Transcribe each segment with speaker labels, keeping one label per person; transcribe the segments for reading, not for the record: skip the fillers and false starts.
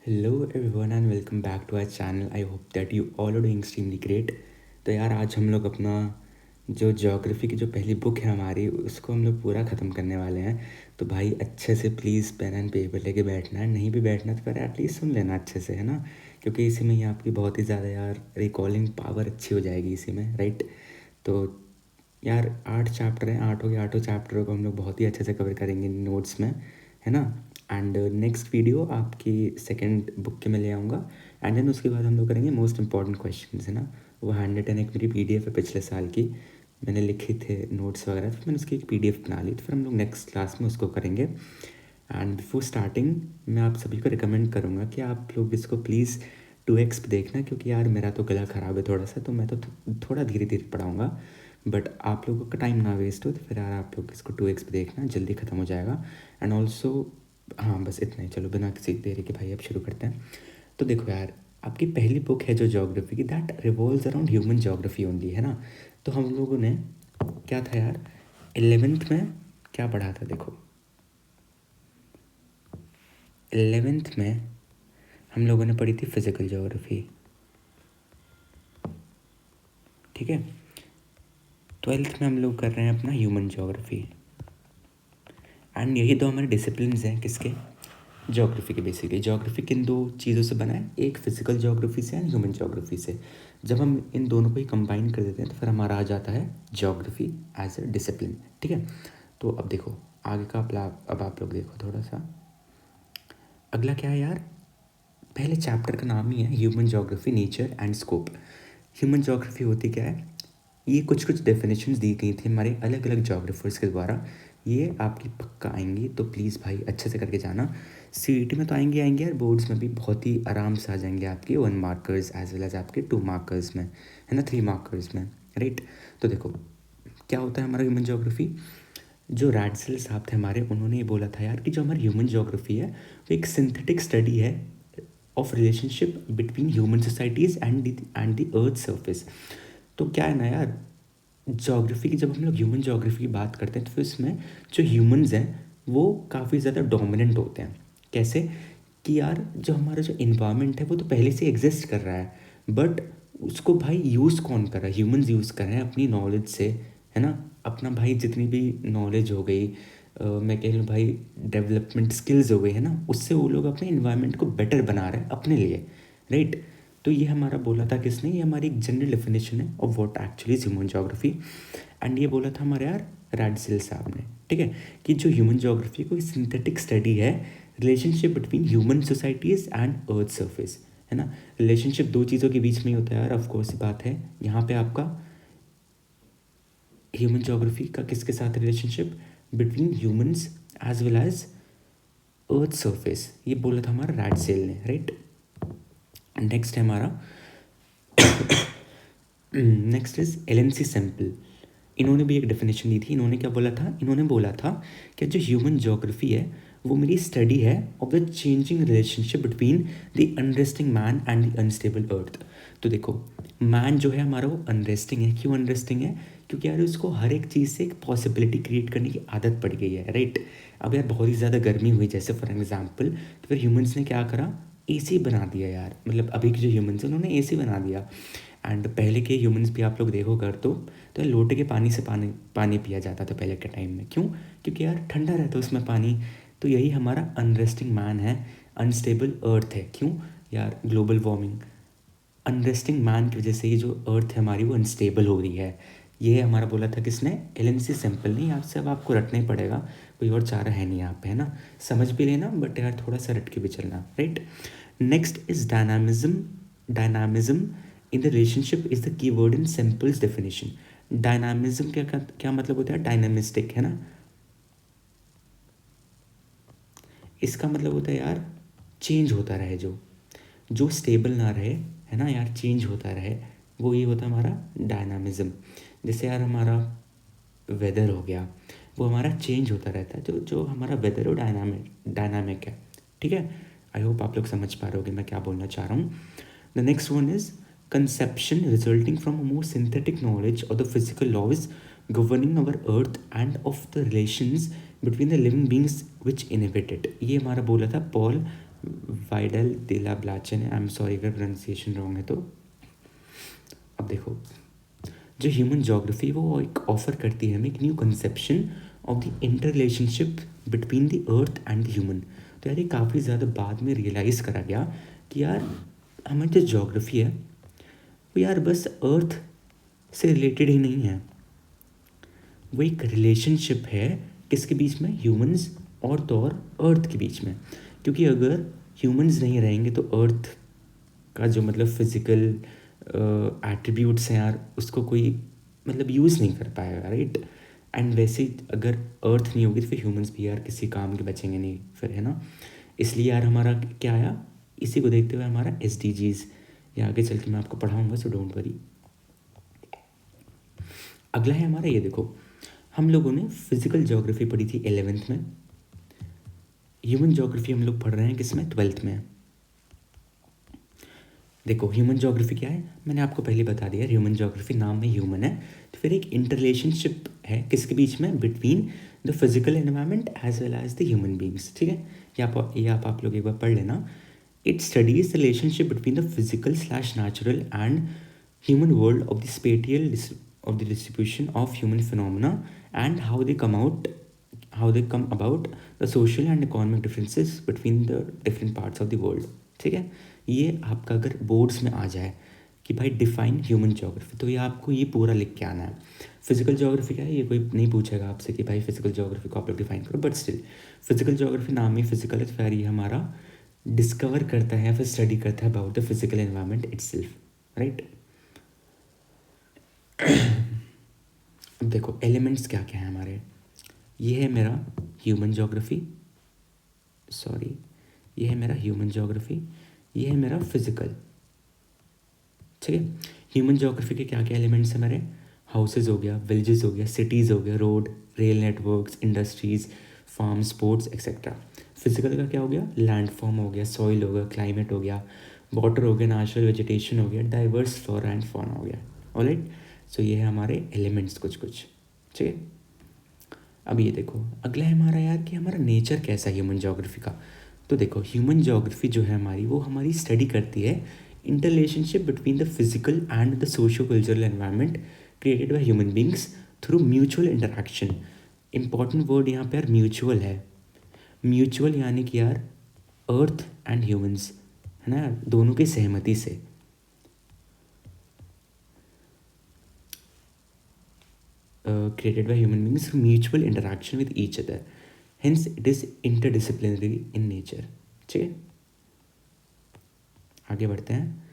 Speaker 1: Hello everyone and welcome back to our channel. I hope that you all are doing extremely great. तो यार आज हम लोग अपना जो ज्योग्राफी की जो पहली बुक है हमारी उसको हम लोग पूरा ख़त्म करने वाले हैं। तो भाई अच्छे से प्लीज़ पेन एंड पेपर लेके बैठना है, नहीं भी बैठना तो फिर एटलीस्ट सुन लेना अच्छे से, है ना। क्योंकि इसी में ही आपकी बहुत ही ज़्यादा यार रिकॉलिंग पावर अच्छी हो जाएगी इसी में, राइट। तो यार 8 चैप्टर हैं, आठों चैप्टरों को हम लोग बहुत ही अच्छे से कवर करेंगे नोट्स में, है ना। एंड नेक्स्ट वीडियो आपकी सेकंड बुक के में ले आऊँगा। एंड देन उसके बाद हम लोग करेंगे मोस्ट इंपॉर्टेंट क्वेश्चंस, है ना। वो हैंड रिटन एक मेरी पीडीएफ है पिछले साल की, मैंने लिखे थे नोट्स वगैरह, तो मैंने उसकी एक पीडीएफ बना ली, तो फिर हम लोग नेक्स्ट क्लास में उसको करेंगे। एंड बिफोर स्टार्टिंग मैं आप सभी को रिकमेंड करूँगा कि आप लोग इसको प्लीज़ 2x पे देखना, क्योंकि यार मेरा तो गला ख़राब है थोड़ा सा, तो मैं तो थोड़ा धीरे धीरे पढ़ाऊँगा। बट आप लोगों का टाइम ना वेस्ट हो तो फिर यार आप लोग इसको 2x पे देखना, जल्दी ख़त्म हो जाएगा। एंड ऑल्सो हाँ बस इतना ही, चलो बिना किसी देरी के भाई अब शुरू करते हैं। तो देखो यार, आपकी पहली बुक है जो ज्योग्राफी की, that revolves around human geography only, है ना। तो हम लोगों ने क्या था यार, 11th में क्या पढ़ा था देखो। 11th में हम लोगों ने पढ़ी थी फिज़िकल ज्योग्राफी, ठीक है। 12th में हम लोग कर रहे हैं अपना ह्यूमन ज्योग्राफी। एंड यही दो हमारे डिसिप्लिन्स हैं किसके, ज्योग्राफी के। बेसिकली ज्योग्राफी किन दो चीज़ों से बना है, एक फिजिकल ज्योग्राफी से एंड ह्यूमन ज्योग्राफी से। जब हम इन दोनों को ही कंबाइन कर देते हैं तो फिर हमारा आ जाता है ज्योग्राफी एज ए डिसिप्लिन, ठीक है। तो अब देखो आगे का अब आप लोग देखो थोड़ा सा। अगला क्या है यार, पहले चैप्टर का नाम ही है human geography nature and scope. Human geography होती क्या है, ये कुछ कुछ डेफिनेशंस दी गई थी हमारे अलग अलग ज्योग्राफर्स के द्वारा। ये आपकी पक्का आएंगी, तो प्लीज़ भाई अच्छे से करके जाना। सीईटी में तो आएंगे आएंगे यार, बोर्ड्स में भी बहुत ही आराम से आ जाएंगे आपके 1 मार्कर्स एज वेल एज आपके 2 मार्कर्स में, है ना, 3 मार्कर्स में, राइट। तो देखो क्या होता है हमारा ह्यूमन ज्योग्राफी। जो रैडसेल साहब थे हमारे, उन्होंने ये बोला था यार कि जो हमारी ह्यूमन ज्योग्राफी है वो एक सिंथेटिक स्टडी है of relationship between human societies and the earth surface. तो क्या है ना यार, ज्योग्राफी की जब हम लोग ह्यूमन ज्योग्राफी की बात करते हैं तो फिर इसमें जो ह्यूमंस हैं वो काफ़ी ज़्यादा डोमिनेंट होते हैं। कैसे कि यार जो हमारा जो इन्वायरमेंट है वो तो पहले से एग्जिस्ट कर रहा है, बट उसको भाई यूज़ कौन कर रहा है, ह्यूमंस यूज़ कर रहे हैं अपनी नॉलेज से, है ना। अपना भाई जितनी भी नॉलेज हो गई, मैं कह लूँ भाई डेवलपमेंट स्किल्स हो गई, है ना, उससे वो लोग अपने इन्वायरमेंट को बेटर बना रहे हैं अपने लिए, राइट। तो ये हमारा बोला था किसने, ये हमारी एक जनरल डेफिनेशन है of what actually is human geography. And ये बोला था हमारे यार रैडसेल साहब ने, ठीक है, कि जो ह्यूमन ज्योग्राफी कोई सिंथेटिक स्टडी है relationship between human societies and earth surface, है ना। रिलेशनशिप दो चीज़ों के बीच में ही होता है यार, ऑफकोर्स ये बात है। यहाँ पे आपका ह्यूमन ज्योग्राफी का किसके साथ relationship, between humans as well as earth surface, ये बोला था हमारा रैडसेल ने, राइट। नेक्स्ट है हमारा नेक्स्ट इज एलेंसी सैम्पल। इन्होंने भी एक डेफिनेशन दी थी। इन्होंने क्या बोला था, इन्होंने बोला था कि जो ह्यूमन ज्योग्राफी है वो मेरी स्टडी है of the changing relationship between the unresting man and the unstable earth. तो देखो मैन जो है हमारा वो अनरेस्टिंग है। क्यों अनरेस्टिंग है, क्योंकि यार उसको हर एक चीज़ से एक पॉसिबिलिटी क्रिएट करने की आदत पड़ गई है, राइट। अब यार बहुत ही ज़्यादा गर्मी हुई जैसे फॉर एग्जाम्पल, तो फिर ह्यूमंस ने क्या करा, एसी बना दिया यार। मतलब अभी के जो ह्यूमंस हैं उन्होंने एसी बना दिया। एंड पहले के ह्यूमंस भी आप लोग देखो कर तो लोटे के पानी से पानी पानी पिया जाता था पहले के टाइम में। क्यों, क्योंकि यार ठंडा रहता उसमें पानी। तो यही हमारा अनरेस्टिंग मैन है, अनस्टेबल अर्थ है। क्यों यार, ग्लोबल वार्मिंग, अनरेस्टिंग मैन की वजह से ये जो अर्थ है हमारी वो अनस्टेबल हो रही है। ये हमारा बोला था किसने, एलेंसी सैम्पल नहीं। आपसे अब आपको रटना ही पड़ेगा, कोई और चारा है नहीं यहाँ पे, है ना। समझ भी लेना बट यार थोड़ा सा रट के भी चलना, right. Next is dynamism. Dynamism in the relationship is the key word in symbols definition. Dynamism क्या क्या मतलब होता है, डायनामिस्टिक, है ना। इसका मतलब होता है यार चेंज होता रहे, जो जो स्टेबल ना रहे, है ना यार, चेंज होता रहे, वो ये होता है हमारा डायनामिज्म। जैसे यार हमारा वेदर हो गया, वो हमारा चेंज होता रहता है। जो जो हमारा वेदर वो डायनामिक है, ठीक है। आई होप आप लोग समझ पा रहे होगे मैं क्या बोलना चाह रहा हूँ। The next one is conception resulting from a more synthetic knowledge of the physical laws governing our earth and of the relations between the living beings which inhabit it। ये हमारा बोला था पॉल वाइडल दिला ब्लाचन है, I am sorry अगर pronunciation wrong है तो। अब देखो, जो ह्यूमन जोग्राफी वो एक ऑफर करती है हमें एक new conception of the inter relationship between the earth and the human. तो यार ये काफ़ी ज़्यादा बाद में रियलाइज़ करा गया कि यार हमारी जो जोग्राफी है वो यार बस अर्थ से रिलेटेड ही नहीं है, वो एक रिलेशनशिप है किसके बीच में, ह्यूमंस और अर्थ के बीच में। क्योंकि अगर ह्यूमंस नहीं रहेंगे तो अर्थ का जो मतलब फिज़िकल एट्रीब्यूट्स हैं यार उसको कोई मतलब यूज़ नहीं कर पाएगा, राइट। एंड वैसे ही अगर अर्थ नहीं होगी तो फिर ह्यूमंस भी यार किसी काम के बचेंगे नहीं फिर, है ना। इसलिए यार हमारा क्या आया, इसी को देखते हुए हमारा SDGs, ये आगे चल के मैं आपको पढ़ाऊँगा, सो डोंट वरी। अगला है हमारा, ये देखो, हम लोगों ने फिजिकल ज्योग्राफी पढ़ी थी 11th में, ह्यूमन ज्योग्राफी हम लोग पढ़ रहे हैं किसमें, 12th में। देखो ह्यूमन ज्योग्राफी क्या है, मैंने आपको पहले बता दिया, ह्यूमन ज्योग्राफी नाम में ह्यूमन है, तो फिर एक इंटररिलेशनशिप है किसके बीच में, between the physical environment as well as the human beings, ठीक है। ये आप लोग एक बार पढ़ लेना। It studies the relationship between the physical slash natural and human world of the spatial of the distribution of human phenomena and how they come about the social and economic differences between the different parts of the world, ठीक है। ये आपका अगर boards में आ जाए कि भाई define human geography, तो ये आपको ये पूरा लिख के आना है। फिजिकल ज्योग्राफी क्या है, ये कोई नहीं पूछेगा आपसे कि भाई फिजिकल ज्योग्राफी को आप लोग डिफाइन करो, बट स्टिल फिजिकल ज्योग्राफी नाम ही फिजिकल है, तो फिर ये हमारा डिस्कवर करता है या फिर स्टडी करता है about the physical environment itself, right. अब देखो एलिमेंट्स क्या क्या है हमारे, ये है मेरा ह्यूमन ज्योग्राफी, सॉरी ये है मेरा ह्यूमन ज्योग्राफी, ये है मेरा फिजिकल, ठीक है। ह्यूमन ज्योग्राफी के क्या क्या एलिमेंट्स हैं मेरे, हाउसेज हो गया, विलेजेस हो गया, सिटीज़ हो गया, road, rail networks, industries, farm, sports etcetera. Physical का क्या हो गया, लैंड फॉर्म हो गया, सॉइल हो गया, क्लाइमेट हो गया, वाटर हो गया, नेचुरल वेजिटेशन हो गया, डाइवर्स फ्लोरा एंड फौना हो गया, ऑलराइट। सो ये है हमारे एलिमेंट्स कुछ कुछ, ठीक है। अब ये देखो अगला है हमारा यार कि हमारा नेचर कैसा है ह्यूमन ज्योग्राफी का। तो देखो ह्यूमन ज्योग्राफी जो है हमारी, वो हमारी स्टडी करती है inter relationship between the physical and the socio cultural environment created by human beings through mutual interaction. Important word यहाँ पे यार म्यूचुअल है, म्यूचुअल यानी कि यार अर्थ एंड ह्यूमंस, है ना, दोनों की सहमति से। Created by human beings through mutual interaction with each other. Hence, it is interdisciplinary in nature. ठीक है, आगे बढ़ते हैं।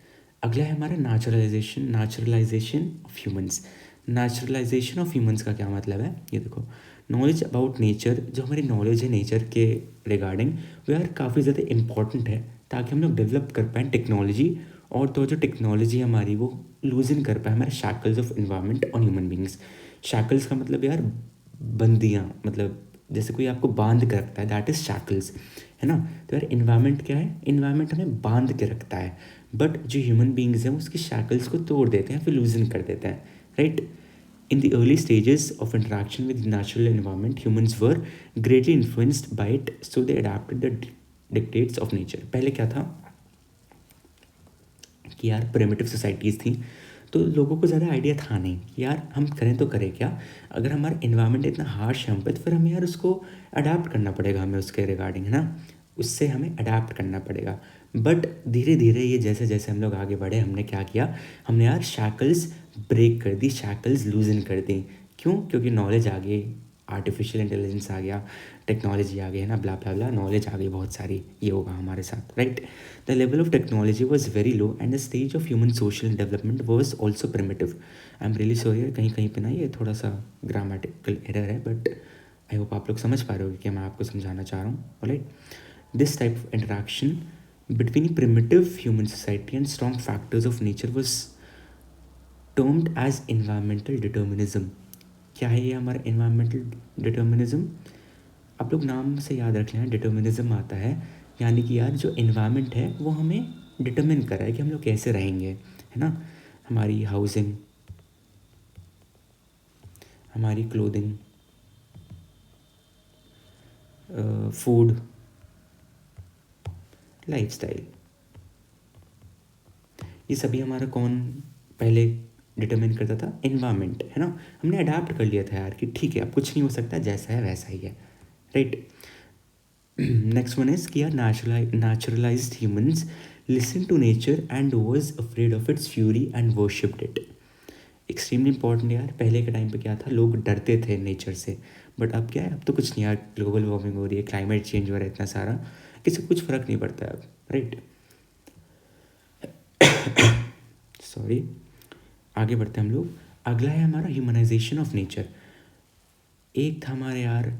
Speaker 1: अगला है हमारा naturalisation of humans. Naturalisation of humans का क्या मतलब है, ये देखो, नॉलेज अबाउट नेचर, जो हमारी नॉलेज है नेचर के रिगार्डिंग, वो यार काफ़ी ज़्यादा इम्पॉर्टेंट है ताकि हम लोग डेवलप कर पाएँ टेक्नोलॉजी, और तो जो टेक्नोलॉजी हमारी वो लूजन कर पाए हमारे shackles of environment on human beings. Shackles का मतलब यार बंदियाँ, मतलब जैसे कोई आपको बांध के रखता है, दैट इज़ शैकल्स, है ना। तो यार इन्वायरमेंट क्या है, इन्वायरमेंट हमें बांध के रखता है, बट जो ह्यूमन बींग्स हैं उसकी शैकल्स को तोड़ देते हैं, फिर लूजन कर देते हैं, right. In the early stages of interaction with the natural environment, humans were greatly influenced by it, so they adapted the dictates of nature. पहले क्या था कि यार प्रिमिटिव सोसाइटीज़ थी, तो लोगों को ज़्यादा आइडिया था नहीं कि यार हम करें तो करें क्या, अगर हमारा इन्वायरमेंट इतना हार्श है हम पे, तो फिर हमें यार उसको अडाप्ट करना पड़ेगा, हमें उसके रिगार्डिंग, है ना, उससे हमें अडाप्ट करना पड़ेगा। बट धीरे धीरे ये जैसे जैसे हम लोग आगे बढ़े, हमने क्या किया, हमने यार शैकल्स ब्रेक कर दी, शैकल्स लूजन कर दी। क्यों, क्योंकि नॉलेज आ गई, आर्टिफिशियल इंटेलिजेंस आ गया, टेक्नोलॉजी आ गई, है ना, ब्ला ब्ला ब्ला, नॉलेज आ गई बहुत सारी, ये होगा हमारे साथ, right. The level of technology was very low and the stage of human social development was also primitive. I am really sorry, कहीं कहीं पे ना ये थोड़ा सा ग्रामेटिकल एरर है, बट आई होप आप लोग समझ पा रहे हो कि मैं आपको समझाना चाह रहा हूँ, right. This type of interaction between primitive human society and strong factors of nature was termed as environmental determinism. क्या है ये हमारा environmental determinism, आप लोग नाम से याद रख लेना, डिटर्मिनिज्म आता है, यानी कि यार जो इन्वायरमेंट है वो हमें डिटर्मिन कर रहा है कि हम लोग कैसे रहेंगे, है ना। हमारी हाउसिंग, हमारी क्लोथिंग, फूड लाइफस्टाइल। ये सभी हमारा कौन पहले डिटरमिन करता था? एनवायरनमेंट, है ना। हमने अडाप्ट कर लिया था यार कि ठीक है अब कुछ नहीं हो सकता, जैसा है वैसा ही है, राइट। नेक्स्ट वन इज कि यार naturalized humans listen to nature and was afraid of its fury and worshipped it। Extremely important यार। पहले के टाइम पे क्या था, लोग डरते थे नेचर से, बट अब क्या है, अब तो कुछ नहीं यार, ग्लोबल वार्मिंग हो रही है, क्लाइमेट चेंज हो रहा है इतना सारा, किसी को कुछ फ़र्क नहीं पड़ता है अब, राइट। सॉरी, आगे बढ़ते हैं हम लोग। अगला है हमारा ह्यूमनाइजेशन ऑफ नेचर। एक था हमारे यार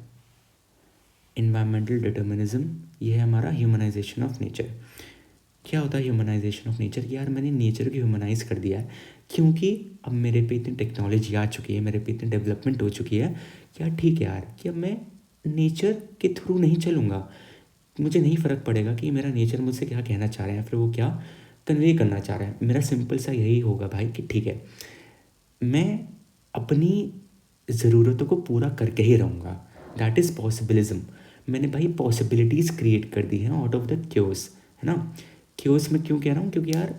Speaker 1: इन्वायरमेंटल डिटर्मिनिज्म, ये है हमारा ह्यूमनाइजेशन ऑफ नेचर। क्या होता है ह्यूमनाइजेशन ऑफ नेचर? यार मैंने नेचर को ह्यूमनाइज कर दिया है, क्योंकि अब मेरे पे इतनी टेक्नोलॉजी आ चुकी है, मेरे पे इतनी डेवलपमेंट हो चुकी है, क्या ठीक है यार कि अब मैं नेचर के थ्रू नहीं चलूँगा। मुझे नहीं फ़र्क पड़ेगा कि मेरा नेचर मुझसे क्या कहना चाह रहे हैं, फिर वो क्या कन्वे करना चाह रहे हैं। मेरा सिंपल सा यही होगा भाई कि ठीक है, मैं अपनी ज़रूरतों को पूरा करके ही रहूँगा। That is possibilism. मैंने भाई पॉसिबिलिटीज़ क्रिएट कर दी हैं आउट ऑफ द क्योस, है ना। क्योस में क्यों कह रहा हूँ? क्योंकि यार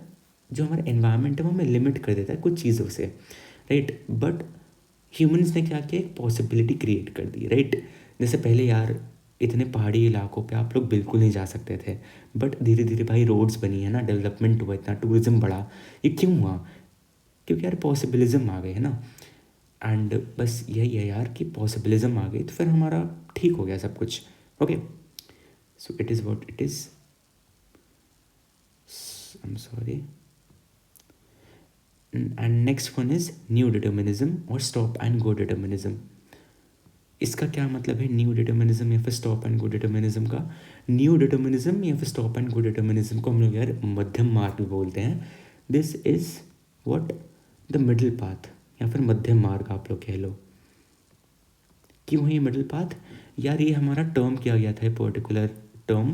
Speaker 1: जो हमारा एनवायरनमेंट है वो हमें लिमिट कर देता है कुछ चीज़ों से, राइट। बट ह्यूमंस ने क्या किया, एक पॉसिबिलिटी क्रिएट कर दी, राइट। जैसे पहले यार इतने पहाड़ी इलाकों पे आप लोग बिल्कुल नहीं जा सकते थे, बट धीरे धीरे भाई रोड्स बनी है ना, डेवलपमेंट हुआ, इतना टूरिज्म बढ़ा। ये क्यों हुआ? क्योंकि यार पॉसिबिलिज्म आ गए, है ना। एंड बस यही है यार कि पॉसिबिलिज्म आ गई तो फिर हमारा ठीक हो गया सब कुछ, okay. So it is what it is, I am sorry. And next one is new determinism और स्टॉप एंड गो डिटर्मिनिज्म। इसका क्या मतलब है, न्यू डिटर्मिनिज्म या फिर स्टॉप एंड गो डिटर्मिनिज्म का? न्यू डिटर्मिनिज्म या फिर स्टॉप एंड गो डिटर्मिनिज्म को हम लोग यार मध्यम मार्ग बोलते हैं। This is what the middle path, या फिर मध्यम मार्ग आप लोग कह लो। क्यों है ये मिडिल पाथ? यार ये हमारा टर्म किया गया था, particular term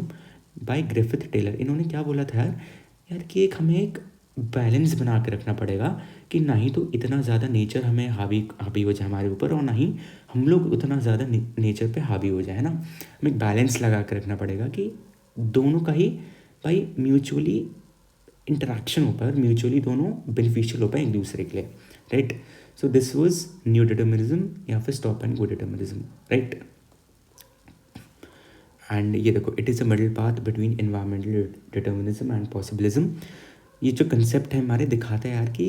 Speaker 1: by Griffith Taylor. इन्होंने क्या बोला था यार, यार कि एक हमें एक बैलेंस बना के रखना पड़ेगा कि ना ही तो इतना ज़्यादा नेचर हमें हावी हावी हो जाए हमारे ऊपर, और ना ही हम लोग उतना ज़्यादा नेचर पे हावी हो जाए, है ना। हमें एक बैलेंस लगा के रखना पड़ेगा कि दोनों का ही भाई म्यूचुअली इंटरेक्शन हो पाए और म्यूचुअली दोनों बेनिफिशियल हो पाए एक दूसरे के लिए, right. So this was new determinism या फिर stop and go determinism, right. And ये देखो, it is a middle path between environmental determinism and possibilism. ये जो कंसेप्ट है हमारे दिखाता है यार कि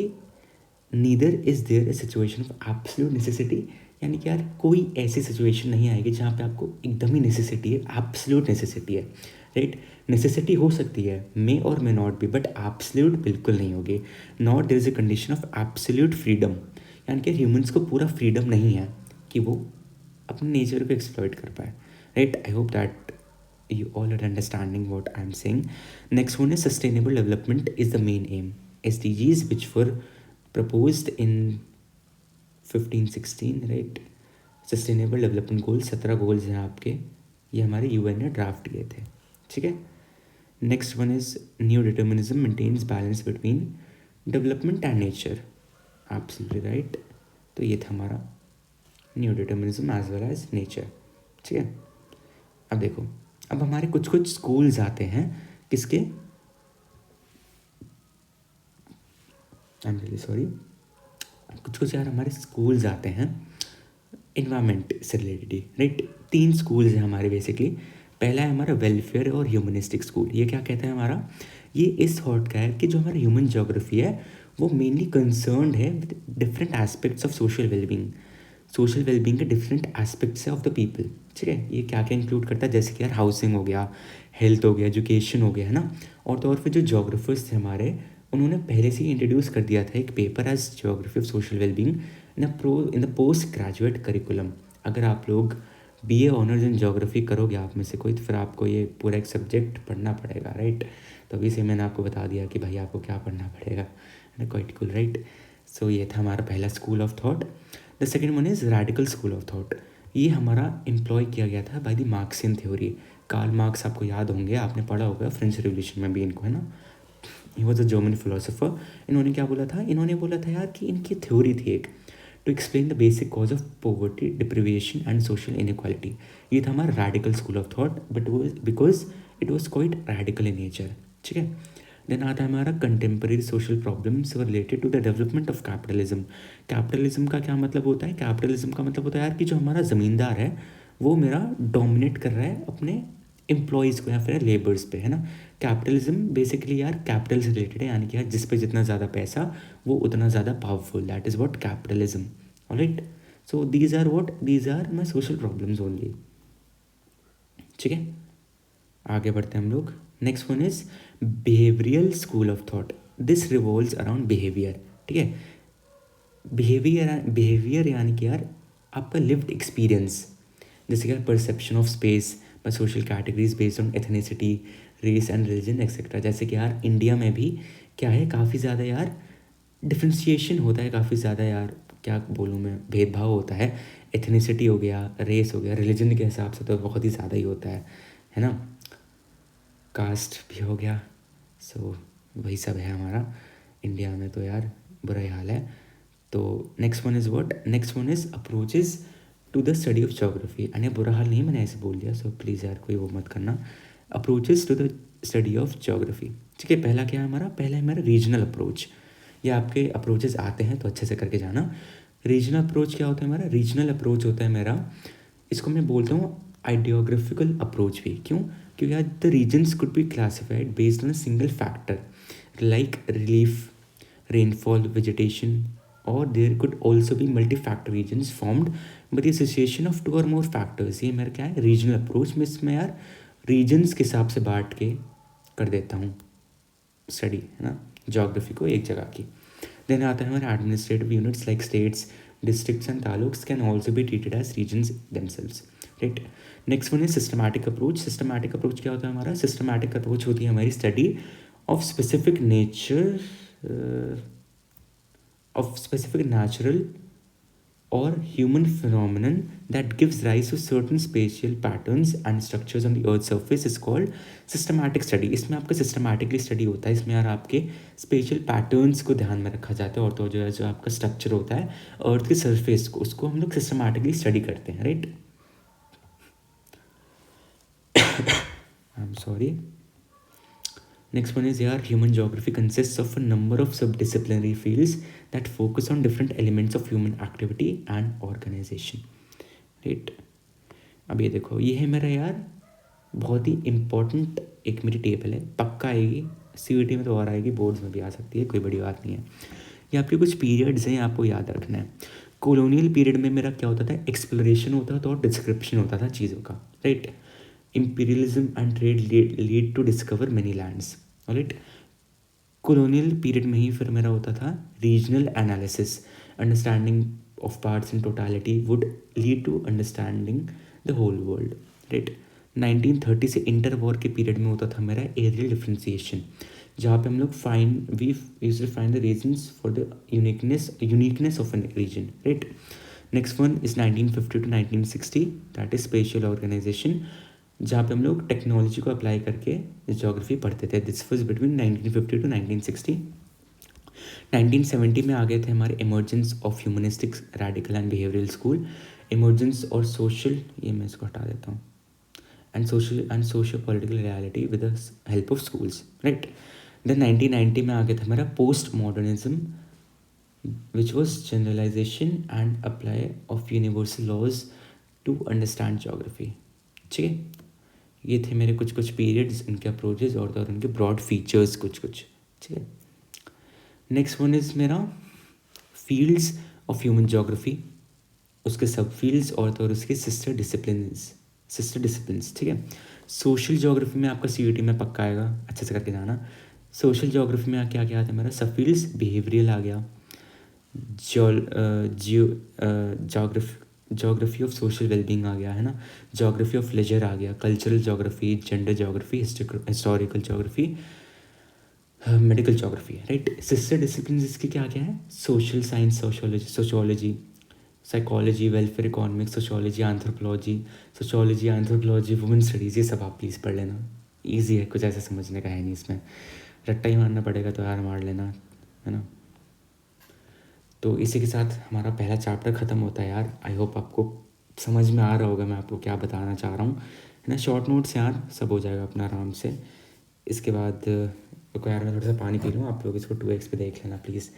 Speaker 1: neither is there a situation of absolute necessity, यानी कि यार कोई ऐसी सिचुएशन नहीं आएगी जहाँ पे आपको एकदम ही नेसेसिटी है, एब्सोल्यूट नेसेसिटी है, राइट। नेसेसिटी हो सकती है, मे और may not be, but absolute बिल्कुल नहीं होगी। Not there is a condition of absolute freedom, यानी कि ह्यूमंस को पूरा फ्रीडम नहीं है कि वो अपने नेचर को एक्सप्लॉइट कर पाए, right. I hope that you all are understanding what I'm saying. Next one is sustainable development is the main aim. SDGs which were proposed in 1516, right? Sustainable development goals 17 goals हैं आपके, ये हमारे UN ने draft किए थे, ठीक है। Next one is new determinism maintains balance between development and nature, absolutely right. तो ये था हमारा new determinism as well as nature, ठीक है। अब देखो, अब हमारे कुछ कुछ स्कूल्स आते हैं, किसके, आई एम रियली सॉरी, कुछ कुछ यार हमारे स्कूल्स आते हैं इन्वायरमेंट से रिलेटेड, राइट। 3 स्कूल्स हैं हमारे बेसिकली। पहला है हमारा वेलफेयर और ह्यूमनिस्टिक स्कूल। ये क्या कहता है हमारा, ये इस थॉट का है कि जो हमारा ह्यूमन ज्योग्राफी है वो मेनली कंसर्न्ड है with different aspects of social wellbeing. Social wellbeing के डिफरेंट एस्पेक्ट्स है ऑफ द पीपल, ठीक है। ये क्या क्या इंक्लूड करता है, जैसे कि यार हाउसिंग हो गया, हेल्थ हो गया, एजुकेशन हो गया, है ना। और तो और फिर जो जोग्राफर्स थे हमारे, उन्होंने पहले से ही इंट्रोड्यूस कर दिया था एक paper as geography of social wellbeing in the post graduate curriculum. अगर आप लोग BA ऑनर्स इन ज्योग्राफी करोगे आप में से कोई, तो फिर आपको ये पूरा एक सब्जेक्ट पढ़ना पड़ेगा, राइट। तो अभी से मैंने आपको बता दिया कि भाई आपको क्या पढ़ना पड़ेगा, है क्वाइट कूल, राइट। सो ये था हमारा पहला school of thought. The second one is radical school of thought. ये हमारा एम्प्लॉय किया गया था by the Marxian theory. Karl Marx आपको याद होंगे, आपने पढ़ा होगा फ्रेंच रिवॉल्यूशन में भी इनको, है ना। ही वॉज अ जर्मन फिलोसोफर। इन्होंने क्या बोला था, इन्होंने बोला था यार कि इनकी थ्योरी थी एक, to explain the basic cause of poverty, deprivation and social inequality. ये था हमारा radical school of thought, but वो because it was quite radical in nature. ठीक है। देन आता है हमारा contemporary social problems related to the development of capitalism. Capitalism का क्या मतलब होता है? कैपिटलिज्म का मतलब होता है यार कि जो हमारा ज़मींदार है वो मेरा डोमिनेट कर रहा है अपने एम्प्लॉयज़ को या फिर लेबर्स पे, है ना। कैपिटलिज्म बेसिकली यार कैपिटल से रिलेटेड है, यानी कि यार जिस पे जितना ज़्यादा पैसा वो उतना ज़्यादा powerful, that is what capitalism. Alright, so these are my social problems only. ठीक है, आगे बढ़ते हैं हम लोग। Next one is behavioural school of thought. This revolves around behaviour. ठीक है, बिहेवियर यानी कि यार आपका लिव्ड एक्सपीरियंस, जैसे कि perception of space by social categories based on ethnicity, race and religion etcetera. जैसे कि यार इंडिया में भी क्या है, काफ़ी ज़्यादा यार डिफ्रेंशिएशन होता है, काफ़ी ज़्यादा यार क्या बोलूँ मैं, भेदभाव होता है। एथनिसिटी हो गया, रेस हो गया, रिलीजन के हिसाब से तो बहुत ही ज़्यादा ही होता है ना। कास्ट भी हो गया। सो वही सब है हमारा इंडिया में, तो यार बुरा ही हाल है। तो next one is what, next one is approaches to the study of geography. यानी बुरा हाल नहीं, मैंने ऐसे बोल दिया, सो प्लीज़ यार कोई वो मत करना। Approaches to the study of geography. ठीक है, पहला क्या है हमारा, पहला है हमारा रीजनल अप्रोच। ये आपके अप्रोचेस आते हैं तो अच्छे से करके जाना। रीजनल अप्रोच क्या होता है हमारा, रीजनल अप्रोच होता है मेरा, इसको मैं बोलता हूँ आइडियोग्राफिकल अप्रोच भी। क्यों? क्योंकि यार the regions could be classified based on a single factor like relief, rainfall, vegetation, और there could also be multi factor regions formed by the association of two और मोर फैक्टर्स। ये मेरा क्या है, रीजनल अप्रोच में इसमें यार regions के हिसाब से बांट के कर देता हूँ स्टडी, है ना, ज्योग्राफी को एक जगह की। देन आता है हमारे administrative units like states, districts and taluks can also be treated as regions themselves. Right, next one है सिस्टमैटिक अप्रोच। सिस्टमैटिक अप्रोच क्या होता है हमारा, सिस्टमैटिक अप्रोच होती है हमारी study of specific nature, of specific natural or human phenomenon that gives rise to certain spatial patterns and structures on the earth's surface is called systematic study। इसमें आपका systematically study होता है, इसमें यार आपके spatial patterns को ध्यान में रखा जाता है, और तो जो है जो आपका structure होता है अर्थ के surface को, उसको हम लोग systematically study करते हैं। Right, I am sorry. Next one is यार human geography consists of a number of subdisciplinary fields that focus on different elements of human activity and organization। Right, अब ये देखो, ये है मेरा यार बहुत ही इम्पोर्टेंट एक मेरी टेबल है, पक्का आएगी सीयूईटी में तो और आएगी, बोर्ड्स में भी आ सकती है, कोई बड़ी बात नहीं है। ये आपके कुछ पीरियड्स हैं, आपको याद रखना है। कॉलोनियल पीरियड में मेरा क्या होता था, एक्सप्लोरेशन होता था और डिस्क्रिप्शन होता था चीज़ों का। Right, imperialism and trade lead to discover many lands। Right, colonial period में ही फिर मेरा होता था regional analysis, understanding of parts in totality would lead to understanding the whole world. Right, 1930 से इंटर वॉर के पीरियड में होता था मेरा एरियल डिफ्रेंसिएशन, जहाँ पे हम लोग find the reasons for the uniqueness of an region. Right, next one is 1950 to 1960, that is spatial organisation, जहाँ पे हम लोग टेक्नोलॉजी को अप्लाई करके ज्योग्राफी पढ़ते थे। This was between 1950 to 1960। 1970 में आ गए थे हमारे emergence of humanistics, radical and behavioural school, emergence और सोशल, ये मैं इसको हटा देता हूँ, and social political reality with the help of schools. Right, then 1990 में आ गया था हमारा post modernism, which was generalisation and apply of universal laws to understand geography. ठीक है, ये थे मेरे कुछ कुछ पीरियड्स, इनके अप्रोचेस और उनके ब्रॉड फीचर्स कुछ कुछ। ठीक है, नेक्स्ट वन इज़ मेरा फील्ड्स ऑफ ह्यूमन ज्योग्राफी, उसके सब फील्ड्स और तो उसके सिस्टर डिसिप्लिन्स। ठीक है, सोशल ज्योग्राफी में आपका सीयूईटी में पक्का आएगा, अच्छे से करके जाना। सोशल ज्योग्राफी में क्या क्या आता है मेरा, सब फील्ड्स, बिहेवियरल आ गया, ज्योग्राफी ऑफ सोशल वेलबींग आ गया, है ना, ज्योग्राफी ऑफ लेजर आ गया, cultural geography, gender geography, historical geography, medical geography. Right, sister discipline इसके क्या क्या है, social science, sociology, psychology, welfare economics, sociology, anthropology, women studies, ये सब आप प्लीज़ पढ़ लेना, ईजी है, कुछ ऐसा समझने का है नहीं इसमें, रट्टा ही मारना पड़ेगा तो यार मार लेना, है ना। तो इसी के साथ हमारा पहला चैप्टर ख़त्म होता है यार। आई होप आपको समझ में आ रहा होगा मैं आपको क्या बताना चाह रहा हूँ, है ना। शॉर्ट नोट्स यार, सब हो जाएगा अपना आराम से। इसके बाद रुको यार, मैं थोड़ा सा पानी पी लूँ, आप लोग इसको 2x पे देख लेना प्लीज़।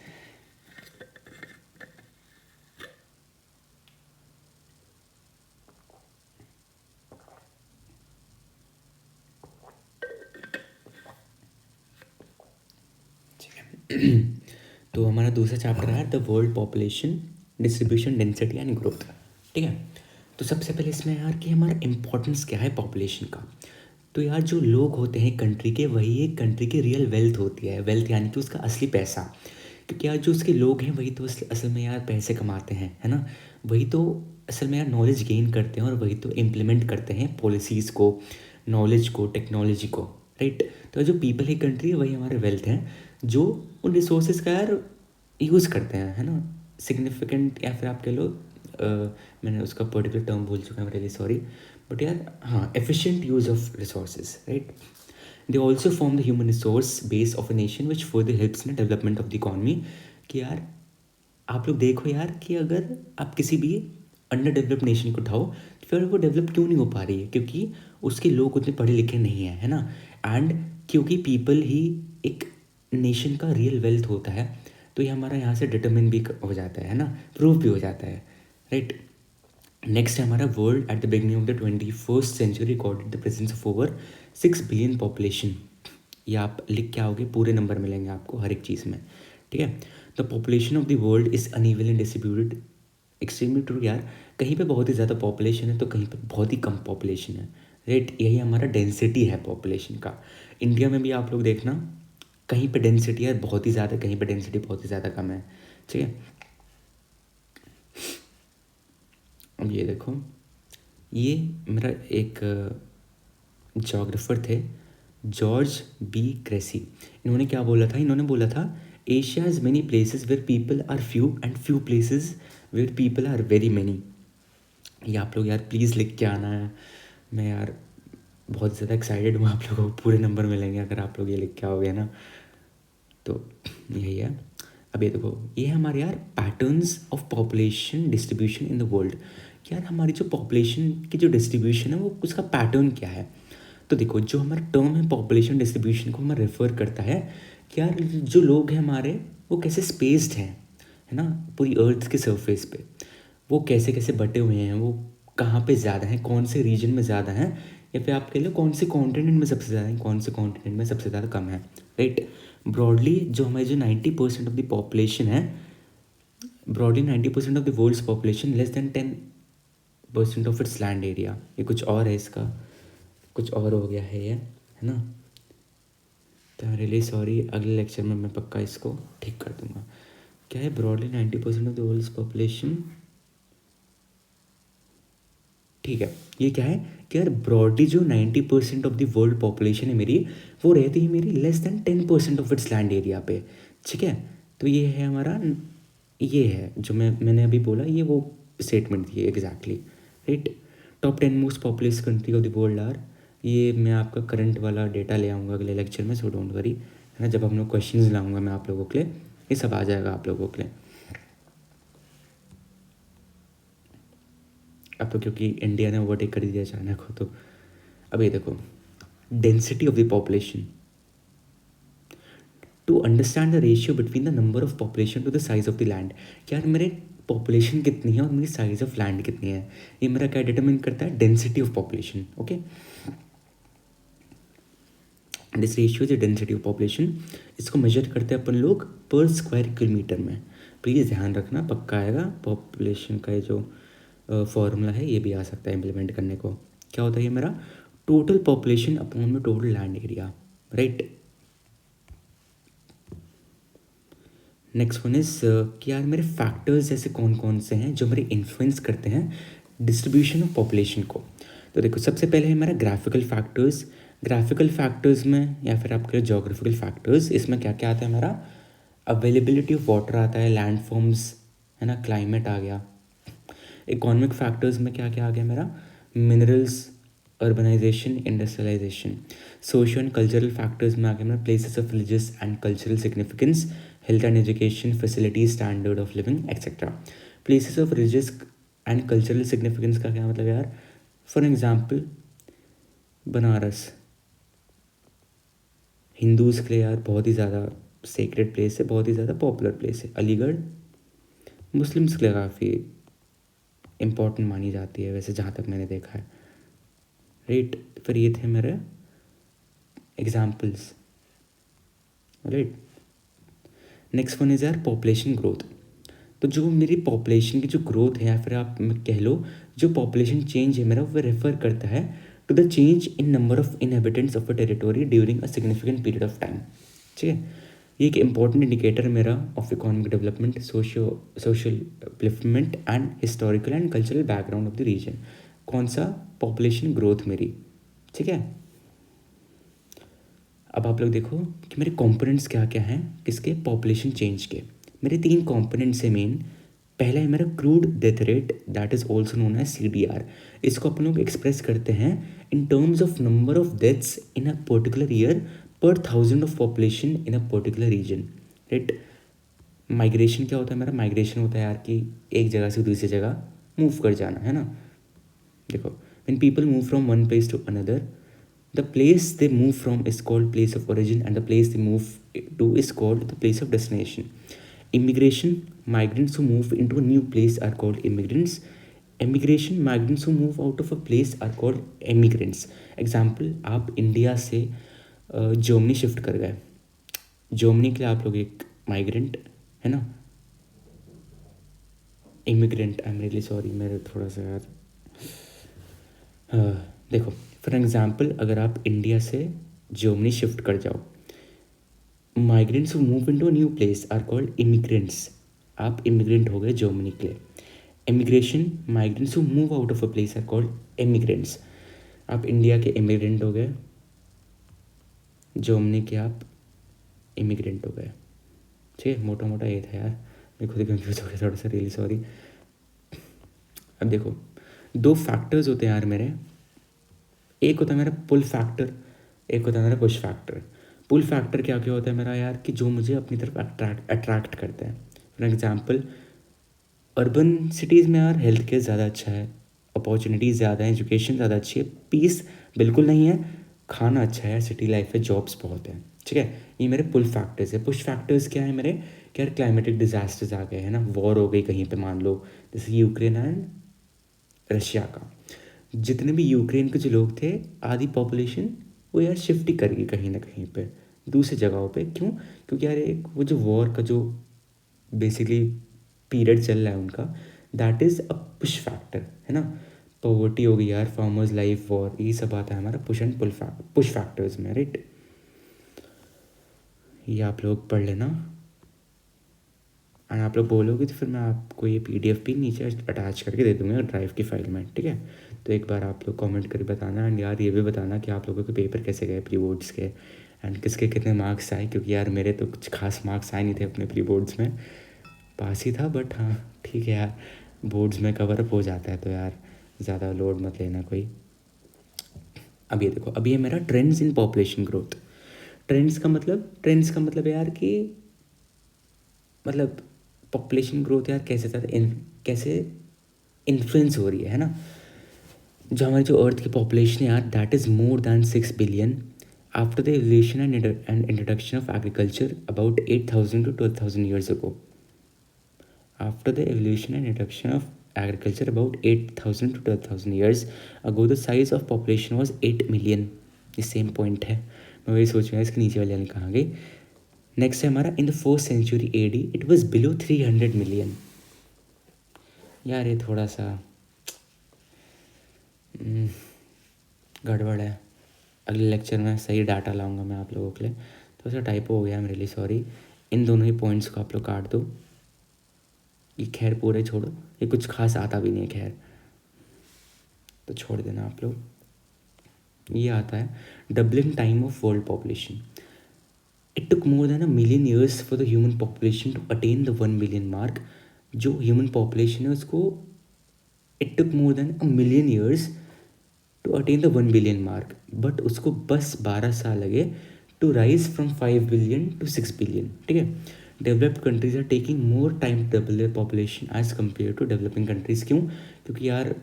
Speaker 1: तो हमारा दूसरा चैप्टर है the world population distribution density and growth. ठीक है, तो सबसे पहले इसमें यार कि हमारा इम्पोर्टेंस क्या है पॉपुलेशन का। तो यार जो लोग होते हैं कंट्री के, वही एक कंट्री की रियल वेल्थ होती है। वेल्थ यानी कि उसका असली पैसा, क्योंकि यार जो उसके लोग हैं वही तो असल में यार पैसे कमाते हैं, है ना। वही तो असल में यार नॉलेज गेन करते हैं और वही तो इम्प्लीमेंट करते हैं पॉलिसीज़ को, नॉलेज को, टेक्नोलॉजी को, राइट। तो जो पीपल की कंट्री है वही हमारे वेल्थ हैं, जो उन रिसोर्सेज का यार यूज़ करते हैं, है ना। सिग्निफिकेंट, या फिर आप कह लो मैंने उसका पर्टिकुलर टर्म भूल चुका हूँ, रियली सॉरी, बट यार हाँ, efficient use of resources, right. They also form the human resource base of a nation which further helps in development of the economy. कि यार आप लोग देखो यार कि अगर आप किसी भी अंडर डेवलप्ड नेशन को उठाओ तो फिर वो डेवलप क्यों नहीं हो पा रही है, क्योंकि उसके लोग उतने पढ़े लिखे नहीं हैं, है ना। एंड क्योंकि पीपल ही एक नेशन का रियल वेल्थ होता है। तो ये हमारा यहाँ से डिटरमिन भी हो जाता है ना, प्रूव भी हो जाता है, राइट। नेक्स्ट है हमारा world at the beginning of the 21st century recorded the presence of over 6 billion population. ये आप लिख के आओगे, पूरे नंबर मिलेंगे आपको हर एक चीज़ में, ठीक है। The population of the world is unevenly distributed. Extremely true यार, कहीं पे बहुत ही ज़्यादा पॉपुलेशन है तो कहीं पे बहुत ही कम पॉपुलेशन है, राइट। यही हमारा डेंसिटी है पॉपुलेशन का। इंडिया में भी आप लोग देखना, कहीं पे डेंसिटी है बहुत ही ज़्यादा, कहीं पे डेंसिटी बहुत ही ज़्यादा कम है, ठीक है। अब ये देखो, ये मेरा एक जोग्राफर थे, जॉर्ज बी क्रेसी। इन्होंने क्या बोला था, इन्होंने बोला था Asia's many places where people are few and few places where people are very many. ये आप लोग यार प्लीज़ लिख के आना है। मैं यार बहुत ज़्यादा एक्साइटेड हूँ, आप लोगों को पूरे नंबर मिलेंगे अगर आप लोग ये लिख के आओगे ना। तो यही है। अब ये देखो, ये है हमारे यार patterns of population distribution in the world. यार हमारी जो पॉपुलेशन की जो डिस्ट्रीब्यूशन है वो उसका पैटर्न क्या है। तो देखो, जो हमारा टर्म है पॉपुलेशन डिस्ट्रीब्यूशन को हमें रेफर करता है कि यार जो लोग हैं हमारे वो कैसे स्पेस्ड हैं, है ना, पूरी अर्थ के सरफेस पे। वो कैसे कैसे बटे हुए हैं, वो कहाँ पे ज़्यादा हैं, कौन से रीजन में ज़्यादा हैं, या फिर आप कह लो कौन से कॉन्टिनेंट में सबसे ज़्यादा हैं, कौन से कॉन्टिनेंट में सबसे ज़्यादा कम है, राइट। ब्रॉडली जो हमारे जो 90% ऑफ द पॉपुलेशन है, broadly 90% of the world's population less than 10% of its land area. ये कुछ और है, इसका कुछ और हो गया है ये, है ना। तो रियली सॉरी, अगले लेक्चर में मैं पक्का इसको ठीक कर दूंगा। क्या है broadly 90% of the world's population, ठीक है। ये क्या है कि यार ब्रॉडली जो 90% ऑफ द वर्ल्ड पॉपुलेशन है मेरी, वो रहती है मेरी less than 10% of its land area पे, ठीक है। तो ये है हमारा, ये है जो मैंने अभी बोला, ये वो स्टेटमेंट दी है exactly, right. Top 10 most populous country of the world are, ये मैं आपका करंट वाला डेटा ले आऊँगा अगले लेक्चर में, सो डोंट वरी, है ना। जब हम लोग क्वेश्चंस लाऊंगा मैं आप लोगों के लिए, ये सब आ जाएगा आप लोगों के लिए। अब तो क्योंकि इंडिया ने ओवरटेक कर दिया चाइना को, तो अब ये देखो, density of the population to understand the ratio between the number of population to the size of the land. यार मेरे पॉपुलेशन कितनी है और मेरी साइज ऑफ लैंड कितनी है, ये मेरा क्या डिटरमिन करता है, density of population, okay. This ratio is density of population. इसको मेजर करते हैं अपन लोग पर स्क्वायर किलोमीटर में। प्लीज़ ध्यान रखना, पक्का आएगा पॉपुलेशन का ये जो फॉर्मूला है, ये भी आ सकता है इम्प्लीमेंट करने को। क्या होता है ये मेरा, टोटल पॉपुलेशन अपॉन में total land area, right. Next one is कि यार मेरे फैक्टर्स ऐसे कौन कौन से हैं जो मेरे इन्फ्लुएंस करते हैं डिस्ट्रीब्यूशन ऑफ पॉपुलेशन को। तो देखो, सबसे पहले है मेरा ग्राफिकल फैक्टर्स। ग्राफिकल फैक्टर्स में, या फिर आप कह जोग्राफिकल फैक्टर्स, इसमें क्या क्या आता है मेरा, अवेलेबिलिटी ऑफ वाटर आता है, लैंड फॉर्म्स, है ना, क्लाइमेट आ गया। इकोनॉमिक फैक्टर्स में क्या क्या आ गया मेरा, minerals, urbanisation, industrialisation. Social and cultural factors में आ गया मेरा places of religious and cultural significance, health and education, facilities, standard of living, etc. Places of religious and cultural significance का क्या मतलब यार? फॉर एग्जाम्पल बनारस हिंदूज़ के लिए यार बहुत ही ज़्यादा सेक्रेड प्लेस है, बहुत ही ज़्यादा पॉपुलर प्लेस है। अलीगढ़ मुस्लिम्स के लिए काफ़ी इम्पोर्टेंट मानी जाती है वैसे, जहाँ तक मैंने देखा है, राइट। फिर ये थे मेरे examples, right. Next one is यार पॉपुलेशन ग्रोथ। तो जो मेरी पॉपुलेशन की जो ग्रोथ है या फिर आप कह लो जो पॉपुलेशन चेंज है मेरा, वो रेफर करता है to the change in number of inhabitants of a territory during a significant period of time. ठीक है, ये एक इंपॉर्टेंट इंडिकेटर मेरा of economic development, social upliftment and historical and cultural background of the region. कौन सा? Population growth मेरी। ठीक है, अब आप लोग देखो कि मेरे कंपोनेंट्स क्या क्या हैं किसके? पॉपुलेशन चेंज के। मेरे 3 कंपोनेंट्स हैं मेन। पहला है मेरा crude death rate, that is also known as CDR। इसको अपन लोग एक्सप्रेस करते हैं in terms of number of deaths in a particular year per 1000 of population in a particular region, right. Migration क्या होता है मेरा? माइग्रेशन होता है यार कि एक जगह से दूसरी जगह मूव कर जाना, है ना। देखो, when people move from one place to another, the place they move from is called place of origin and the place they move to is called the place of destination. Immigration, migrants who move into a new place are called immigrants. Emigration, migrants who move out of a place are called emigrants. Example, आप India से Germany shift कर गए, Germany के लिए आप लोग एक migrant, है ना, immigrant. I am really sorry, मेरे थोड़ा सा यार देखो, फॉर एग्जाम्पल अगर आप इंडिया से जर्मनी शिफ्ट कर जाओ, migrants who move into a new place are called immigrants. आप इमिग्रेंट हो गए जर्मनी के लिए। Immigration, migrants who move out of a place are called immigrants. आप इंडिया के इमिग्रेंट हो गए, जर्मनी के आप इमिग्रेंट हो गए। ठीक है, मोटा मोटा ये था यार, मैं खुद ही कंफ्यूज हो गया थोड़ा सा, रियली सॉरी। अब देखो, 2 फैक्टर्स होते हैं यार मेरे, एक होता है मेरा पुल फैक्टर, एक होता है मेरा पुश फैक्टर। पुल फैक्टर क्या क्या होता है मेरा यार कि जो मुझे अपनी तरफ अट्रैक्ट करते हैं। फॉर एग्जांपल, अर्बन सिटीज़ में यार हेल्थ केयर ज़्यादा अच्छा है, अपॉर्चुनिटीज़ ज़्यादा है, एजुकेशन ज़्यादा अच्छी है, पीस बिल्कुल नहीं है, खाना अच्छा है, सिटी लाइफ है, जॉब्स बहुत हैं। ठीक है, ये मेरे पुल फैक्टर्स है। पुश फैक्टर्स क्या है मेरे? कि यार क्लाइमेटिक डिजास्टर्स आ गए हैं ना, वॉर हो गई कहीं पे मान लो, जैसे यूक्रेन एंड रशिया का। जितने भी यूक्रेन के जो लोग थे, आधी पॉपुलेशन वो यार शिफ्ट ही करेगी कहीं ना कहीं पे दूसरी जगहों पे। क्यों? क्योंकि यार एक वो जो वॉर का जो बेसिकली पीरियड चल रहा है उनका, that is a push factor, है ना। पॉवर्टी हो गई यार, फार्मर्स लाइफ, वॉर, ये सब आता है हमारा पुश एंड पुश फैक्टर्स में, राइट। ये आप लोग पढ़ लेना, और आप लोग बोलोगे तो फिर मैं आपको ये PDF भी नीचे अटैच करके दे दूँगा ड्राइव की फाइल में, ठीक है। तो एक बार आप लोग कमेंट करके बताना, एंड यार ये भी बताना कि आप लोगों के पेपर कैसे गए प्री बोर्ड्स के, एंड किसके कितने मार्क्स आए, क्योंकि यार मेरे तो कुछ खास मार्क्स आए नहीं थे अपने प्री बोर्ड्स में, पास ही था, बट हाँ ठीक है यार, बोर्ड्स में कवर अप हो जाता है, तो यार ज़्यादा लोड मत लेना कोई। अब ये देखो, अब ये मेरा trends in population growth. Trends का मतलब यार कि मतलब पॉपुलेशन ग्रोथ यार कैसे कैसे इन्फ्लुएंस हो रही है ना। जो हमारी जो अर्थ की पॉपुलेशन है यार, that is more than 6 billion after the evolution and introduction of agriculture about 8,000 to 12,000 years ago. After the evolution and introduction of agriculture about 8,000 to 12,000 years ago the size of population was 8 million. ये same point है, मैं वही सोच रहा इसके नीचे वाले वाली कहाँ गई। नेक्स्ट है हमारा, in the 4th century AD it was below 300 million. यार ये थोड़ा सा गड़बड़ है, अगले लेक्चर में सही डाटा लाऊंगा मैं आप लोगों के लिए। तो ऐसा टाइपो हो गया, आई एम रियली सॉरी। इन दोनों ही पॉइंट्स को आप लोग काट दो, ये खैर पूरे छोड़ो, ये कुछ खास आता भी नहीं है खैर, तो छोड़ देना आप लोग। ये आता है doubling time of world population. It took more than 1,000,000 years for the human population to attain the 1 billion mark. जो ह्यूमन पॉपुलेशन है उसको it took more than 1,000,000 years to attain the 1 billion mark, but उसको बस 12 साल लगे to rise from 5 billion to 6 billion. ठीक है, developed countries are taking more time to double their population as compare to developing countries. क्यों? क्योंकि यार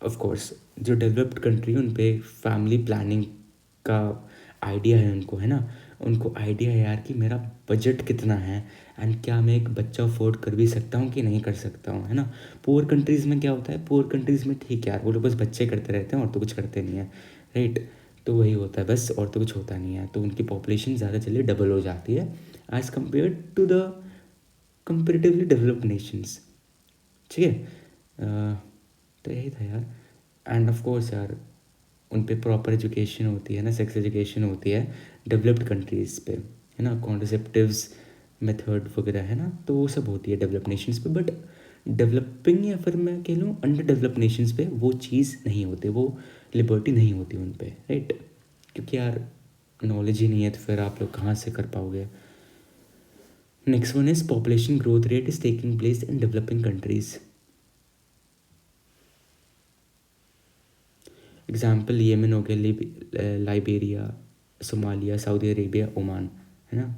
Speaker 1: of course जो डेवलप्ड कंट्री है उन पे फैमिली प्लानिंग का आइडिया है उनको, है ना, उनको आइडिया है यार कि मेरा बजट कितना है एंड क्या मैं एक बच्चा अफोर्ड कर भी सकता हूँ कि नहीं कर सकता हूँ, है ना। पुअर कंट्रीज़ में क्या होता है, पुअर कंट्रीज़ में ठीक है यार, वो लोग बस बच्चे करते रहते हैं और तो कुछ करते नहीं है, राइट। तो वही होता है बस, और तो कुछ होता नहीं है, तो उनकी पॉपुलेशन ज़्यादा जल्दी डबल हो जाती है as compare to the comparatively developed nations. ठीक है। तो यही था यार। एंड ऑफ कोर्स यार उन पे प्रॉपर एजुकेशन होती है ना, सेक्स एजुकेशन होती है डेवलप्ड कंट्रीज़ पे, है ना, कॉन्ट्रसेप्टिव्स मेथड वगैरह, है ना, तो वो सब होती है डेवलप्ड नेशंस पे। बट डेवलपिंग या फिर मैं कह लूँ अंडर डेवलप्ड नेशंस पे वो चीज़ नहीं होती, वो लिबर्टी नहीं होती उन पे, राइट। क्योंकि यार नॉलेज ही नहीं है तो फिर आप लोग कहाँ से कर पाओगे। Next one is population growth rate is taking place in developing countries. Example Yemen हो गया, Liberia, Somalia, Saudi Arabia, Oman, है ना।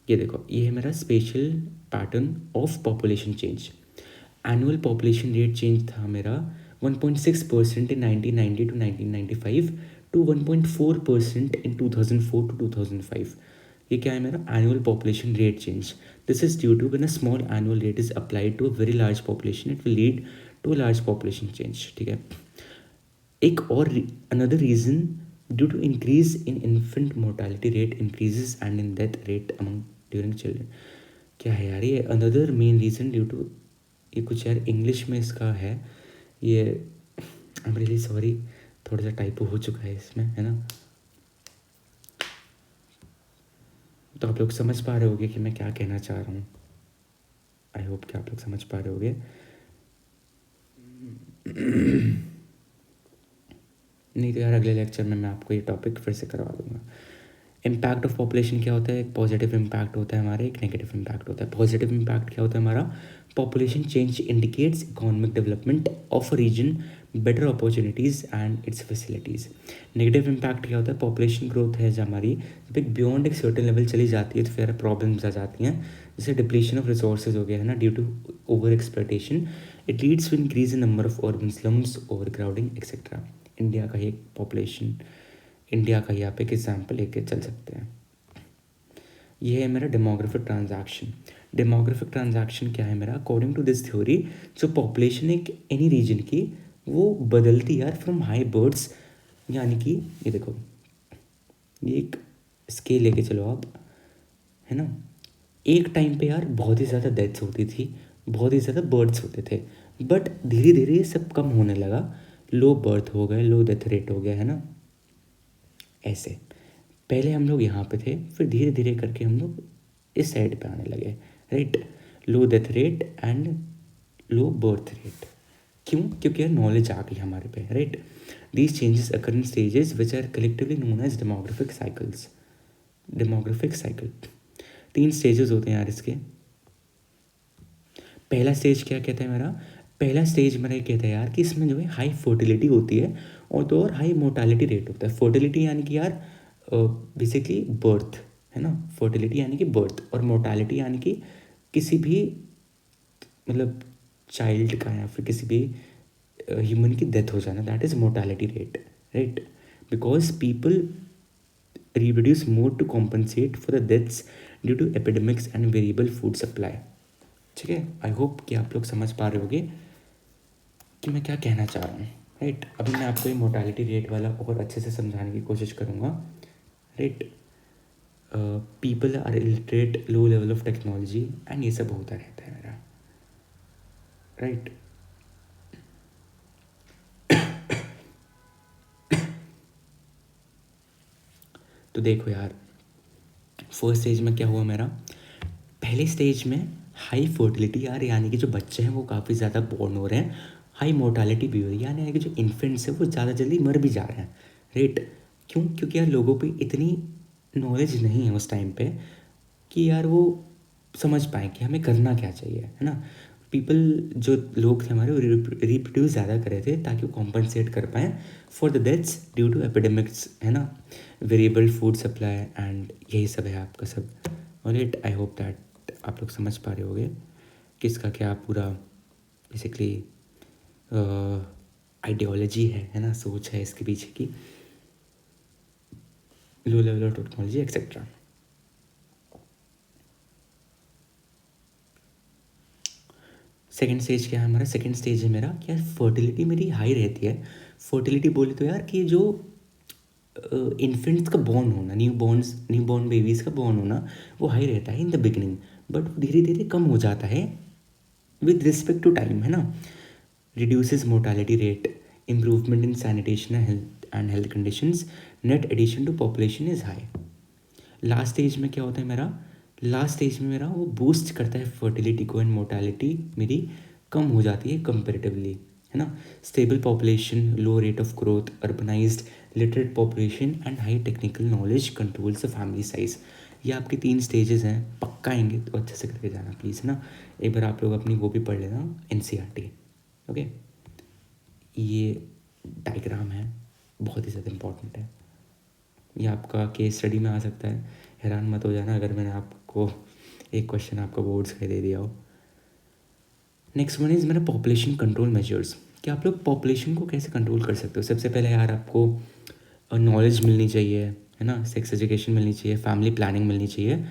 Speaker 1: ये देखो, ये है मेरा spatial pattern of population change. Annual population rate change था मेरा 1.6% in 1990 to 1995 to 1.4% in 2004 to 2005। ये क्या है मेरा annual population rate change. This is due to when a small annual rate is applied to a very large population it will lead to a large population change. ठीक है। एक और another reason due to increase in infant mortality rate increases and in death rate among during children. क्या है यार ये another main reason due to, ये कुछ यार इंग्लिश में इसका है, ये आई एम रियली सॉरी, थोड़ा सा टाइपो हो चुका है इसमें, है ना। तो आप लोग समझ पा रहे होगे कि मैं क्या कहना चाह रहा हूँ। आई होप कि आप लोग समझ पा रहे होगे। नहीं तो यार अगले लेक्चर में मैं आपको ये टॉपिक फिर से करवा दूंगा। इम्पैक्ट ऑफ पॉपुलेशन क्या होता है, एक पॉजिटिव इम्पैक्ट होता है हमारा, एक नेगेटिव इम्पैक्ट होता है। पॉजिटिव इम्पैक्ट क्या होता है हमारा, population change indicates economic development of a region, better opportunities and its facilities. Negative impact क्या होता है, पॉपुलेशन ग्रोथ है जो हमारी जब एक बियॉन्ड एक सर्टेन लेवल चली जाती है तो फिर प्रॉब्लम्स आ जाती हैं, जैसे डिप्लीशन ऑफ रिसोर्सेज हो गया, है ना, due to over exploitation. It leads to increase in number of urban slums, over crowding etcetera. India का ही एक पॉपुलेशन, इंडिया का ही आप एक एग्जाम्पल लेके चल सकते हैं। ये है मेरा डेमोग्राफिक ट्रांजैक्शन। डेमोग्राफिक ट्रांजैक्शन क्या है मेरा, अकॉर्डिंग टू दिस थ्योरी जो पॉपुलेशन एक एनी रीजन की वो बदलती यार फ्रॉम हाई बर्ड्स, यानी कि ये देखो, ये एक स्केल लेके चलो आप, है ना। एक टाइम पे यार बहुत ही ज़्यादा डेथ्स होती थी, बहुत ही ज़्यादा बर्ड्स होते थे, बट धीरे धीरे ये सब कम होने लगा, लो बर्थ हो गए, लो डेथ रेट हो गया, है ना। ऐसे पहले हम लोग यहाँ पे थे, फिर धीरे धीरे करके हम लोग इस साइड पे आने लगे, right. Low death rate and low birth rate. क्यों? क्योंकि यार नॉलेज आ गई हमारे पे, right. These changes occur in stages which are collectively known as demographic cycles. Demographic cycle 3 stages होते हैं यार इसके। पहला स्टेज क्या कहता है मेरा, पहला स्टेज मेरा ये कहता है यार कि इसमें जो है हाई फर्टिलिटी होती है और तो और हाई मोर्टालिटी रेट होता है। फर्टिलिटी यानी कि यार बेसिकली बर्थ, है ना, फर्टिलिटी यानी कि बर्थ, और मोर्टालिटी यानी कि किसी भी मतलब चाइल्ड का या फिर किसी भी ह्यूमन की डेथ हो जाना, that is mortality rate, right. Because people reproduce more to compensate for the deaths due to epidemics and variable food supply। ठीक है। आई होप कि आप लोग समझ पा रहे होगे कि मैं क्या कहना चाह रहा हूँ, राइट। अभी मैं आपको ये मोर्टालिटी रेट वाला और अच्छे से समझाने की कोशिश करूँगा, right. People are illiterate, low level of technology and ये सब होता रहता है मेरा, राइट। तो देखो यार फर्स्ट स्टेज में क्या हुआ मेरा, पहले स्टेज में हाई फर्टिलिटी यार, यानी कि जो बच्चे हैं वो काफ़ी ज़्यादा बॉर्न हो रहे हैं, हाई मोर्टालिटी भी हो रही है, यानी कि जो इन्फेंट्स हैं वो ज़्यादा जल्दी मर भी जा रहे हैं, राइट। क्यों? क्योंकि यार लोगों पे इतनी नॉलेज नहीं है उस टाइम पे कि यार वो समझ पाएँ कि हमें करना क्या चाहिए, है ना। पीपल जो लोग थे हमारे वो रिप्रोड्यूस ज़्यादा कर रहे थे ताकि वो कॉम्पनसेट कर पाएँ for the deaths due to epidemics, है ना, वेरिएबल फूड सप्लाई एंड यही सब है आपका सब। और इट आई होप दैट आप लोग समझ पा रहे होगे कि इसका क्या पूरा बेसिकली आइडियोलॉजी है ना, सोच है इसके पीछे की, लो level of technology etcetera. Second stage क्या है हमारा? सेकेंड स्टेज है मेरा क्या, फर्टिलिटी मेरी हाई रहती है। फर्टिलिटी बोले तो यार कि जो इन्फेंट्स का बॉर्न होना, न्यू बॉर्न बेबीज़ का बॉर्न होना वो हाई रहता है इन द बिगिनिंग, बट वो धीरे धीरे कम हो जाता है विद रिस्पेक्ट टू टाइम, है ना। Reduces mortality rate, improvement in sanitation and health conditions, net addition to population is high. Last stage में क्या होता है मेरा? लास्ट स्टेज में मेरा वो बूस्ट करता है फर्टिलिटी को एंड मोर्टालिटी मेरी कम हो जाती है कंपेरेटिवली, है ना। Stable population, low rate of growth, urbanised, literate population and high technical knowledge controls the family size. ये आपके 3 स्टेजेस हैं, पक्का आएंगे तो अच्छे से करके जाना प्लीज़, है ना। एक बार आप लोग अपनी वो भी पढ़ लेना NCERT, ओके। ये डायग्राम है, बहुत ही ज़्यादा इम्पॉर्टेंट है, ये आपका केस स्टडी में आ सकता है। हैरान मत हो जाना अगर मैंने आपको एक क्वेश्चन आपका बोर्ड्स का दे दिया हो। नेक्स्ट वन इज़ मेरा पॉपुलेशन कंट्रोल मेजर्स, कि आप लोग पॉपुलेशन को कैसे कंट्रोल कर सकते हो। सबसे पहले यार आपको नॉलेज मिलनी चाहिए, है ना, सेक्स एजुकेशन मिलनी चाहिए, फैमिली प्लानिंग मिलनी चाहिए,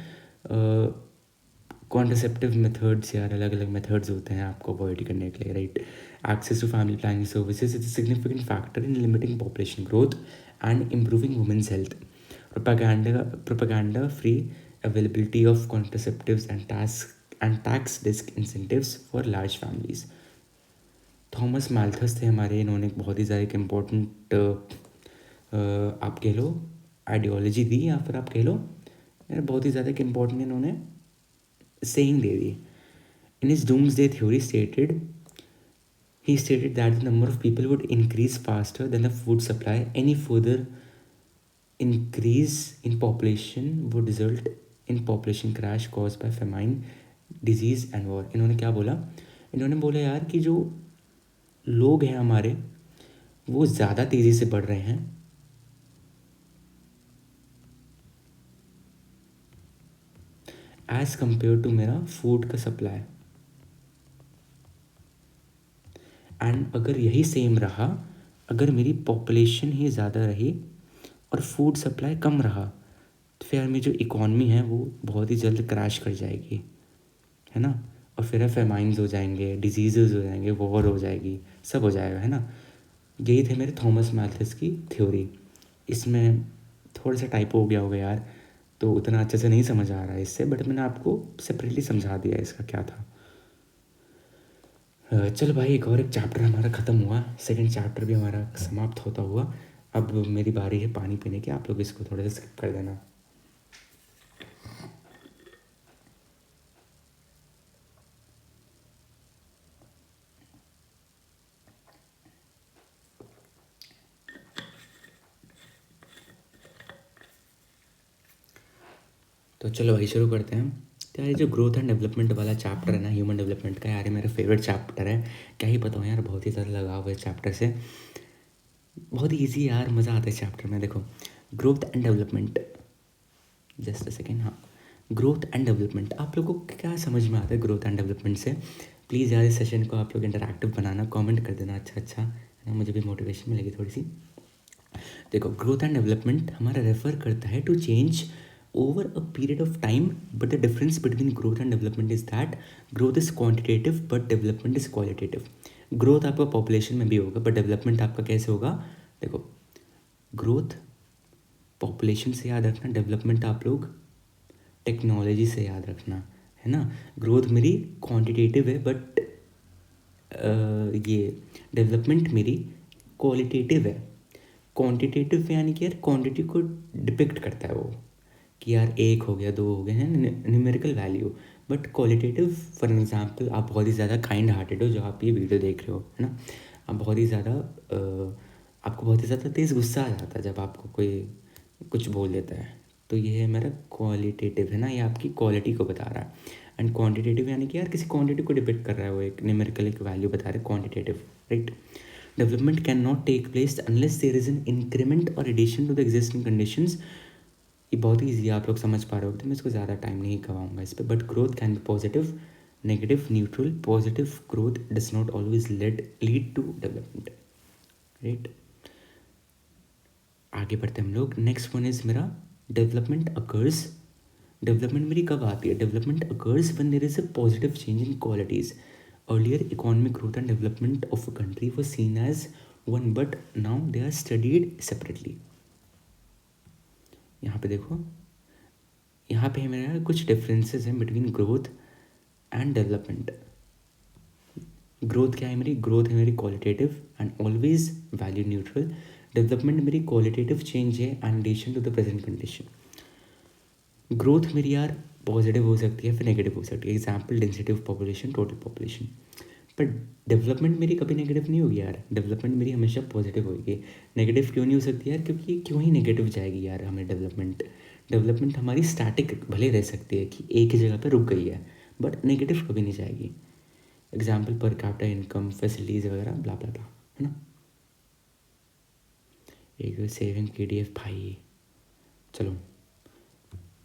Speaker 1: कॉन्ट्रासेप्टिव मेथड्स, यार अलग अलग मेथड्स होते हैं आपको अवॉइड करने के लिए, right. Access to family planning services is a significant factor in limiting population growth and improving women's health. Propaganda free availability of contraceptives and tax disc incentives for large families। Thomas Malthus थे हमारे, इन्होंने एक बहुत ही ज़्यादा एक important आप कह लो आइडियोलॉजी दी, या फिर आप कह लो यार बहुत ही ज़्यादा एक इम्पोर्टेंट इन्होंने saying they the. In his doomsday theory he stated that the number of people would increase faster than the food supply. Any further increase in population would result in population crash caused by famine, disease and war। इन्होंने क्या बोला? इन्होंने बोला यार कि जो लोग हैं हमारे वो ज़्यादा तेज़ी से बढ़ रहे हैं एज कंपेयर टू मेरा फूड का सप्लाई, एंड अगर यही सेम रहा, अगर मेरी पॉपुलेशन ही ज़्यादा रही और फूड सप्लाई कम रहा, तो फिर मेरी जो इकॉनमी है वो बहुत ही जल्द क्रैश कर जाएगी, है ना। और फिर फेमाइंस हो जाएंगे, डिजीज़ हो जाएंगे, वॉर हो जाएगी, सब हो जाएगा, है ना। यही थे मेरे थॉमस मैल्थस की थ्योरी। इसमें थोड़ा सा टाइप हो गया होगा यार, तो उतना अच्छे से नहीं समझ आ रहा है इससे, बट मैंने आपको सेपरेटली समझा दिया इसका क्या था। चल भाई, एक और एक चैप्टर हमारा ख़त्म हुआ, सेकंड चैप्टर भी हमारा समाप्त होता हुआ। अब मेरी बारी है पानी पीने की, आप लोग इसको थोड़ा सा स्किप कर देना। तो चलो भाई शुरू करते हैं। तो यार ये जो ग्रोथ एंड डेवलपमेंट वाला चैप्टर है ना, ह्यूमन डेवलपमेंट का, यार ये मेरा फेवरेट चैप्टर है। क्या ही बताऊँ यार, बहुत ही ज़्यादा लगाव है चैप्टर से, बहुत ही ईजी यार, मज़ा आता है चैप्टर में। देखो growth and development, just a second, हाँ, ग्रोथ एंड डेवलपमेंट आप लोगों को क्या समझ में आता है ग्रोथ एंड डेवलपमेंट से? प्लीज़ यार इस सेशन को आप लोग इंटरैक्टिव बनाना, कमेंट कर देना, अच्छा अच्छा, है ना, मुझे भी मोटिवेशन मिलेगी थोड़ी सी। देखो ग्रोथ एंड डेवलपमेंट हमारा रेफर करता है to change over a period of time, but the difference between growth and development is that growth is quantitative but development is qualitative. Growth आपका पॉपुलेशन में भी होगा, बट डेवलपमेंट आपका कैसे होगा? देखो ग्रोथ पॉपुलेशन से याद रखना, डेवलपमेंट आप लोग टेक्नोलॉजी से याद रखना, है ना। ग्रोथ मेरी क्वांटिटेटिव है, बट ये डेवलपमेंट मेरी क्वालिटेटिव है। क्वांटिटेटिव यानी कि यार क्वांटिटी को डिपिक्ट करता है वो, कि यार एक हो गया, दो हो गए, हैं numerical value. But qualitative, for example आप बहुत ही ज़्यादा काइंड हार्टेड हो जो आप ये वीडियो देख रहे हो, है ना, आप बहुत ही ज़्यादा आपको बहुत ही ज़्यादा तेज़ गुस्सा आ जाता है जब आपको कोई कुछ बोल देता है, तो ये है मेरा क्वालिटेटिव, है ना, ये आपकी क्वालिटी को बता रहा है। एंड क्वांटिटेटिव यानी कि यार किसी क्वांटिटी को डिपेक्ट कर रहा है, वो एक न्यूमेरिकल एक वैल्यू बता रहे, quantitative, right. Development can not take place unless there is an increment और addition to the existing conditions. ये बहुत ही ईजी, आप लोग समझ पा रहे हो, तो मैं इसको ज़्यादा टाइम नहीं गवाऊंगा इस पर। But growth can be positive, negative, neutral. Positive growth does not always lead to development, right. आगे बढ़ते हम लोग। नेक्स्ट वन इज मेरा डेवलपमेंट अकर्स। डेवलपमेंट मेरी कब आती है? Development occurs when there is a positive change in qualities. Earlier economic growth and development of a country was seen as one, but now they are studied separately. यहाँ पे देखो, यहाँ पे मेरा कुछ डिफरेंसेस हैं between growth and development. Growth क्या है मेरी? ग्रोथ है मेरी qualitative and always value neutral. Development मेरी क्वालिटेटिव चेंज है and addition to the present condition. Growth मेरी यार पॉजिटिव हो सकती है, फिर नेगेटिव हो सकती है। Example density of population, total population. पर डेवलपमेंट मेरी कभी नेगेटिव नहीं होगी यार, डेवलपमेंट मेरी हमेशा पॉजिटिव होगी। नेगेटिव क्यों नहीं हो सकती यार? क्योंकि क्यों ही नेगेटिव जाएगी यार हमें डेवलपमेंट। डेवलपमेंट हमारी स्टैटिक भले रह सकती है कि एक ही जगह पर रुक गई है, बट नेगेटिव कभी नहीं जाएगी। Example per capita income, facilities वगैरह, ब्ला ब्ला ब्ला, है ना। एक सेविंग PDF भाई। चलो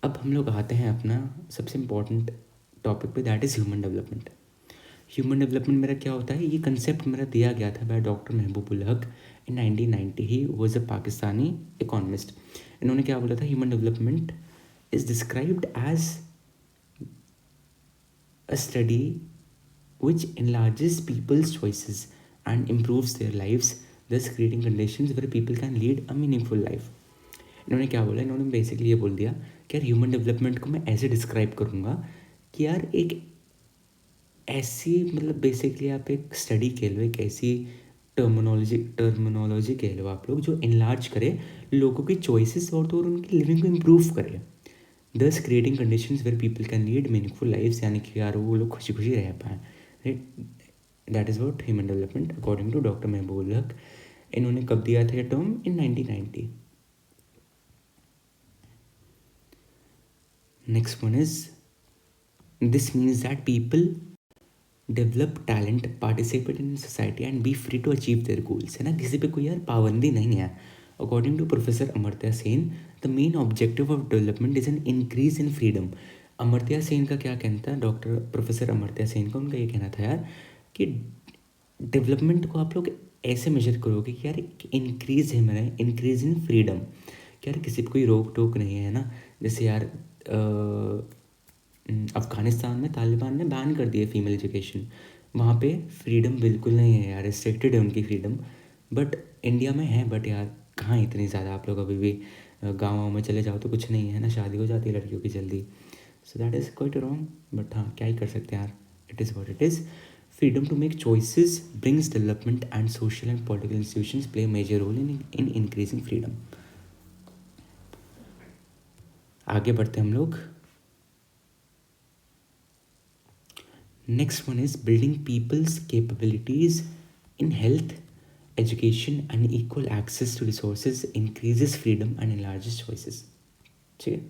Speaker 1: अब हम लोग आते हैं अपना सबसे इम्पोर्टेंट टॉपिक पे, that is human development. Human development मेरा क्या होता है? ये कंसेप्ट मेरा दिया गया था bye doctor Mahbub ul Haq in 1990। He was a Pakistani economist. इन्होंने क्या बोला था? Human development is described as a study which enlarges people's choices and improves their lives, thus creating conditions where people can lead a meaningful life। इन्होंने क्या बोला? इन्होंने basically ये बोल दिया कि यार ह्यूमन डेवलपमेंट को मैं ऐसे डिस्क्राइब करूँगा कि यार एक ऐसी, मतलब बेसिकली आप एक स्टडी कह लो, एक ऐसी टर्मिनोलॉजी कह लो आप लोग, जो इनलार्ज करे लोगों की चॉइसेस और तो और उनकी लिविंग को इम्प्रूव करे, thus creating conditions where people can lead meaningful lifes, यानी कि यार वो लोग खुशी खुशी रह पाएँ, right. That is what human development according to doctor Mahbub ul Haq. इन्होंने कब दिया था ये term? In 1990। Next one is, this means that people develop talent, participate in society and be free to achieve their goals, है ना। किसी पे कोई यार पाबंदी नहीं है। According to professor Amartya Sen, the main objective of development is an increase in freedom. Amartya Sen का क्या कहना था? डॉक्टर प्रोफेसर अमर्त्य सेन का, उनका ये कहना था यार कि डेवलपमेंट को आप लोग ऐसे मेजर करोगे कि यार इंक्रीज है मेरा, इंक्रीज इन फ्रीडम, कि यार किसी पे कोई रोक टोक नहीं है ना। जैसे यार अफ़गानिस्तान में तालिबान ने बैन कर दिया फीमेल एजुकेशन, वहाँ पे फ्रीडम बिल्कुल नहीं है यार, रिस्ट्रिक्टेड है उनकी फ्रीडम। बट इंडिया में है, बट यार कहाँ इतनी ज़्यादा। आप लोग अभी भी गाँव में चले जाओ तो कुछ नहीं है ना, शादी हो जाती है लड़कियों की जल्दी। So that is quite wrong, but हाँ क्या ही कर सकते हैं यार, it is what it is. Freedom to make choices brings development and social and political institutions play major role in increasing freedom. आगे बढ़ते हैं हम लोग। Next one is building people's capabilities in health, education and equal access to resources increases freedom and enlarges choices. ठीक है।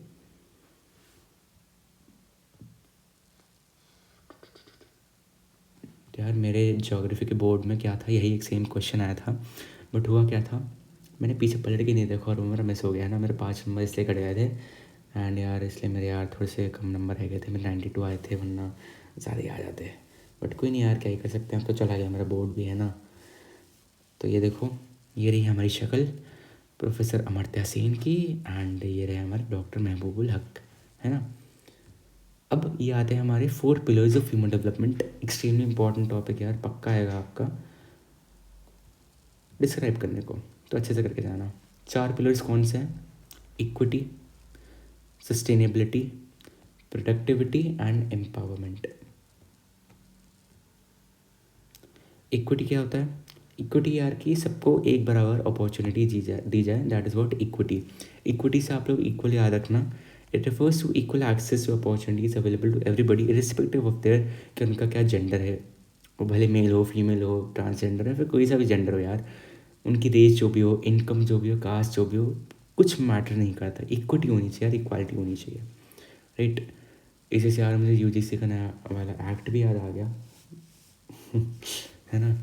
Speaker 1: तो यार मेरे ज्योग्राफी के बोर्ड में क्या था, यही एक सेम क्वेश्चन आया था, बट हुआ क्या था, मैंने पीछे पलट के नहीं देखा और वो मेरा मिस हो गया ना। मेरे 5 नंबर इसलिए कट गए थे, एंड यार इसलिए मेरे यार थोड़े से कम नंबर रह गए थे। मेरे 92 आए थे, वरना ज़्यादा ही आ जाते। बट कोई नहीं यार, क्या ही कर सकते हैं, अब तो चला गया, मेरा बोर्ड भी है ना। तो ये देखो, ये रही हमारी शक्ल प्रोफेसर अमर्त्य सेन की, एंड ये रहे हमारे डॉक्टर महबूबुल हक, है ना। अब ये आते हैं हमारे 4 pillars of human development. Extremely important topic यार, पक्का आएगा आपका डिस्क्राइब करने को, तो अच्छे से करके जाना। 4 पिलर्स कौन से हैं? Equity, sustainability, productivity and empowerment. Equity क्या होता है? इक्विटी यार की सबको एक बराबर अपॉर्चुनिटी दी जाए, that is what equity. Equity से आप लोग इक्वल याद रखना, it refers to equal access to opportunities available to everybody irrespective of their, कि उनका क्या जेंडर है, वो भले मेल हो, फीमेल हो, ट्रांसजेंडर है, फिर कोई सा भी जेंडर हो यार, उनकी रेस जो भी हो, इनकम जो भी हो, कास्ट जो भी हो, कुछ मैटर नहीं करता। इक्विटी होनी चाहिए यार, इक्वालिटी होनी चाहिए, राइट। इसी से यार मुझे यूजीसी का नया वाला एक्ट भी याद आ गया है ना।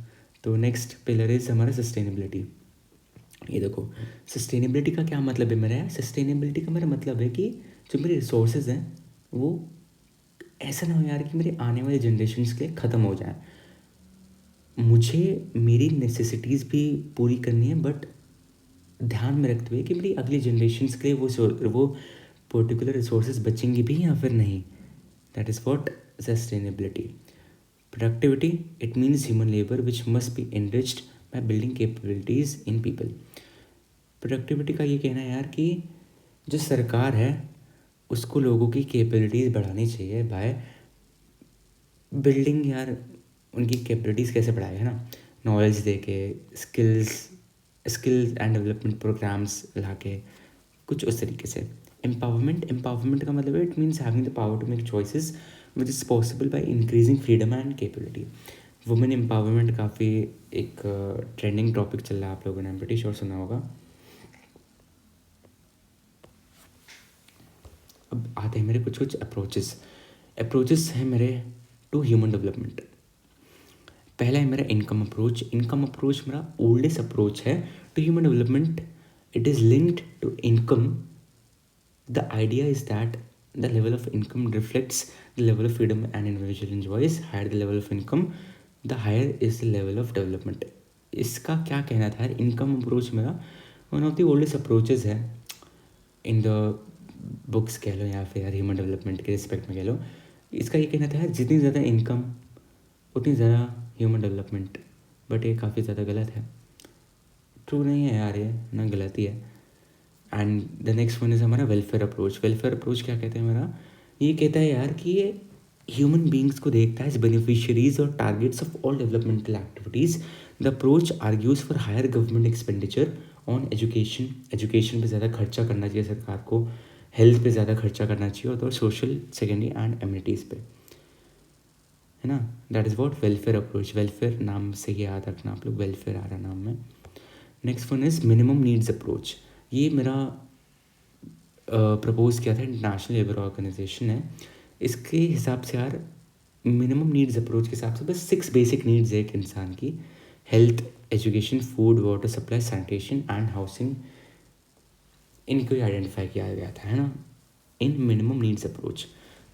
Speaker 1: तो नेक्स्ट पिलर इज़ हमारा सस्टेनेबिलिटी। ये देखो, सस्टेनेबिलिटी का क्या मतलब है मेरा? सस्टेनेबिलिटी का मेरा मतलब है कि जो मेरे रिसोर्सेज हैं वो ऐसा ना हो यार कि मेरे आने वाले जनरेशन्स के ख़त्म हो जाए। मुझे मेरी नेसेसिटीज़ भी पूरी करनी है, बट ध्यान में रखते हुए कि मेरी अगली जनरेशन्स के लिए वो पर्टिकुलर रिसोर्सेज बचेंगी भी या फिर नहीं। That is what sustainability. Productivity, it means human labour which must be enriched by building capabilities in people. Productivity का ये कहना है यार कि जो सरकार है उसको लोगों की कैपेबिलिटीज़ बढ़ानी चाहिए बाय बिल्डिंग, यार उनकी कैपेबिलिटीज़ कैसे बढ़ाए, है ना, नॉलेज दे के, स्किल्स एंड डेवलपमेंट प्रोग्राम्स ला के, कुछ उस तरीके से। एम्पावरमेंट का मतलब है it means having the power to make choices which is possible by increasing freedom and capability. Women empowerment काफ़ी एक ट्रेंडिंग टॉपिक चल रहा है, आप लोगों ने प्रीटी श्योर सुना होगा। अब आते हैं मेरे कुछ अप्रोचेस हैं मेरे टू ह्यूमन डेवलपमेंट। पहला है मेरा इनकम अप्रोच मेरा ओल्डेस्ट अप्रोच है to human development. It is linked to income. The idea is that the level of income reflects the level of freedom an individual enjoys. Higher the level of income, the higher is the level of development. इसका क्या कहना था यार? Income approach मेरा one of the oldest approaches है in the books कह लो या फिर यार ह्यूमन डेवलपमेंट के रिस्पेक्ट में कह लो। इसका ये कहना था यार जितनी ज़्यादा इनकम उतनी ज़्यादा ह्यूमन डेवलपमेंट। बट ये काफ़ी ज़्यादा गलत है, ट्रू नहीं है यार, ये ना गलत ही है। And the next one is हमारा वेलफेयर अप्रोच क्या कहते हैं मेरा? ये कहता है यार कि ये ह्यूमन बींग्स को देखता है एज बेनिफिशियरीज और targets of all developmental activities. The approach argues for higher government expenditure on education पे ज़्यादा खर्चा करना चाहिए सरकार को, हेल्थ पे ज़्यादा खर्चा करना चाहिए, और सोशल सेकेंडरी एंड एमिनिटीज़ पे, है ना। That is what welfare approach. Welfare नाम से ही याद रखना आप लोग, वेलफेयर आ रहा नाम में। Next one is minimum needs approach. ये मेरा प्रपोज किया था इंटरनेशनल लेबर ऑर्गेनाइजेशन है। इसके हिसाब से यार मिनिमम नीड्स अप्रोच के हिसाब से बस 6 बेसिक नीड्स है एक इंसान की: health, education, food, water supply, sanitation and housing. इनको ही आइडेंटिफाई किया गया था, है ना, इन minimum needs approach.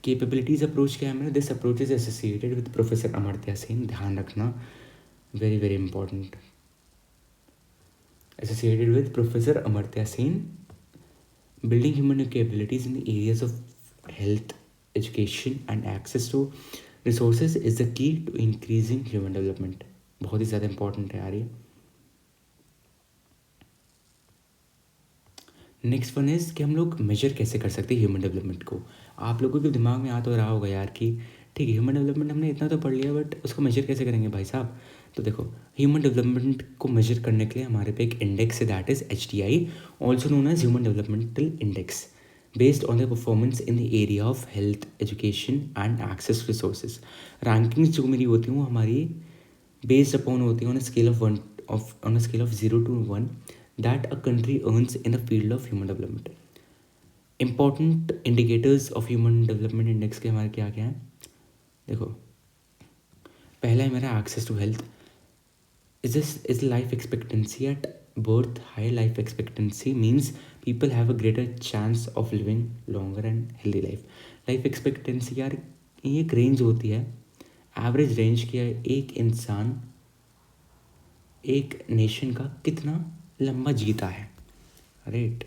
Speaker 1: Capabilities approach क्या है मेरा? This approach is associated with professor Amartya Sen. ध्यान रखना, very very important. Associated with professor Amartya Sen, building human capabilities in the areas of health, education and access to resources is the key to increasing human development। बहुत ही ज़्यादा important है यार ये। Next one is कि हम लोग मेजर कैसे कर सकते हैं ह्यूमन डेवलपमेंट को। आप लोगों के दिमाग में आ तो रहा होगा यार कि ठीक है ह्यूमन डेवलपमेंट हमने इतना तो पढ़ लिया, बट उसको मेजर कैसे करेंगे भाई साहब? तो देखो, ह्यूमन डेवलपमेंट को मेजर करने के लिए हमारे पे एक इंडेक्स है, that is HDI, also known as human developmental index, based on the performance in the area of health, education and access resources. Rankings जो मेरी होती हैं वो हमारी बेस्ड अपॉन होती है on a scale of 0 to 1 that a country earns in the field of human development। Important indicators of human development index के हमारे क्या क्या हैं? देखो, पहला है मेरा access to health. Is life expectancy at birth high life expectancy means people have a greater chance of living longer and healthy life expectancy यार ये एक रेंज होती है, एवरेज रेंज की है, एक इंसान एक नेशन का कितना लंबा जीता है, राइट।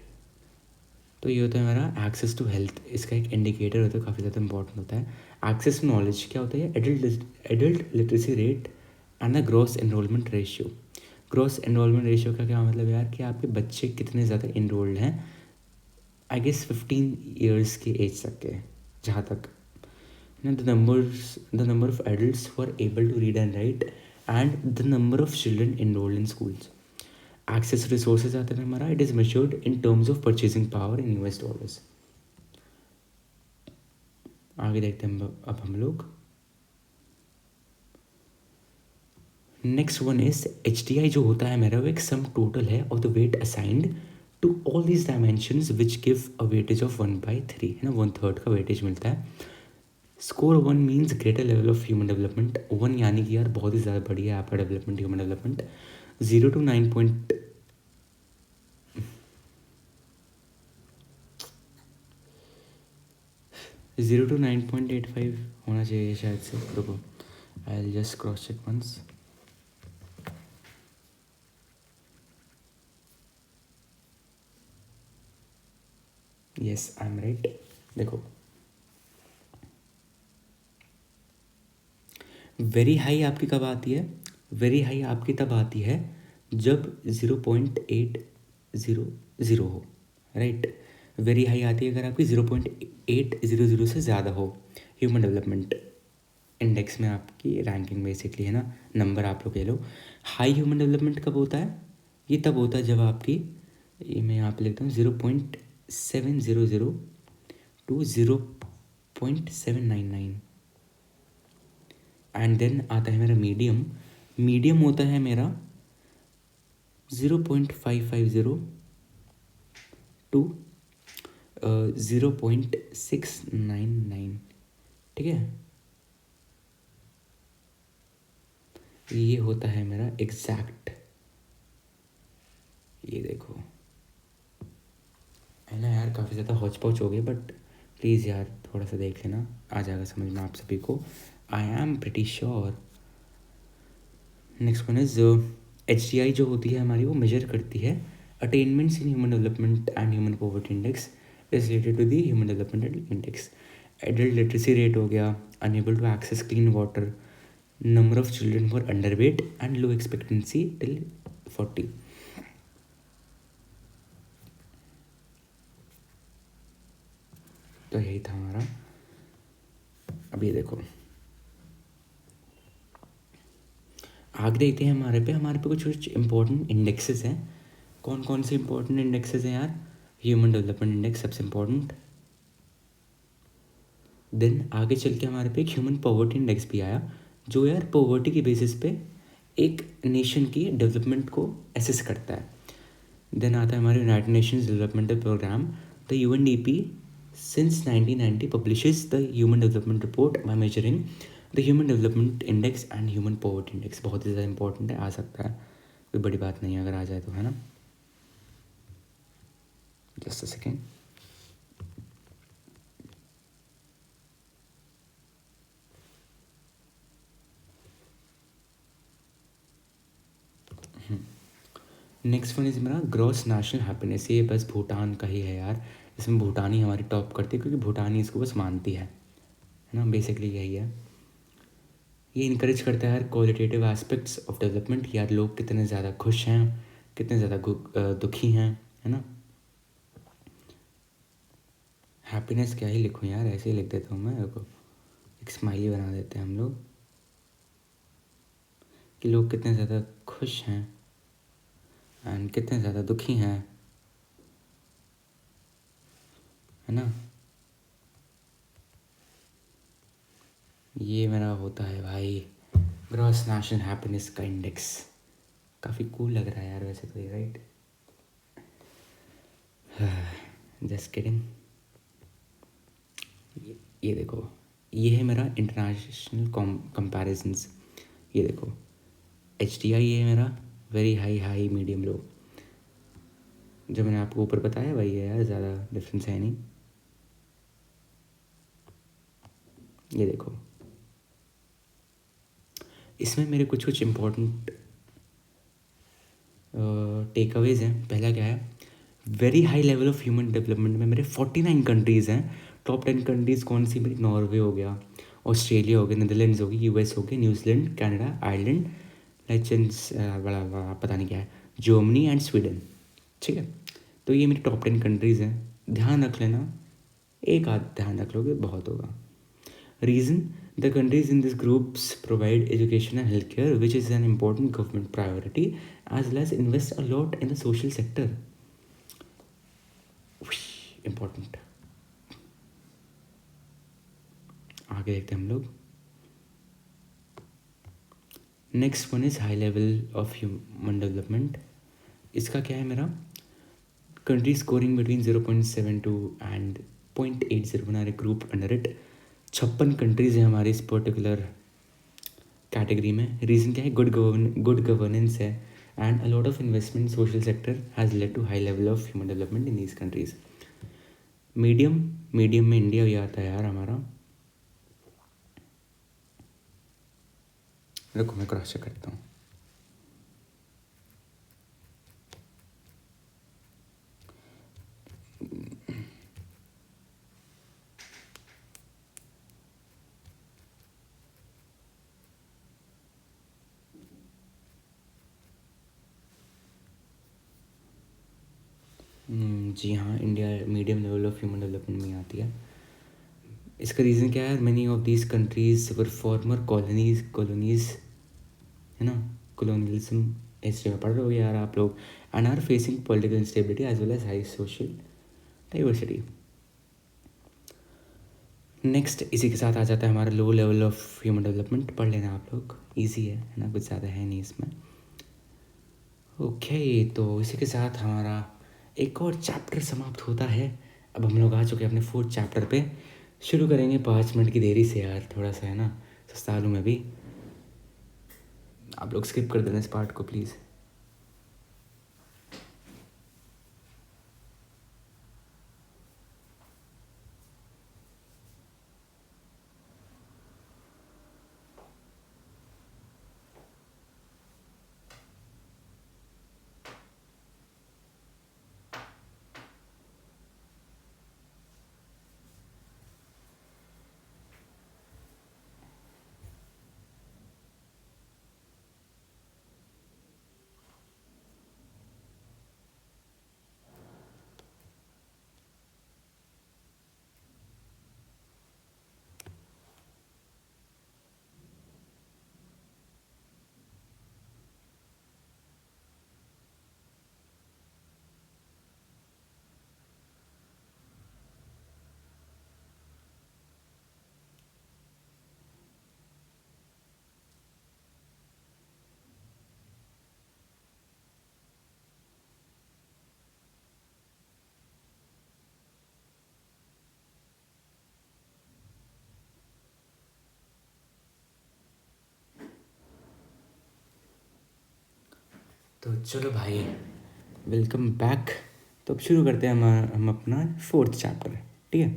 Speaker 1: तो ये होता है मेरा एक्सेस टू हेल्थ। इसका एक इंडिकेटर होता है, काफ़ी ज़्यादा इंपॉर्टेंट होता है। एक्सेस टू नॉलेज क्या होता है? Adult literacy rate and the gross enrolment ratio. Gross enrolment ratio का क्या मतलब यार कि आपके बच्चे कितने ज़्यादा इनरोल्ड हैं, आई गेस 15 ईयर्स की एज तक के, जहाँ तक the number of adults who are able to read and write and the number of children enrolled in schools. Access resources आते हैं हमारा, it is measured in terms of purchasing power in US dollars. आगे देखते हैं अब हम लोग। Next one is HDI जो होता है मेरा, वो एक सम टोटल है of the weight assigned to all these dimensions which give a weightage of 1/3, है ना, 1/3 का वेटेज मिलता है। Score 1 means greater level of human development. 1 यानी कि यार बहुत ही ज़्यादा बढ़िया है आपका development, human development. 0 to 9 point 0 to 9.85 होना चाहिए शायद से। रुको, I will just cross check once. Yes, I am right. देखो, वेरी हाई आपकी कब आती है? वेरी हाई आपकी तब आती है जब 0.800 हो, राइट। वेरी हाई आती है अगर आपकी 0.800 से ज़्यादा हो ह्यूमन डेवलपमेंट इंडेक्स में, आपकी रैंकिंग बेसिकली, है ना, नंबर आप लोग कह लो। हाई ह्यूमन डेवलपमेंट कब होता है? ये तब होता है जब आपकी, ये मैं यहाँ पे लिखता हूँ, 0.700 टू 0.799। एंड देन आता है मेरा मीडियम। मीडियम होता है मेरा 0.550 टू 0.699, ठीक है। ये होता है मेरा एग्जैक्ट, ये देखो, है ना यार, काफ़ी ज़्यादा हौच पौच हो गए, बट प्लीज़ यार थोड़ा सा देख लेना, आ जाएगा समझ में आप सभी को, I am pretty sure. Next one is HDI जो होती है हमारी, वो मेजर करती है attainments in human development and human poverty index is related to the human development index. Adult literacy rate हो गया, unable to access clean water, number of children for underweight and low expectancy till 40। तो यही था हमारा। अब ये देखो, आगे देखते हैं हमारे पे कुछ इंपॉर्टेंट इंडेक्सेस हैं। कौन कौन से इंपॉर्टेंट इंडेक्सेस हैं यार? ह्यूमन डेवलपमेंट इंडेक्स सबसे इंपॉर्टेंट। देन आगे चल के हमारे पे एक ह्यूमन पॉवर्टी इंडेक्स भी आया, जो यार पॉवर्टी के बेसिस पे एक नेशन की डेवलपमेंट को एसेस करता है। देन आता है हमारे United Nations developmental programme, the UNDP since 1990 publishes the human development report by measuring the human development index and human poverty index. बहुत ही ज़्यादा इंपॉर्टेंट है, आ सकता है, कोई बड़ी बात नहीं है अगर आ जाए तो, है ना। Just a second. Next one is मेरा ग्रॉस नेशनल हैप्पीनेस। ये बस भूटान का ही है यार, इसमें भूटान ही हमारी टॉप करती है, क्योंकि भूटान ही इसको बस मानती है ना, बेसिकली यही है। ये इनकरेज करता है यार क्वालिटेटिव एस्पेक्ट्स ऑफ डेवलपमेंट, यार लोग कितने ज़्यादा खुश हैं, कितने ज़्यादा दुखी हैं, है ना। हैप्पीनेस क्या ही लिखूँ यार, ऐसे ही लिख देता हूँ मैं, को एक स्माइली बना देते हैं हम लोग, कि लोग कितने ज़्यादा खुश हैं एंड कितने ज़्यादा दुखी हैं, है ना। ये मेरा होता है भाई ग्रॉस नेशनल हैप्पीनेस का इंडेक्स। काफ़ी कूल लग रहा है यार वैसे तो ये, राइट। Just kidding. ये देखो, ये है मेरा इंटरनेशनल कंपैरिजंस। ये देखो, HDI ये है मेरा वेरी हाई, हाई, मीडियम, लो। जो मैंने आपको ऊपर बताया वही है यार, ज़्यादा डिफरेंस है नहीं। ये देखो, इसमें मेरे कुछ कुछ इम्पोर्टेंट टेक अवेज हैं। पहला क्या है, very high level of human development में मेरे 49 कंट्रीज़ हैं। टॉप 10 कंट्रीज़ कौन सी मेरी? नॉर्वे हो गया, ऑस्ट्रेलिया हो गया, नीदरलैंड्स हो गई, US हो गया, न्यूजीलैंड, कनाडा, आयरलैंड, लाइचेंस, बड़ा बड़ा पता नहीं क्या है, जर्मनी एंड स्वीडन, ठीक है। तो ये मेरी टॉप 10 कंट्रीज़ हैं, ध्यान रख लेना, एक आध ध्यान रख लोगे बहुत होगा। Reason, the countries in these groups provide education and healthcare, which is an important government priority, as well as invest a lot in the social sector. Important. आगे देखते हैं हम लोग। Next one is high level of human development. इसका क्या है मेरा? Country scoring between 0.72 and 0.80 बना रहे ग्रुप अंडर इट। 56 कंट्रीज़ हैं हमारी इस पर्टिकुलर कैटेगरी में। रीज़न क्या है? गुड गवर्नेंस है and a lot of investment social sector has led to high level of human development in these countries. Medium medium में इंडिया भी आता है यार हमारा। रुको मैं क्रॉस चेक करता हूँ। जी हाँ, India medium level of human development में आती है। इसका रीज़न क्या है? Many of these countries were farmer colonies है ना, कॉलोनियलिज्म हिस्ट्री में पढ़ रहे हो यार आप लोग, and are facing political instability as well as high social diversity. Next इसी के साथ आ जाता है हमारा low level of human development. पढ़ लेना आप लोग, ईजी है ना, कुछ ज़्यादा है नहीं इसमें। ओके, तो इसी के साथ हमारा एक और चैप्टर समाप्त होता है। अब हम लोग आ चुके हैं अपने 4th चैप्टर पे। शुरू करेंगे 5 मिनट की देरी से यार, थोड़ा सा है ना, सस्ता लूँ मैं भी। आप लोग स्किप कर देना इस पार्ट को प्लीज़। तो चलो भाई, वेलकम बैक। तो अब शुरू करते हैं हम अपना 4th चैप्टर, ठीक है।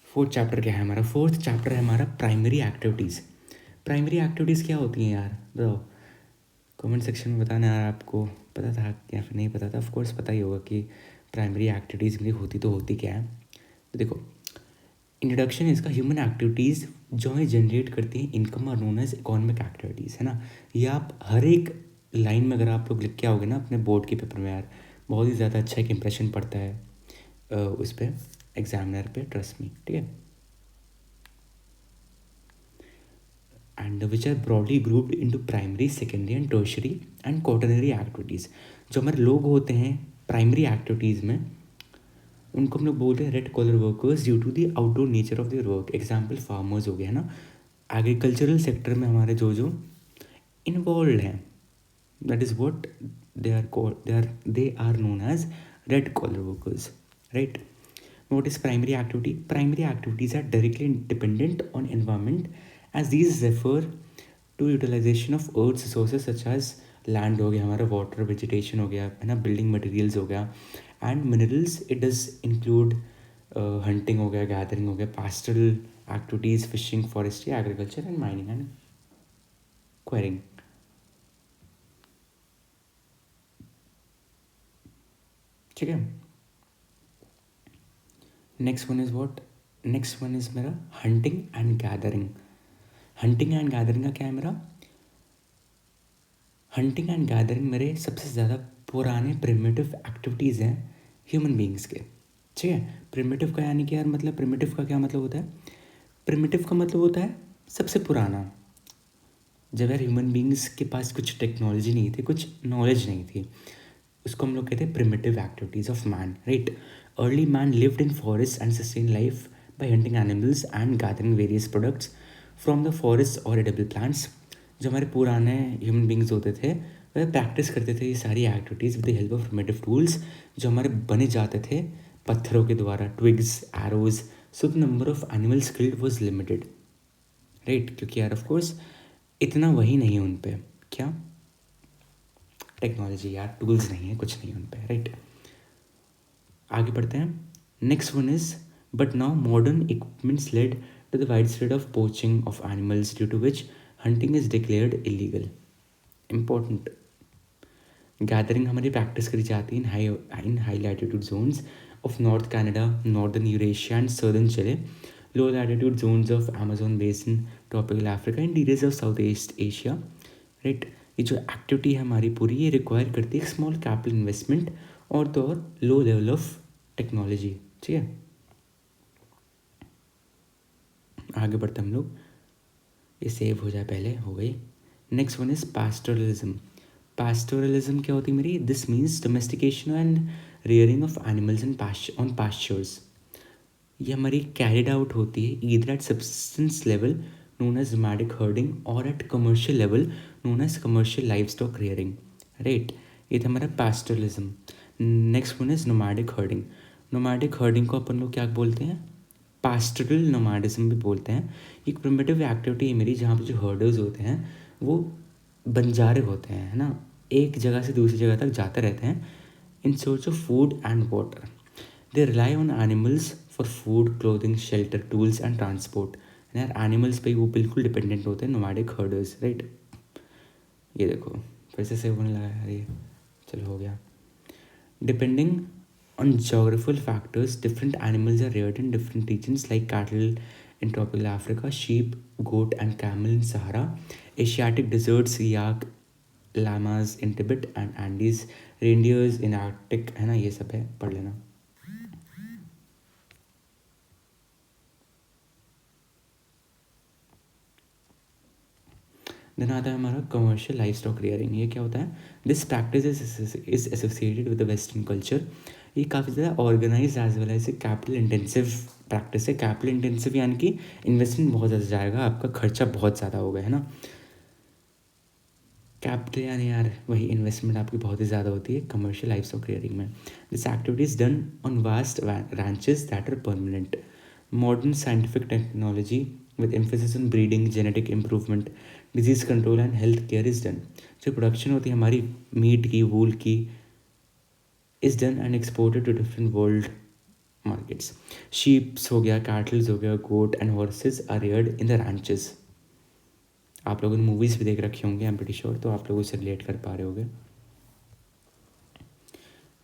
Speaker 1: 4th चैप्टर क्या है हमारा? 4th चैप्टर है हमारा प्राइमरी एक्टिविटीज़। प्राइमरी एक्टिविटीज़ क्या होती हैं यार, बताओ कमेंट सेक्शन में बताना यार। आपको पता था या फिर नहीं पता था? ऑफ कोर्स पता ही होगा कि प्राइमरी एक्टिविटीज़ में होती तो होती क्या है। तो देखो, इंट्रोडक्शन है इसका। ह्यूमन एक्टिविटीज़ जो है जनरेट करती हैं इनकम और नोन एज इकोनॉमिक एक्टिविटीज़, है ना। ये आप हर एक लाइन में अगर आप लोग लिख के आओगे ना अपने बोर्ड के पेपर में यार, बहुत ही ज़्यादा अच्छा एक इंप्रेशन पड़ता है उस पर, एग्जामिनर पे, ट्रस्ट मी, ठीक है। And which are broadly grouped into primary, secondary and tertiary and quaternary activities. जो हमारे लोग होते हैं प्राइमरी एक्टिविटीज़ में, उनको हम लोग बोलते हैं red collar workers due to the outdoor nature of their work. Example farmers हो गए, है ना। एग्रीकल्चरल सेक्टर में हमारे जो जो इन्वॉल्व हैं, that is what they are known as red collar workers, right. What is primary activity? Primary activities are directly dependent on environment as these refer to utilization of earth's resources such as land हो गया हमारा, water, vegetation हो गया, है ना, building materials हो गया, and minerals. It does include hunting हो गया, gathering हो गया, pastoral activities, fishing, forestry, agriculture and mining and quarrying. ठीक है। Next one is what? Next one is मेरा hunting and gathering. Hunting and gathering का क्या है मेरा? हंटिंग एंड गैदरिंग मेरे सबसे ज़्यादा पुराने प्रिमिटिव एक्टिविटीज़ हैं ह्यूमन बींग्स के, ठीक है। प्रिमिटिव का यानी कि यार, मतलब प्रिमिटिव का क्या मतलब होता है? प्रिमिटिव का मतलब होता है सबसे पुराना। जब यार ह्यूमन बींग्स के पास कुछ टेक्नोलॉजी नहीं थी, कुछ नॉलेज नहीं थी, उसको हम लोग कहते हैं primitive activities of man, right. Early man lived in forest and sustain life by hunting animals and gathering various products from the forest और एडिबल प्लांट्स। जो हमारे पुराने ह्यूमन बींग्स होते थे वह प्रैक्टिस करते थे ये सारी activities with the help of primitive tools जो हमारे बने जाते थे पत्थरों के द्वारा, twigs, arrows, so the number of animals killed was limited, right, क्योंकि यार ऑफ कोर्स इतना वही नहीं है उन पे, क्या टेक्नोलॉजी यार, टूल्स नहीं है, कुछ नहीं है उन पे, राइट। आगे बढ़ते हैं। Next one is but now modern equipments led to the widespread of poaching of animals due to which hunting is declared illegal. Important, gathering हमारी प्रैक्टिस करी जाती है in high latitude zones of north Canada, northern Eurasia and southern Chile, low latitude zones of Amazon basin, tropical Africa and areas of south east Asia, right. ये जो activity है हमारी पूरी, ये रिक्वायर करती है स्मॉल कैपिटल इन्वेस्टमेंट और तो और लो लेवल ऑफ टेक्नोलॉजी, ठीक है। आगे बढ़ते हम लोग, ये सेव हो जाए पहले, हो गई। Next one is pastoralism. Pastoralism क्या होती है मेरी? This means domestication and rearing of animals in on pastures। ये हमारी कैरिड आउट होती है either at subsistence level known as nomadic herding और at commercial level known as commercial livestock rearing, right. ये था हमारा pastoralism. Next one is nomadic herding। nomadic herding को अपन लोग क्या बोलते हैं? पास्टरल नोमैडिज्म भी बोलते हैं। एक प्रिमिटिव एक्टिविटी है मेरी, जहाँ पे जो हर्डर्स होते हैं वो बंजारे होते हैं, है ना, एक जगह से दूसरी जगह तक जाते रहते हैं in search of food and water. They rely on animals for food, clothing, shelter, tools and transport. यार एनिमल्स पे वो बिल्कुल डिपेंडेंट होते हैं नोमैडिक हर्डर्स, राइट। ये देखो फिर से सेव होने लगा यार ये, चलो हो गया। Depending on geographical factors, different animals are reared in different regions like cattle in tropical Africa, sheep, goat and camel in Sahara, Asiatic deserts, yak, llamas in Tibet and Andes, reindeers in Arctic, है ना, ये सब है, पढ़ लेना। Then आता है हमारा कमर्शियल लाइफ स्टॉक रियरिंग। ये क्या होता है? This practice is associated with the western culture. ये काफ़ी ज़्यादा organise as well as capital intensive practice है। कैपिटल इंटेंसिव यानी कि इन्वेस्टमेंट बहुत ज़्यादा जाएगा, आपका खर्चा बहुत ज़्यादा होगा, है ना। कैपिटल यानी यार वही इन्वेस्टमेंट आपकी बहुत ही ज़्यादा होती है कमर्शियल लाइफ स्टॉक रियरिंग में। This activity is done on vast ranches that are permanent. Modern scientific technology with emphasis on breeding, genetic improvement, disease control and health care is done। जो production होती है हमारी meet की, वूल की, is done and exported to different world markets। Sheeps हो गया, cattles हो गया, goat and horses are reared in the ranches। आप लोगों ने मूवीज़ भी देख रखी होंगे, आई एम प्रीटी श्योर, तो आप लोग उससे रिलेट कर पा रहे होंगे।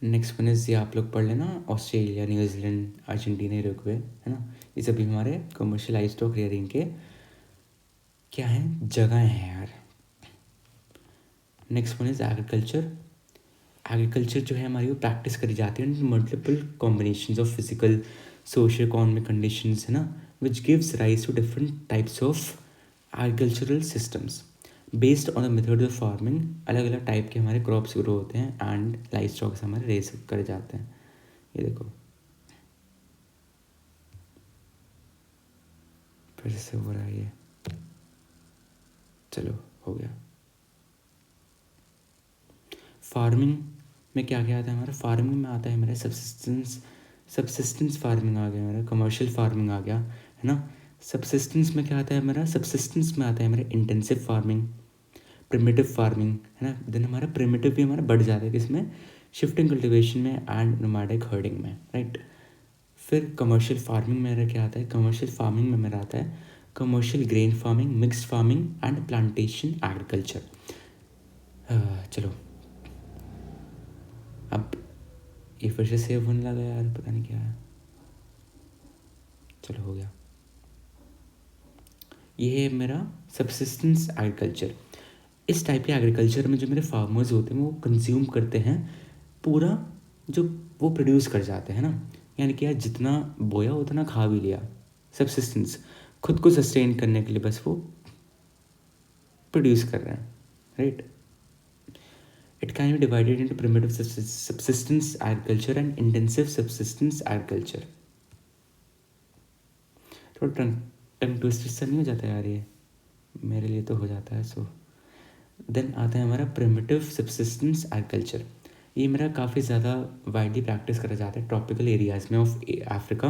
Speaker 1: नेक्स्ट वन इज, ये आप लोग पढ़ लेना, ऑस्ट्रेलिया, न्यूजीलैंड, अर्जेंटीना, यूरुग्वे, है ना, ये सभी हमारे कमर्शियल लाइव स्टॉक रियरिंग के क्या हैं, जगह हैं यार। Next one is agriculture. Agriculture जो है हमारी वो प्रैक्टिस करी जाती है multiple combination of physical, social, economic conditions, है ना, which gives rise to different types of agricultural systems based on the method of farming. अलग अलग टाइप के हमारे क्रॉप्स ग्रो होते हैं एंड लाइफ स्टॉक्स हमारे रेस करे जाते हैं। ये देखो फिर से हो रहा है ये, चलो हो गया। फार्मिंग में क्या क्या आता है हमारा? फार्मिंग में आता है हमारा सब्सिस्टेंस फार्मिंग आ गया, हमारा कमर्शियल फार्मिंग आ गया, है ना। सब्सिस्टेंस में क्या आता है हमारा? सब्सिस्टेंस में आता है हमारा इंटेंसिव फार्मिंग, प्रिमिटिव फार्मिंग, है ना। देन हमारा प्रिमिटिव भी हमारा बढ़ जाता है किसमें? शिफ्टिंग कल्टिवेशन में एंड नोमैडिक हर्डिंग में, राइट। फिर कमर्शियल फार्मिंग में मेरा क्या आता है? कमर्शियल फार्मिंग में मेरा आता है commercial grain farming, mixed farming and plantation agriculture. चलो अब ये फिर से सेव होने लगा यार, पता नहीं क्या है, चलो हो गया। ये है मेरा सब्सिस्टेंस एग्रीकल्चर। इस टाइप के एग्रीकल्चर में जो मेरे फार्मर्स होते हैं वो कंज्यूम करते हैं पूरा जो वो प्रोड्यूस कर जाते हैं ना, यानी कि यार जितना बोया उतना खा भी लिया। सब्सिस्टेंस, खुद को सस्टेन करने के लिए बस वो प्रोड्यूस कर रहे हैं, right. It can be divided into primitive subsistence agriculture and intensive subsistence agriculture. थोड़ा टंग ट्विस्टर सा नहीं हो जाता यार ये? मेरे लिए तो हो जाता है। सो देन आता है हमारा प्रिमिटिव सब्सिस्टेंस एग्रीकल्चर। ये मेरा काफ़ी ज़्यादा वाइडली प्रैक्टिस करा जाता है ट्रॉपिकल एरियाज़ में of Africa,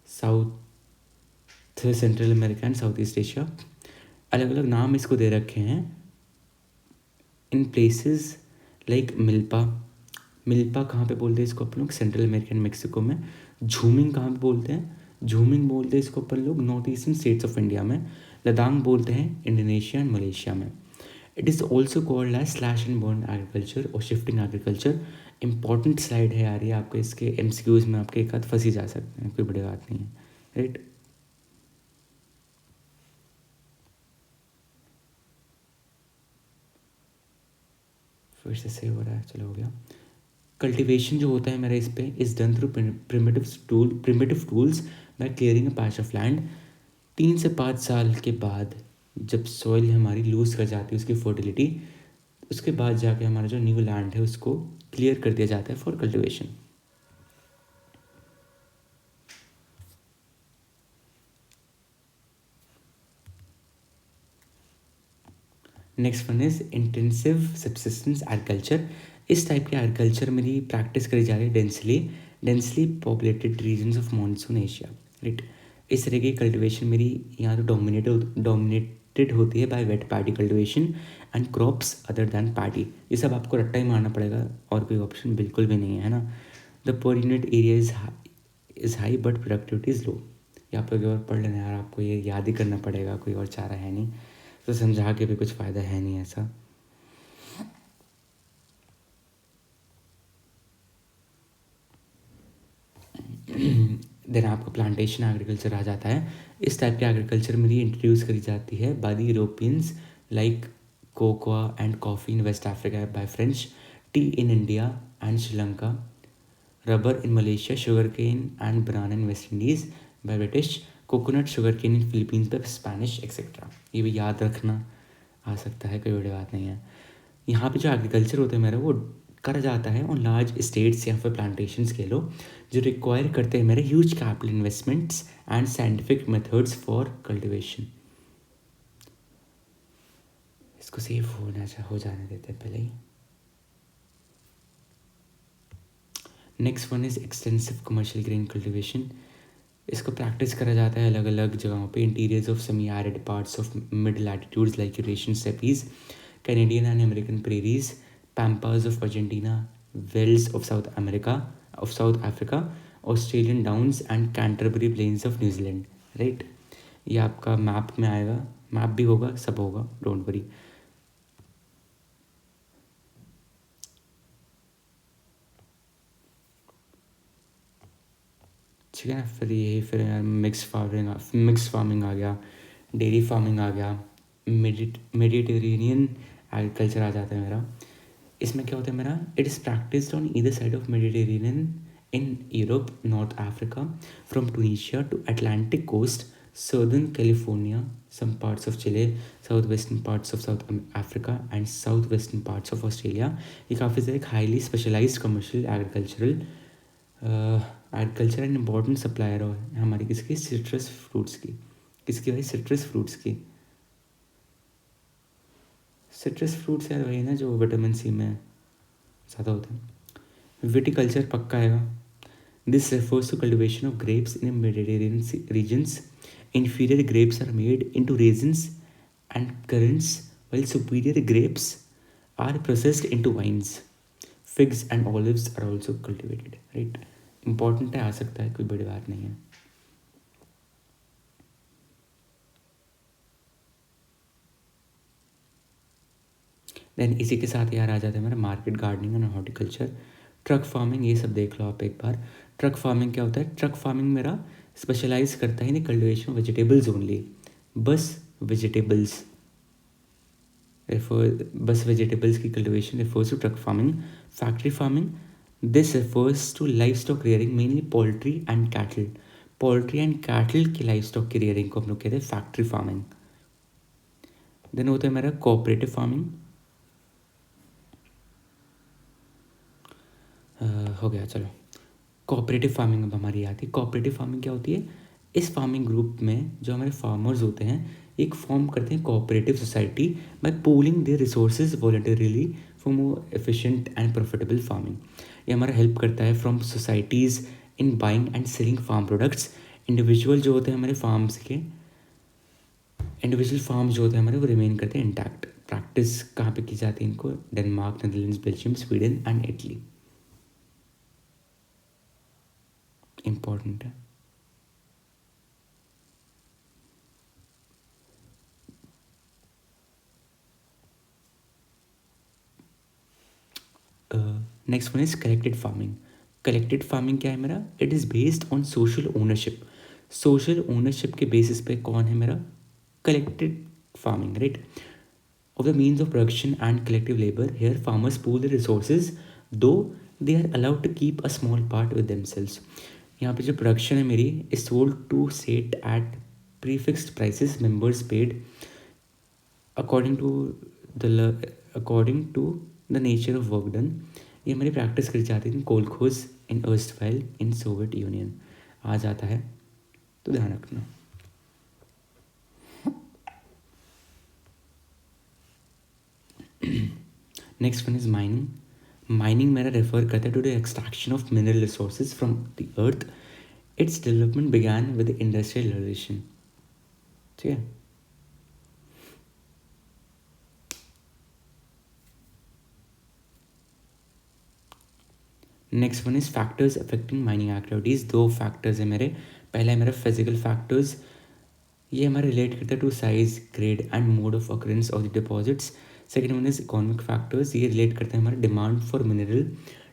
Speaker 1: south central America and south east Asia. अलग अलग नाम इसको दे रखे हैं in places like milpa. Milpa कहाँ पे बोलते हैं इसको अपन लोग? सेंट्रल अमेरिकन मेक्सिको में। झूमिंग कहाँ पे बोलते हैं? झूमिंग बोलते हैं इसको अपन लोग north eastern states of India में। लद्दाख बोलते हैं इंडोनेशिया एंड मलेशिया में। It is also called as slash and burn agriculture और शिफ्टिंग एग्रीकल्चर। इंपॉर्टेंट स्लाइड है यार ये, आपको इसके एमसीक्यूज में आपके एक आध फंसी जा सकते हैं, कोई बड़ी बात नहीं है, राइट। फिर से सेव हो रहा है, चलो हो गया। कल्टिवेशन जो होता है मेरा इस पे is done through primitive tools by clearing a patch of land. 3 से 5 साल के बाद जब सॉइल हमारी लूज कर जाती है उसकी फर्टिलिटी, उसके बाद जाके हमारा जो न्यू लैंड है उसको क्लियर कर दिया जाता है for cultivation. Next one is intensive subsistence agriculture. इस टाइप के एग्रीकल्चर मेरी प्रैक्टिस करी जा रही है densely populated regions of monsoon Asia, right. इस तरह की कल्टिवेशन मेरी यहाँ तो डोमिनेटेड होती है by weight paddy cultivation and crops other than paddy. ये सब आपको रट्टा ही मारना पड़ेगा और कोई ऑप्शन बिल्कुल भी नहीं है ना। The per unit area is high but productivity is low. ये आप लोग और पढ़ लेना यार, आपको ये याद ही करना पड़ेगा, कोई और चारा है नहीं, तो समझा के भी कुछ फ़ायदा है नहीं ऐसा। देन आपका प्लांटेशन एग्रीकल्चर आ जाता है। इस टाइप के एग्रीकल्चर में ही इंट्रोड्यूस करी जाती है by the Europeans like cocoa and coffee in West Africa by French, tea in India and Sri Lanka, rubber in Malaysia, sugarcane and banana in West Indies by British, coconut sugarcane in Philippines by Spanish etcetera. ये भी याद रखना आ सकता है, कोई बड़ी बात नहीं है। यहाँ पे जो एग्रीकल्चर होता है मेरा वो करा जाता है ऑन लार्ज स्टेट्स या फिर प्लांटेशंस के लो जो रिक्वायर करते हैं मेरे huge capital investments and scientific methods for cultivation. इसको सेव हो जाने देते हैं पहले ही। Next one is extensive commercial grain cultivation. इसको प्रैक्टिस करा जाता है अलग अलग जगहों पे interiors of semi arid parts of mid latitudes like Eurasian steppes, Canadian and American prairies, pampas of Argentina, velds of South Africa, Australian Downs and Canterbury Plains of New Zealand, right. ये आपका map में आएगा, map भी होगा, सब होगा, don't worry. ठीक है, फिर यही फिर मिक्स फार्मिंग आ गया, डेयरी फार्मिंग आ गया, मेडिटेरेनियन एग्रीकल्चर आ जाता है मेरा। इसमें क्या होता है मेरा? It is practised on either side of Mediterranean in Europe, North Africa, from Tunisia to Atlantic coast, southern California, some parts of Chile, southwestern parts of South Africa and southwestern parts of Australia। ये काफ़ी ज़्यादा एक highly specialised commercial agriculture and important supplier है हमारी किसकी? Citrus fruits की। किसकी भाई? सिट्रस फ्रूट्स की। सिट्रस फ्रूट्स यार वही ना जो विटामिन सी में ज़्यादा होते हैं। विटिकल्चर पक्का आएगा। This refers to cultivation of grapes in Mediterranean regions. Inferior grapes are made into raisins and currants, while superior grapes are processed into wines. Figs and olives are also cultivated, right? Important है, आ सकता है, कोई बड़ी बात नहीं है। Then इसी के साथ यार आ जाता है मेरा market gardening and horticulture, truck farming. ये सब देख लो आप एक बार। ट्रक फार्मिंग क्या होता है? ट्रक फार्मिंग मेरा स्पेशलाइज करता है इन कल्टिवेशन वेजिटेबल्स ओनली, बस वेजिटेबल्स बस वेजिटेबल्स की cultivation refers to truck farming. Factory farming, this refers to livestock rearing, mainly poultry and cattle. Poultry and cattle की लाइफ स्टॉक की rearing को हम लोग कहते हैं फैक्ट्री फार्मिंग। देन होता है मेरा कोऑपरेटिव फार्मिंग। हो गया, चलो। कोऑपरेटिव फार्मिंग अब हमारी आती है। कोऑपरेटिव फार्मिंग क्या होती है? इस फार्मिंग ग्रुप में जो हमारे फार्मर्स होते हैं एक फॉर्म करते हैं cooperative society by pooling their resources voluntarily for more efficient and profitable farming. ये हमारा हेल्प करता है from societies in buying and selling farm products individual जो होते हैं हमारे फार्म्स के, इंडिविजुअल फार्म जो होते हैं हमारे वो रिमेन करते हैं इंटैक्ट। प्रैक्टिस कहाँ पे की जाती है इनको? Denmark, Netherlands, Belgium, Sweden and Italy. Important है। Next one is collected farming. Collected farming क्या है मेरा? It is based on social ownership. Social ownership के बेसिस पे कौन है मेरा? Collected farming, right? Of the means of production and collective labor. Here, farmers pool their resources, though they are allowed to keep a small part with themselves. यहाँ पे जो production है मेरी is sold to set at prefixed prices. Members paid according to according to the nature of work done. ये हमारी practice करी जाती थी kolkhoz in erstwhile in Soviet Union. आ जाता है तो ध्यान रखना। Next one is mining. Mining मेरा रेफर करता है to the extraction of mineral resources from the earth. Its development began with industrial revolution. ठीक है। Next one is factors affecting mining activities. दो फैक्टर्स है मेरे। पहला है मेरा फिजिकल फैक्टर्स, ये हमारे रिलेट करता है to size, grade and mode of occurrence of the deposits. Second one is economic factors, ये रिलेट करते हैं हमारे demand for mineral,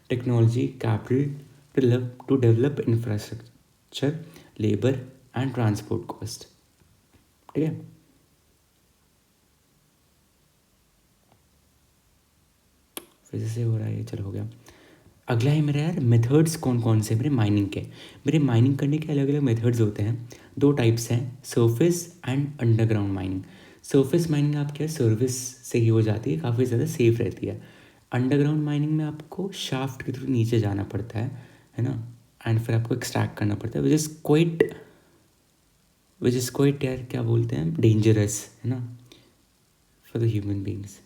Speaker 1: technology, capital to develop infrastructure, labour and transport cost. ठीक है। फिर से हो रहा है ये, चलो हो गया। अगला है मेरा यार मेथड्स कौन कौन से मेरे माइनिंग के। मेरे माइनिंग करने के अलग अलग मेथड्स होते हैं। दो टाइप्स हैं, surface and underground mining. Surface mining आपके यहाँ सर्विस से ही हो जाती है, काफ़ी ज़्यादा सेफ रहती है। अंडरग्राउंड माइनिंग में आपको शाफ्ट के थ्रू नीचे जाना पड़ता है ना, एंड फिर आपको एक्सट्रैक्ट करना पड़ता है, विच इज़ क्वाइट यार क्या बोलते हैं, डेंजरस है ना for the human beings.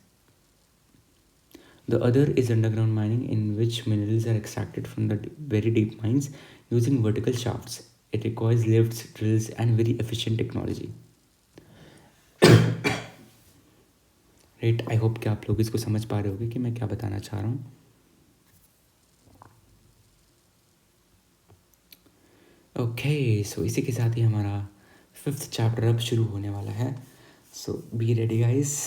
Speaker 1: The other is underground mining, in which minerals are extracted from the very deep mines using vertical shafts. It requires lifts, drills, and very efficient technology. Right? I hope कि आप लोग इसको समझ पा रहे होगे कि मैं क्या बताना चाह रहा हूँ। ओके, सो इसी के साथ ही हमारा 5th चैप्टर अब शुरू होने वाला है। सो बी रेडी गाइस।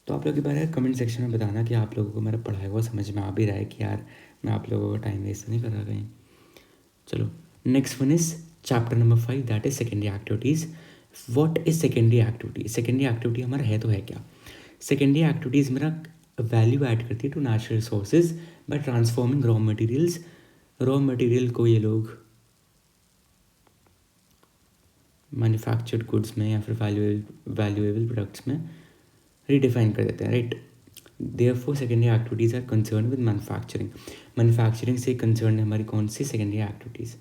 Speaker 1: तो आप लोग एक बार कमेंट सेक्शन में बताना कि आप लोगों को मेरा पढ़ाया हुआ समझ में आ भी रहा है कि यार मैं आप लोगों का टाइम वेस्ट नहीं कर रहा कहीं। चलो next one is chapter number 5, that is secondary activities. What is secondary activity? Secondary activity हमारा है तो है क्या? सेकेंडरी एक्टिविटीज़ मेरा वैल्यू ऐड करती है to natural resources by transforming raw materials. Raw material को ये लोग मैन्युफैक्चर्ड गुड्स में या फिर वैल्यूएबल प्रोडक्ट्स में रीडिफाइन कर देते हैं, right? Therefore secondary activities are concern with manufacturing. Manufacturing से कंसर्न है हमारी कौन सी सेकेंडरी एक्टिविटीज़?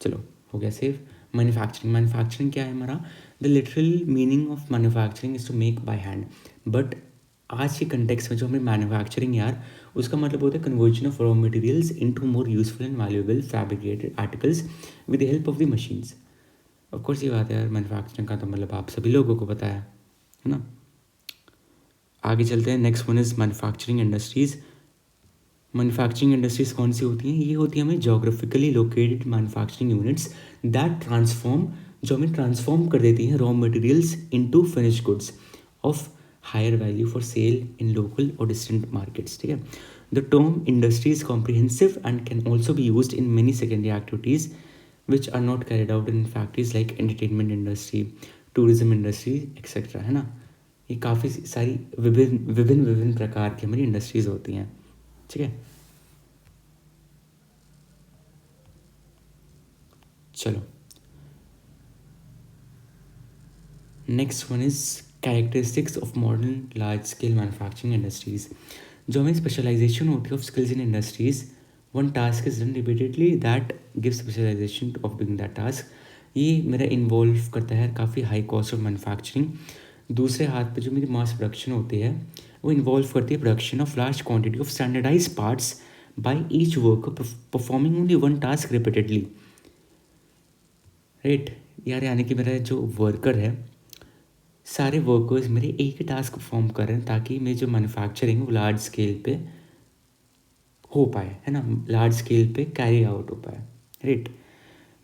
Speaker 1: चलो हो गया सेफ। मैन्युफैक्चरिंग क्या है हमारा? The literal meaning of manufacturing is to make by hand, but आज के कंटेक्स्ट में जो हमें मैन्युफैक्चरिंग यार उसका मतलब होता है conversion of raw materials into more useful and valuable fabricated articles with the help of the machines. Of course ये बात है यार, मैन्युफैक्चरिंग का तो मतलब आप सभी लोगों को पता है ना। आगे चलते हैं। Next one is manufacturing industries. Manufacturing industries कौन सी होती हैं? ये होती है हमें geographically located manufacturing units that transform, जो हमें ट्रांसफॉर्म कर देती हैं raw materials into finish goods of higher value for sale in local और डिस्टेंट मार्केट्स। ठीक है। The term industry is comprehensive and can also be used in many secondary activities which are not carried out in factories like entertainment industry, tourism industry etcetera, है ना। ये काफ़ी सारी विभिन्न प्रकार की हमारी इंडस्ट्रीज़ होती हैं। ठीक है। चलो next one is characteristics of modern large scale manufacturing industries. जो हमें स्पेशलाइजेशन होती है of skills in industries, one task is done repeatedly that give specialisation of doing that task. ये मेरा इन्वॉल्व करता है काफ़ी हाई कॉस्ट ऑफ मैन्युफैक्चरिंग। दूसरे हाथ पे जो मेरी मास प्रोडक्शन होती है वो इन्वॉल्व करती है production of large quantity of standardise parts by each worker performing only one task repeatedly, right यार। यानी कि मेरा जो वर्कर है, सारे वर्कर्स मेरे एक ही टास्क परफॉर्म कर रहे हैं ताकि मेरी जो मैन्युफैक्चरिंग वो लार्ज स्केल पे हो पाए, है ना, लार्ज स्केल पे कैरी आउट हो पाए, राइट।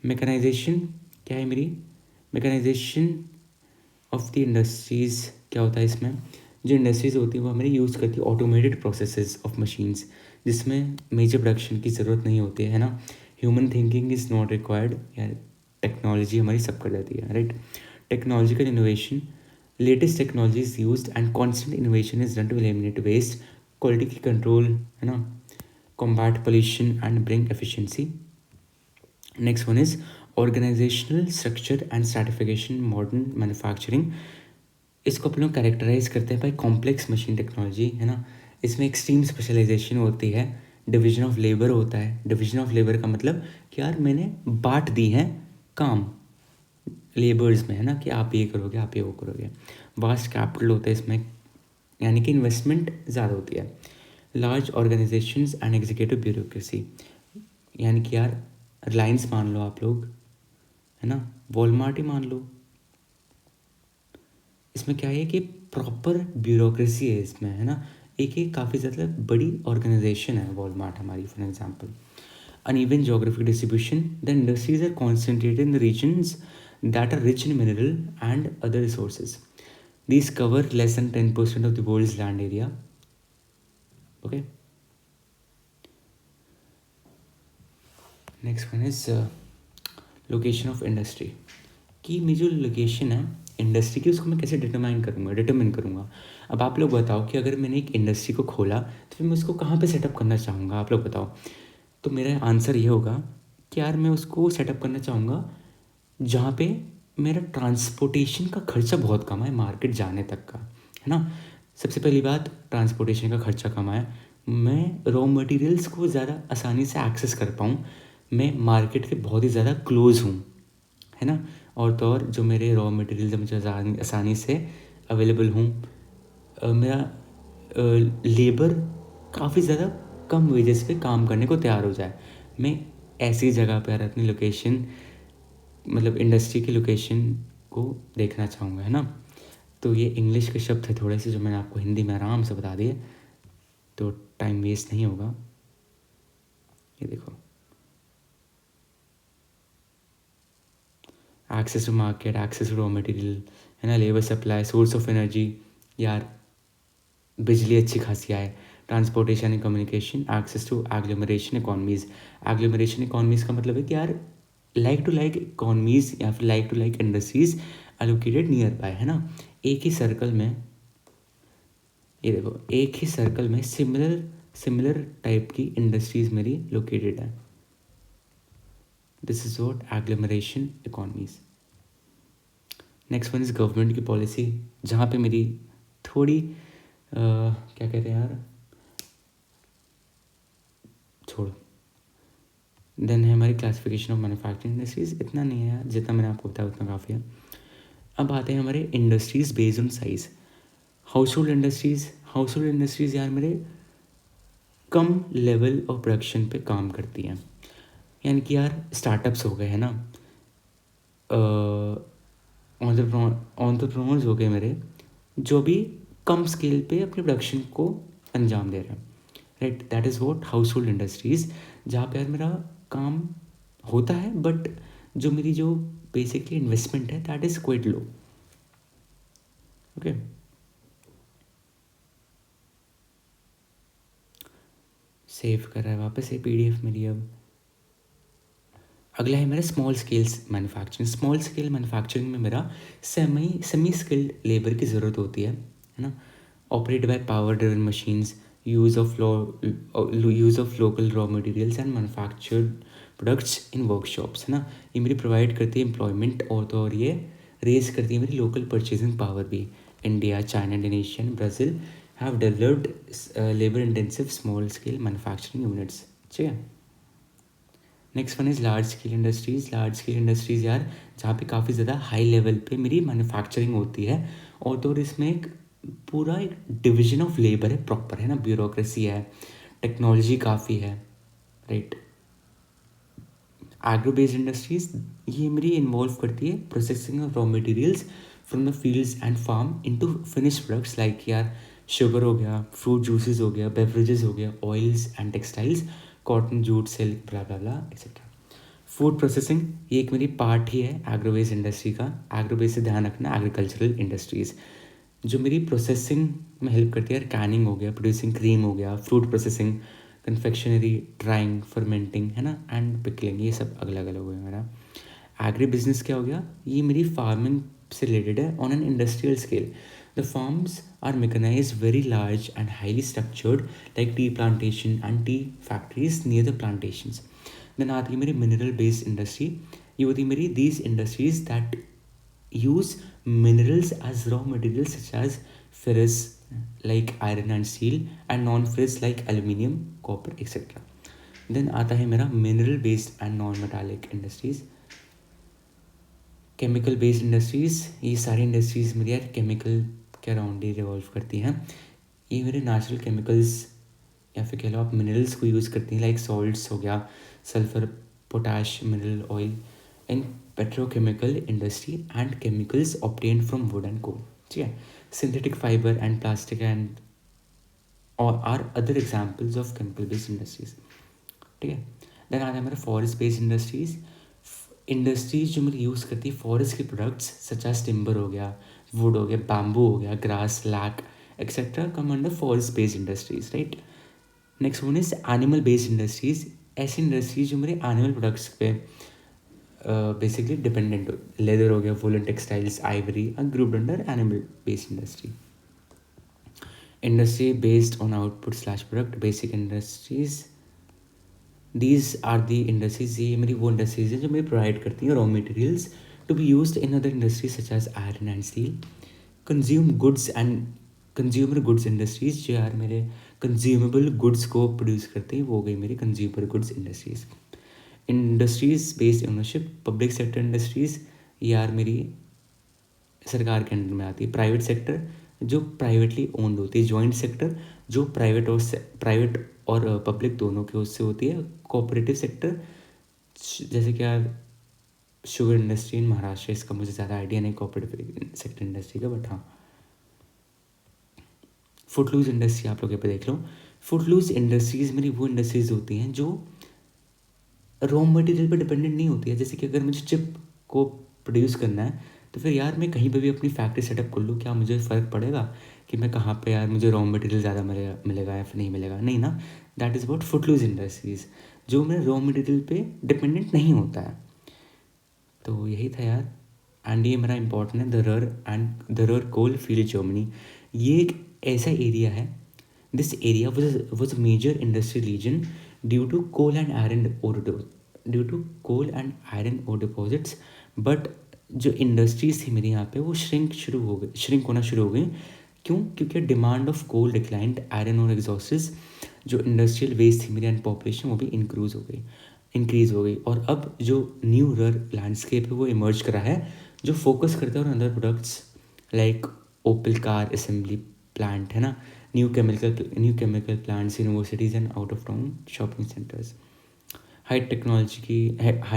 Speaker 1: मैकेनाइजेशन क्या है मेरी, मैकेनाइजेशन ऑफ द इंडस्ट्रीज़ क्या होता है इसमें, जो इंडस्ट्रीज़ होती है वो हमारी यूज़ करती है ऑटोमेटेड प्रोसेसेस ऑफ मशीन्स, जिसमें मेजर प्रोडक्शन की ज़रूरत नहीं होती है ना। Human thinking is not required, यार टेक्नोलॉजी हमारी सब कर देती है, right. Technological innovation, latest technology is use and constant innovation is done to eliminate waste, quality की कंट्रोल, है ना, combat pollution and bring efficiency. Next one is organisational structure and stratification modern manufacturing. इसको अपन लोग characterise करते हैं by complex machine technology, है ना। इसमें एक्सट्रीम स्पेशलाइजेशन होती है, डिवीजन ऑफ लेबर होता है। डिवीजन ऑफ लेबर का मतलब कि यार मैंने बांट दी है काम लेबर्स में, है ना, कि आप ये करोगे, आप ये वो करोगे। वास्ट कैपिटल होता है इसमें, यानी कि इन्वेस्टमेंट ज़्यादा होती है। Large organisations and executive bureaucracy, यानी कि यार रिलायंस मान लो आप लोग, है ना, वॉलमार्ट ही मान लो, इसमें क्या है कि प्रॉपर ब्यूरोक्रेसी है इसमें, है ना। एक काफ़ी ज़्यादा बड़ी ऑर्गेनाइजेशन है वॉलमार्ट हमारी, for example. Uneven geographic distribution, the industries are concentrated in the regions that are rich in mineral and other resources. These cover less than 10% of the world's land area. Okay. Next one is location of industry. कि मेरी जो location है industry की, उसको मैं कैसे determine करूँगा। अब आप लोग बताओ कि अगर मैंने एक इंडस्ट्री को खोला तो फिर मैं उसको कहाँ पे सेटअप करना चाहूँगा, आप लोग बताओ। तो मेरा आंसर ये होगा कि यार मैं उसको सेटअप करना चाहूँगा जहाँ पे मेरा ट्रांसपोर्टेशन का खर्चा बहुत कम है, मार्केट जाने तक का, है ना। सबसे पहली बात, ट्रांसपोर्टेशन का खर्चा कम है, मैं रॉ मटेरियल्स को ज़्यादा आसानी से एक्सेस कर पाऊँ, मैं मार्केट के बहुत ही ज़्यादा क्लोज हूँ, है ना। और तो और जो मेरे रॉ मटेरियल्स मुझे आसानी से अवेलेबल हूँ, मेरा लेबर काफ़ी ज़्यादा कम वेजेस पे काम करने को तैयार हो जाए। मैं ऐसी जगह पर अपनी लोकेशन, मतलब इंडस्ट्री की लोकेशन को देखना चाहूँगा, है ना। तो ये इंग्लिश के शब्द थे थोड़े से जो मैंने आपको हिंदी में आराम से बता दिए, तो टाइम वेस्ट नहीं होगा। ये देखो, access to market, access to raw material, है ना, labour supply, source of energy, यार बिजली अच्छी खासी आए, transportation and communication, access to agglomeration economies. Agglomeration economies का मतलब है कि यार लाइक टू लाइक इकॉनमीज़ या फिर like to like industries allocated nearby, है ना। एक ही सर्कल में, ये देखो, एक ही सर्कल में सिमिलर सिमिलर टाइप की इंडस्ट्रीज़ मेरी लोकेटेड है। This is what agglomeration economies. Next one is government की पॉलिसी, जहाँ पे मेरी थोड़ी क्या कहते हैं यार, छोड़ो। देन है हमारी क्लासिफिकेशन ऑफ मैन्युफैक्चरिंग इंडस्ट्रीज़, इतना नहीं है यार, जितना मैंने आपको बताया उतना काफ़ी है। अब आते हैं हमारे industries based on size. House hold industries, house hold industries यार मेरे कम लेवल ऑफ प्रोडक्शन पे काम करती हैं, यानी कि यार स्टार्टअप्स हो गए, है ना, ऑन्टरप्रेन्योर्स हो गए मेरे, जो भी कम स्केल पे अपने प्रोडक्शन को अंजाम दे रहे हैं, right. That is what house hold industries, जहाँ पे यार मेरा काम होता है बट जो मेरी जो बेसिकली इन्वेस्टमेंट है that is quite low. Okay, save कर रहा है वापस से PDF मेरी। अब अगला है मेरा small scales manufacturing. Small scale manufacturing में मेरा सेमी स्किल्ड लेबर की ज़रूरत होती है ना। Operate by power driven machines, use of local raw materials and manufactured products in workshops, है ना। ये मेरी प्रोवाइड करती है एम्प्लॉयमेंट, और तो और ये रेज करती है मेरी लोकल परचेजिंग पावर भी। India, China, Indonesia, Brazil have developed labour intensive small scale manufacturing units, ठीक है। Next one is large scale industries. Large scale industries यार जहाँ पे काफ़ी ज़्यादा हाई लेवल पे मेरी मैन्युफैक्चरिंग होती है, और तो और इसमें एक पूरा एक डिवीजन ऑफ लेबर है प्रॉपर, है ना, ब्यूरोक्रेसी है, टेक्नोलॉजी काफ़ी है, राइट। एग्रो बेस्ड इंडस्ट्रीज ये मेरी इन्वॉल्व करती है processing of raw materials from the fields and farm into finish products like यार शुगर हो गया, फ्रूट जूसेस हो गया, बेवरेजेस हो गया, oils and textiles, cotton, jute, silk, blah blah blah etcetera. Food processing ये एक मेरी पार्ट ही है एग्रो बेस्ड इंडस्ट्री का। एग्रो बेस्ड से ध्यान रखना एग्रीकल्चरल इंडस्ट्रीज़ जो मेरी प्रोसेसिंग में हेल्प करती है, कैनिंग हो गया, प्रोड्यूसिंग क्रीम हो गया, fruit processing, confectionery, drawing, fermenting, है ना, एंड पिकलिंग, ये सब अलग अलग हो गया मेरा। एग्री बिजनेस क्या हो गया, ये मेरी फार्मिंग से रिलेटेड है on an industrial scale. The farms are mechanise very large and highly structured like tea plantation and tea factories near the plantations. Then आती है मेरी मिनरल बेस्ड इंडस्ट्री, ये होती है मेरी these industries that use minerals as raw materials such as ferrous like iron and steel and non-ferrous like aluminium, copper etc. Then आता है मेरा mineral based and non-metallic industries, chemical based industries, ये सारी industries मेरी यार chemical के around ही revolve करती हैं। ये मेरे नेचुरल केमिकल्स या फिर कह लो आप मिनरल्स को यूज़ करती हैं लाइक सॉल्ट्स हो गया, sulphur, potash, mineral oil in petrochemical industry and chemicals obtained from wood and coal, ठीक है। Synthetic fibre and plastic and और are other examples of chemical based industries, ठीक है। देन आता है मेरा फॉरेस्ट बेस्ड इंडस्ट्रीज, इंडस्ट्रीज जो मेरी यूज़ करती है फॉरेस्ट के प्रोडक्ट्स सच एज टिम्बर हो गया, वुड हो गया, बैम्बू हो गया, grass, lac etcetera come under forest based industries, right. Next one is animal based industries, ऐसी इंडस्ट्रीज जो मेरे एनिमल प्रोडक्ट्स पे बेसिकली डिपेंडेंट हो, लेदर हो गया, woollen, textiles, ivory are grouped under animal based industry. Industry based on output slash product, basic industries, these are the industries, ये मेरी वो इंडस्ट्रीज हैं जो मेरी प्रोवाइड करती हैं raw materials to be used in other industries such as iron and steel. Consume goods and consumer goods industries जो यार मेरे कंज्यूमेबल गुड्स को प्रोड्यूस करते हैं, वो हो गई मेरी consumer goods industries. Industries based ownership, public sector industries यार मेरी सरकार के अंडर में आती है। प्राइवेट सेक्टर जो प्राइवेटली ओन्ड होती है, जॉइंट सेक्टर जो प्राइवेट और पब्लिक दोनों के उससे होती है। कोऑपरेटिव सेक्टर जैसे कि यार शुगर इंडस्ट्री इन महाराष्ट्र, इसका मुझे ज़्यादा आइडिया नहीं कोऑपरेटिव सेक्टर इंडस्ट्री का, बट हाँ। फुटलूज इंडस्ट्री आप लोग यहाँ पे देख लो, फुटलूज इंडस्ट्रीज मेरी वो इंडस्ट्रीज होती हैं जो रॉ मटेरियल पर डिपेंडेंट नहीं होती है। जैसे कि अगर मुझे चिप को प्रोड्यूस करना है तो फिर यार मैं कहीं पर भी अपनी फैक्ट्री सेटअप कर लूँ, क्या मुझे फ़र्क पड़ेगा कि मैं कहाँ पे यार मुझे रॉ मटेरियल ज़्यादा मिलेगा या फिर नहीं मिलेगा, नहीं ना। That is about Footloose industries जो मेरे रॉ मटेरियल पे डिपेंडेंट नहीं होता है। तो यही था यार। एंड ये मेरा इंपॉर्टेंट है दरर कोल फील्ड जर्मनी, ये एक ऐसा एरिया है, this area was a major industrial region due to coal and iron ore deposits, but जो इंडस्ट्रीज थी मेरे यहाँ पे वो श्रिंक होना शुरू हो गई। क्यों? क्योंकि demand of coal declined, iron और एग्जॉस्टिस, जो इंडस्ट्रियल वेस्ट थी मेरी एंड पॉपुलेशन वो भी इंक्रीज़ हो गई। और अब जो न्यू रर लैंडस्केप है वो इमर्ज करा है जो फोकस करता है और अंदर products like Opel car assembly plant, है ना, new chemical plants, universities and out of town shopping centres. High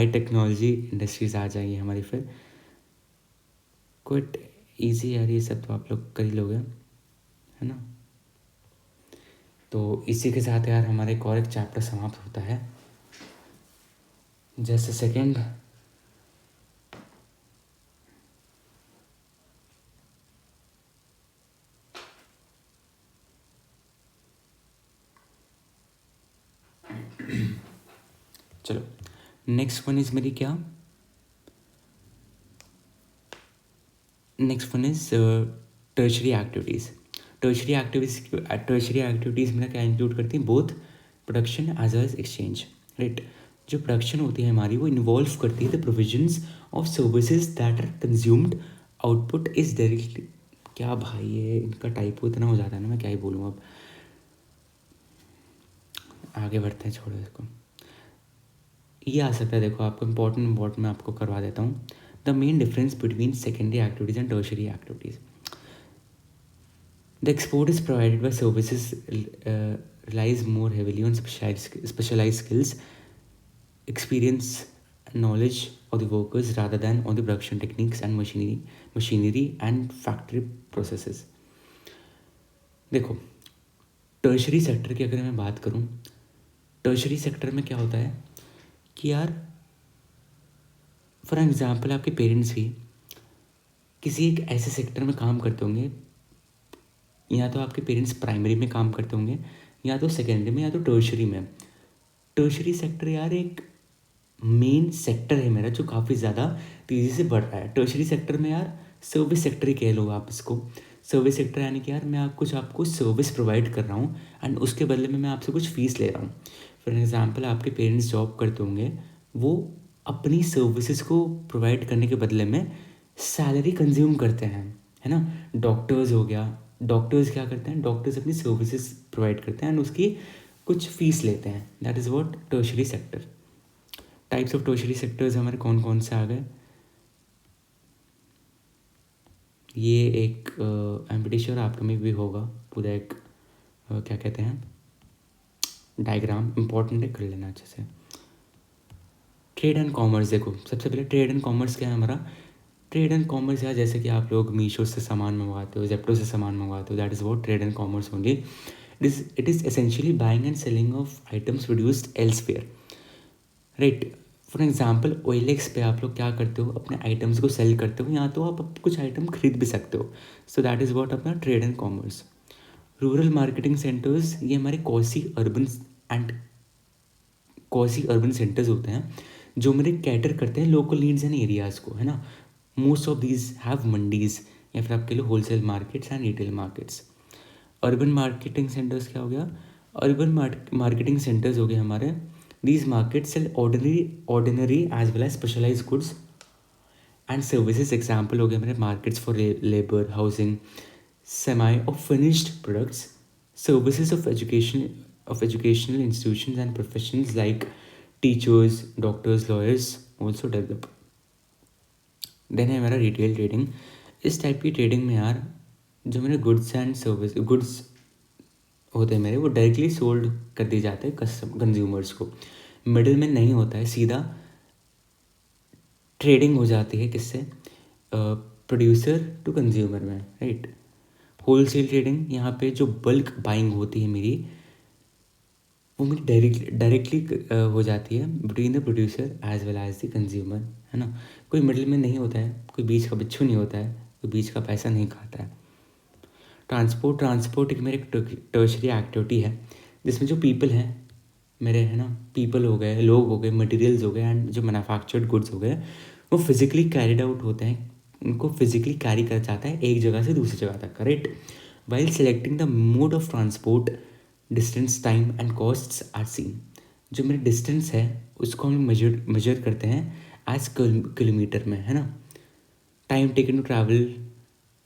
Speaker 1: technology industries आ जाएंगी हमारी फिर। क्विट ईजी यार, ये सब तो आप लोग कर ही लोगे, है ना। तो इसी के साथ यार हमारे एक और एक चैप्टर समाप्त होता है। Just a second. चलो नेक्स्ट वन इज़ मेरी क्या, next one is tertiary activities. Tertiary activities मेरा क्या इंक्लूड करती हैं, both production as well as exchange, right. जो प्रोडक्शन होती है हमारी वो इन्वॉल्व करती है the provisions of services that are consumed, output is directly, क्या भाई ये इनका टाइपो इतना हो जाता है ना, मैं क्या ही बोलूँ अब, आगे बढ़ते हैं, छोड़ो इसको। ये आ सकता है, देखो आपको इम्पोर्टेंट मैं आपको करवा देता हूँ। The main difference between secondary activities and tertiary activities. The export is provided by services relies more heavily on specialized skills, experience, and knowledge of the workers rather than on the production techniques and machinery and factory processes. देखो, tertiary sector की अगर मैं बात करूँ, tertiary sector में क्या होता है कि यार फॉर एग्जांपल आपके पेरेंट्स भी किसी एक ऐसे सेक्टर में काम करते होंगे, या तो आपके पेरेंट्स प्राइमरी में काम करते होंगे, या तो सेकेंडरी में, या तो टर्शरी में। टर्शरी सेक्टर यार एक मेन सेक्टर है मेरा जो काफ़ी ज़्यादा तेज़ी से बढ़ रहा है। टर्शरी सेक्टर में यार सर्विस सेक्टर ही कह लो आप इसको। सर्विस सेक्टर यानी कि यार मैं आपको सर्विस प्रोवाइड कर रहा हूँ एंड उसके बदले में मैं आपसे कुछ फ़ीस ले रहा हूँ। फॉर एग्ज़ाम्पल आपके पेरेंट्स जॉब करते होंगे, वो अपनी सर्विसेज को प्रोवाइड करने के बदले में सैलरी कंज्यूम करते हैं, है ना। डॉक्टर्स हो गया, डॉक्टर्स क्या करते हैं, डॉक्टर्स अपनी सर्विसेज प्रोवाइड करते हैं एंड उसकी कुछ फ़ीस लेते हैं। That is what tertiary sector. Types of tertiary sectors हमारे कौन कौन से आ गए, ये एक आई एम प्रीटी श्योर आपके में भी होगा पूरा एक क्या कहते हैं डायग्राम, इंपॉर्टेंट है, कर लेना अच्छे से। ट्रेड एंड कॉमर्स, देखो सबसे पहले ट्रेड एंड कॉमर्स क्या है हमारा। ट्रेड एंड कॉमर्स यार जैसे कि आप लोग मीशो से सामान मंगवाते हो, जेप्टो से सामान मंगवाते हो, that is what trade and commerce only. It is essentially buying and selling of items produced elsewhere, right. For example OLX पे आप लोग क्या करते हो, अपने आइटम्स को सेल करते हो, या तो आप कुछ आइटम खरीद भी सकते हो। सो दैट इज़ व्हाट अपना trade and commerce. Rural marketing centres, ये हमारे कॉसी अर्बन सेंटर्स होते हैं जो मेरे कैटर करते हैं लोकल नीड्स एंड एरियाज़ को, है ना। Most of these have mandis या फिर आपके लिए wholesale markets and retail markets. Urban marketing centres क्या हो गया, अर्बन मार्केटिंग सेंटर्स हो गए हमारे। These markets sell ordinary as well as specialise goods and services. Example हो गए हमारे markets for labour, housing, semi or finished products, services of educational institutions and professions like teachers, doctors, lawyers also develop. Then है हमारा retail trading. इस type की trading में यार जो मेरे गुड्स होते हैं मेरे, वो डायरेक्टली सोल्ड कर दिए जाते हैं कंज्यूमर्स को। मिडिल में नहीं होता है, सीधा ट्रेडिंग हो जाती है किससे, प्रोड्यूसर टू कंज्यूमर में, राइट। होलसेल ट्रेडिंग, यहाँ पे जो बल्क बाइंग होती है मेरी, वो मेरी डायरेक्टली हो जाती है between the producer as well as the consumer, है ना। कोई मिडिल में नहीं होता है, कोई बीच का बिच्छू नहीं होता है, कोई बीच का पैसा नहीं खाता है। ट्रांसपोर्ट एक मेरी टर्शरी एक्टिविटी है जिसमें जो पीपल हैं मेरे, है ना, पीपल हो गए, लोग हो गए, मटेरियल्स हो गए एंड जो मैन्युफैक्चर्ड गुड्स हो गए, वो फिजिकली कैरिड आउट होते हैं, उनको फिजिकली कैरी करा जाता है एक जगह से दूसरी जगह तक, correct. While selecting the mode of transport, distance, time and costs are seen. जो मेरे डिस्टेंस है उसको हम मेजर करते हैं एज किलोमीटर में, है ना। Time taken to travel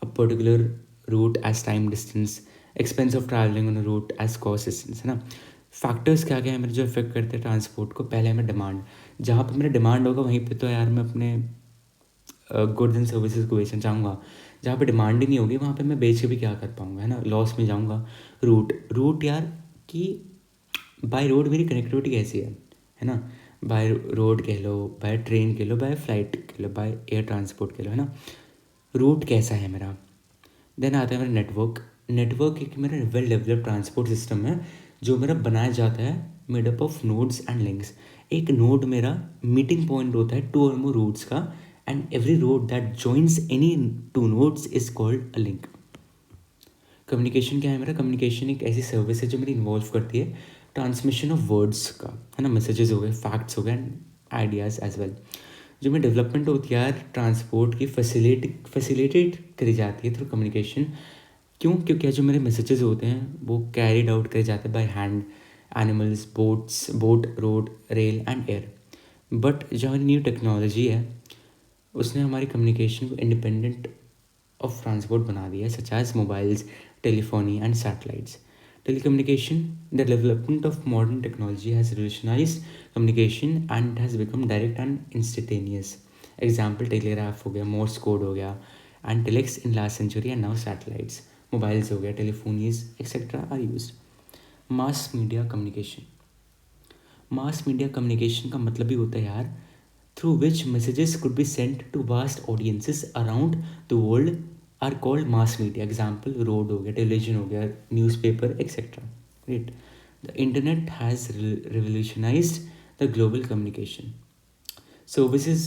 Speaker 1: a particular route as time distance, expense of travelling on a route as cost distance, है ना। फैक्टर्स क्या क्या है मेरे जो इफेक्ट करते हैं ट्रांसपोर्ट को। पहले हमें डिमांड, जहाँ पे मेरा डिमांड होगा वहीं पे तो यार मैं अपने गुड्स एंड सर्विसेज को बेचना चाहूँगा। जहाँ पे डिमांड ही नहीं होगी वहाँ पे मैं बेच के भी क्या कर पाऊँगा, है ना, लॉस में जाऊँगा। रूट यार कि बाय रोड मेरी कनेक्टिविटी कैसी है ना। बाय रोड कह लो, बाय ट्रेन कह लो, बाय फ्लाइट कह लो, बाय एयर ट्रांसपोर्ट कह लो, है ना। रूट कैसा है मेरा। देन आता है मेरा नेटवर्क एक मेरा वेल डेवलप्ड ट्रांसपोर्ट सिस्टम है जो मेरा बनाया जाता है made up of nodes and links. एक नोड मेरा मीटिंग पॉइंट होता है टू और मोर रूट्स का, and every road that joins any two nodes is called a link. Communication क्या है मेरा, कम्युनिकेशन एक ऐसी सर्विस है जो मेरी इन्वॉल्व करती है ट्रांसमिशन ऑफ वर्ड्स का, है ना, मैसेजेस हो गए, फैक्ट्स हो गए एंड आइडियाज़ एज वेल। जो मेरी डेवलपमेंट होती है यार ट्रांसपोर्ट की फैसिलिटेट करी जाती है थ्रू कम्युनिकेशन। क्यों, क्योंकि जो मेरे मैसेजेस होते हैं वो कैरिड आउट करे जाते हैं by hand, animals, boat, road, rail and air. But जो हमारी न्यू टेक्नोलॉजी है उसने हमारी कम्युनिकेशन को इंडिपेंडेंट ऑफ ट्रांसपोर्ट बना दिया है, such as mobiles, telephony and satellites. Telecommunication, the development of modern technology has revolutionized communication and has become direct and instantaneous. Example, telegraph हो गया, Morse code हो गया, and telex in last century and now satellites. Mobiles हो गया, telephonies etcetera are use. Mass media communication, mass media communication का मतलब ही होता है यार through which messages could be sent to vast audiences around the world are called mass media. Example road हो गया, टेलीविजन हो गया, newspaper etcetera. Right, the internet has revolutionised the global communication. Services,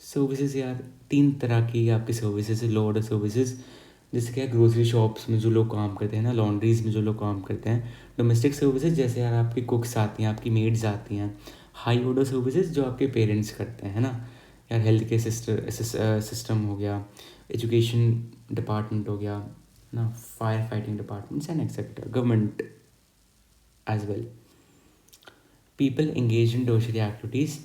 Speaker 1: services यार तीन तरह की आपकी services है, लॉट ऑफ सर्विसेज। जैसे क्या ग्रोसरी शॉप्स में जो लोग काम करते हैं ना, लॉन्ड्रीज में जो लोग काम करते हैं। डोमेस्टिक सर्विसेज जैसे यार आपकी कुक्स आती हैं, आपकी मेड्स आती हैं। हाई ऑर्डर सर्विसेज जो आपके पेरेंट्स करते हैं, है ना यार। हेल्थ केयर सिस्टम हो गया, एजुकेशन डिपार्टमेंट हो गया ना, fire fighting departments and etcetera, government as well. People engage in tertiary activities,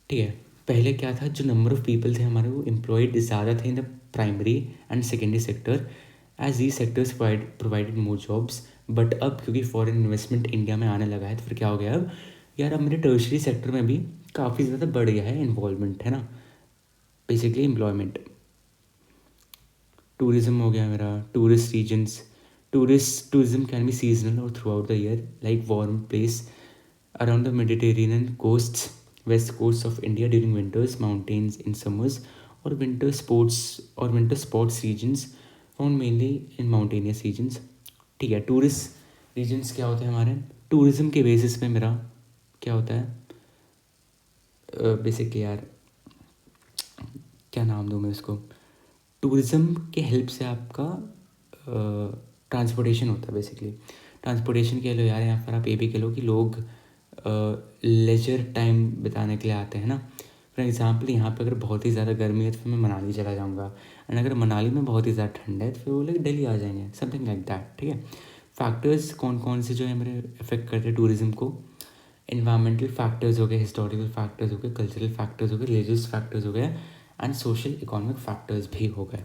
Speaker 1: ठीक है। पहले क्या था, जो नंबर ऑफ़ पीपल थे हमारे वो एम्प्लॉयड ज़्यादा थे in the primary and secondary sector, as the sectors provided more jobs. But अब क्योंकि फॉरेन इन्वेस्टमेंट इंडिया में आने लगा है, तो फिर क्या हो गया अब यार, अब मेरे टर्शरी सेक्टर में भी काफ़ी ज़्यादा बढ़ गया है इन्वॉल्वमेंट, है ना, बेसिकली एम्प्लॉयमेंट। टूरिज़्म हो गया मेरा, tourist regions, tourism can be seasonal और throughout the year, like warm place around the Mediterranean coasts, west coast of India during winters, mountains in summers, or winter sports regions found mainly in mountainous regions। ठीक है, tourist regions क्या होते हैं हमारे, tourism के basis पे मेरा क्या होता है, बेसिकली यार क्या नाम दूँ मैं इसको, टूरिज़्म के हेल्प से आपका ट्रांसपोर्टेशन होता है बेसिकली। ट्रांसपोर्टेशन कह लो यार, यहाँ पर आप ये भी कह लो कि लोग लेजर टाइम बिताने के लिए आते हैं ना। फॉर एग्ज़ाम्पल यहाँ पे अगर बहुत ही ज़्यादा गर्मी है तो फिर मैं मनाली चला जाऊँगा, एंड अगर मनाली में बहुत ही ज़्यादा ठंड है तो फिर वो लोग दिल्ली आ जाएंगे, समथिंग लाइक दैट। ठीक है, फैक्टर्स कौन कौन से जो है मेरे इफेक्ट करते हैं टूरिज़्म को, इन्वायरमेंटल फैक्टर्स हो गए, हिस्टोरिकल फैक्टर्स हो गए, कल्चरल फैक्टर्स हो गए, रिलीजियस फैक्टर्स हो गए, एंड सोशल इकोनॉमिक फैक्टर्स भी हो गए।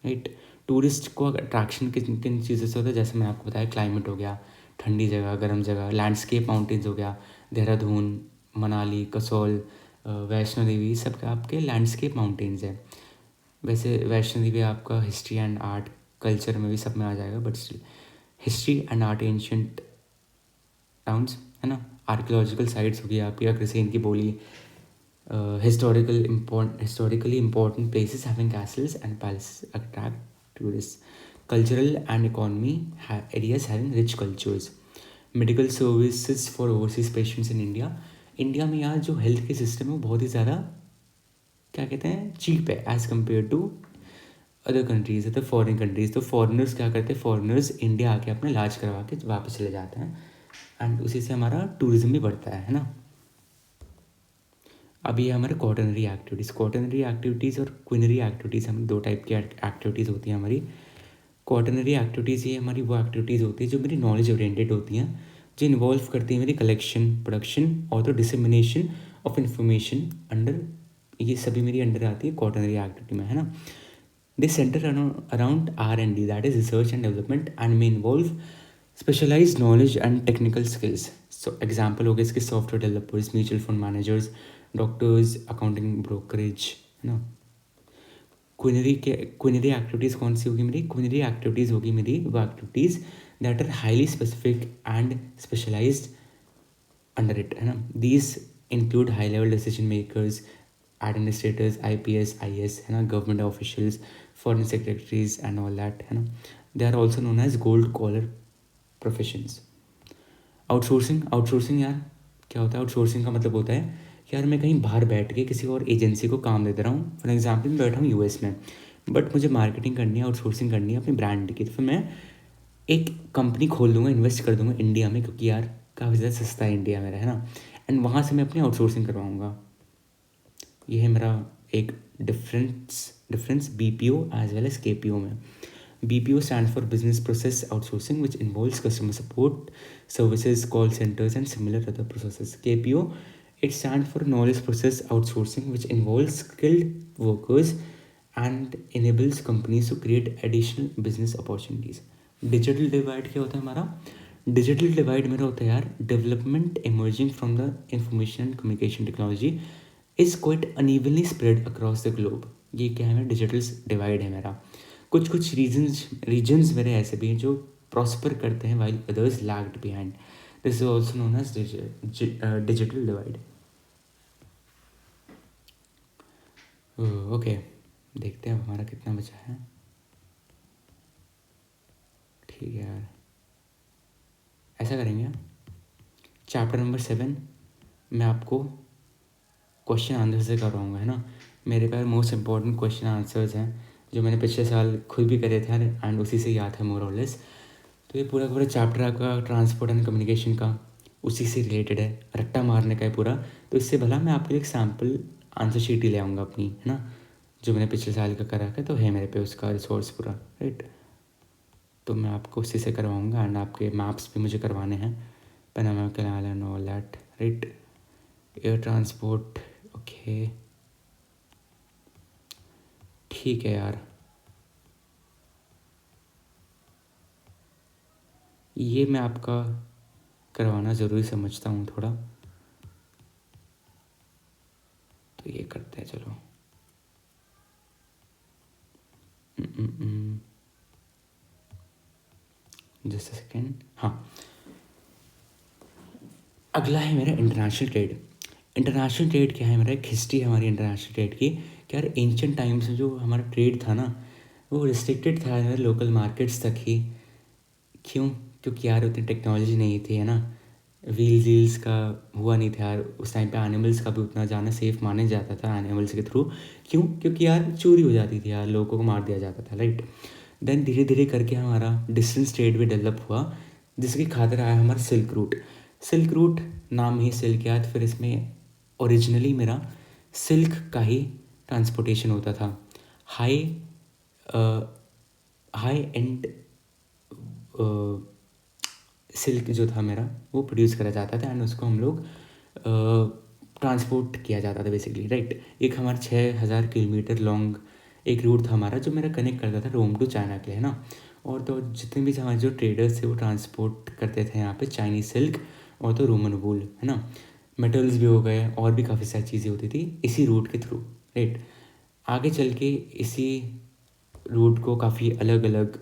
Speaker 1: राइट, टूरिस्ट को अट्रैक्शन किन किन चीज़ों से होता है, जैसे मैंने आपको बताया, क्लाइमेट हो गया, ठंडी जगह, गर्म जगह, लैंडस्केप माउंटेन्स हो गया, देहरादून, मनाली, कसौल, वैष्णो देवी, सब आपके लैंडस्केप माउंटेन्स है। वैसे वैष्णो देवी आपका हिस्ट्री एंड आर्ट कल्चर में भी सब में आ जाएगा, but history and art ancient towns, है ना, आर्कियोलॉजिकल साइट्स हो गई आपकी, अग्रसेन की बोली, historically important places having castles and palaces attract tourists, cultural and economy areas having rich cultures, medical services for overseas patients in India। India में यार जो हेल्थ के सिस्टम है वो बहुत ही ज़्यादा क्या कहते हैं, चीप है as compare to other countries, other foreign countries. तो फॉरेनर्स क्या करते हैं, फॉरेनर्स इंडिया आके अपना इलाज करवा के वापस चले जाते हैं, एंड उसी से हमारा टूरिज़्म भी बढ़ता है ना। अब ये हमारे क्वाटरनरी एक्टिविटीज़, क्वाटरनरी एक्टिविटीज़ और क्विनरी एक्टिविटीज़, हम दो टाइप की एक्टिविटीज़ होती हैं हमारी। क्वाटरनरी एक्टिविटीज़ ये हमारी वो एक्टिविटीज़ होती है जो मेरी नॉलेज ओरिएंटेड होती हैं, जो इन्वॉल्व करती है मेरी कलेक्शन, प्रोडक्शन और तो डिसमिनेशन ऑफ इंफॉर्मेशन अंडर, ये सभी मेरी अंडर आती है क्वाटरनरी एक्टिविटी में, है ना। They centre around R&D, that is research and development, and may involve specialise knowledge and technical skills. So example हो गए इसके, software developers, mutual fund managers, doctors, accounting, brokerage, है ना। क्विनरी एक्टिविटीज़ कौन सी होगी मेरी, क्विनरी एक्टिविटीज़ होगी मेरी वो activities that are highly specific and specialised under it, है ना। These include high level decision makers, administrators, IPS IAS, है ना, government officials, foreign secretaries and all that, है ना। They are also known as gold collar professions. Outsourcing यार क्या होता है, आउटसोर्सिंग का मतलब होता है कि यार मैं कहीं बाहर बैठ के किसी और एजेंसी को काम दे दे रहा हूँ। फॉर एग्जाम्पल मैं बैठा हूँ US में, बट मुझे मार्केटिंग करनी है, आउटसोर्सिंग करनी है अपनी ब्रांड की, तो फिर मैं एक कंपनी खोल दूँगा, इन्वेस्ट कर दूँगा इंडिया में, क्योंकि यार काफ़ी ज़्यादा सस्ता है इंडिया मेरा, है ना, एंड वहाँ से मैं अपनी आउटसोर्सिंग करवाऊँगा। ये है मेरा एक difference BPO as well as KPO में। BPO stands for Business Process Outsourcing, which involves customer support, services, call centers, and similar other processes. KPO, it stands for Knowledge Process Outsourcing, which involves skilled workers and enables companies to create additional business opportunities. Digital divide क्या होता है हमारा, digital divide मेरा होता है यार, development emerging from the information and communication technology is quite unevenly spread across the globe। ये क्या है मेरा डिजिटल डिवाइड है मेरा। कुछ कुछ रीजन्स मेरे ऐसे भी हैं जो प्रॉस्पर करते हैं while others lagged behind. This is also known as digital divide. Okay, देखते हैं अब हमारा कितना बचा है। ठीक है यार, ऐसा करेंगे, चैप्टर नंबर 7 मैं आपको क्वेश्चन आंसर से करवाऊँगा, है ना। मेरे पास मोस्ट इंपॉर्टेंट क्वेश्चन आंसर्स हैं जो मैंने पिछले साल खुद भी करे थे एंड उसी से याद है मोर और लेस। तो ये पूरा का पूरा चैप्टर आपका ट्रांसपोर्ट एंड कम्युनिकेशन का उसी से रिलेटेड है, रट्टा मारने का है पूरा। तो इससे भला मैं आपके लिए एक सैम्पल आंसर शीट ही ले आऊँगा अपनी, है ना, जो मैंने पिछले साल का करा है, तो है मेरे पे उसका रिसोर्स पूरा, राइट। तो मैं आपको उसी से करवाऊँगा एंड आपके मैप्स भी मुझे करवाने हैं, Panama canal and all that, right. Air transport, okay, ठीक है यार। ये मैं आपका करवाना ज़रूरी समझता हूँ थोड़ा, तो ये करते हैं, चलो। Just a second. हाँ, अगला है मेरा इंटरनेशनल ट्रेड। इंटरनेशनल ट्रेड क्या है, मेरा एक हिस्ट्री है हमारी इंटरनेशनल ट्रेड की। क्या यार, एंशियंट टाइम्स में जो हमारा ट्रेड था ना, वो रिस्ट्रिक्टेड था हमारे लोकल मार्केट्स तक ही। क्यों? क्योंकि यार उतनी टेक्नोलॉजी नहीं थी, है ना, व्हील्स का हुआ नहीं था यार उस टाइम पे। एनिमल्स का भी उतना जाना सेफ माने जाता था एनिमल्स के थ्रू। क्यों? क्योंकि यार चोरी हो जाती थी यार, लोगों को मार दिया जाता था, राइट। देन धीरे धीरे करके हमारा डिस्टेंस ट्रेड भी डेवलप हुआ, जिसकी खातिर आया हमारा सिल्क रूट। सिल्क रूट नाम ही सिल्क याद, फिर इसमें ओरिजिनली मेरा सिल्क का ही ट्रांसपोर्टेशन होता था। हाई हाई एंड सिल्क जो था मेरा, वो प्रोड्यूस करा जाता था एंड उसको हम लोग ट्रांसपोर्ट किया जाता था बेसिकली, राइट। एक हमारा 6,000 किलोमीटर लॉन्ग एक रूट था हमारा, जो मेरा कनेक्ट करता था रोम टू चाइना के लिए, है ना। और तो जितने भी हमारे जो ट्रेडर्स थे वो ट्रांसपोर्ट करते थे यहाँ पे चाइनीज सिल्क और तो रोमन वूल, है ना। मेटल्स भी हो गए और भी काफ़ी सारी चीज़ें होती थी इसी रूट के थ्रू, राइट। आगे चल के इसी रूट को काफ़ी अलग अलग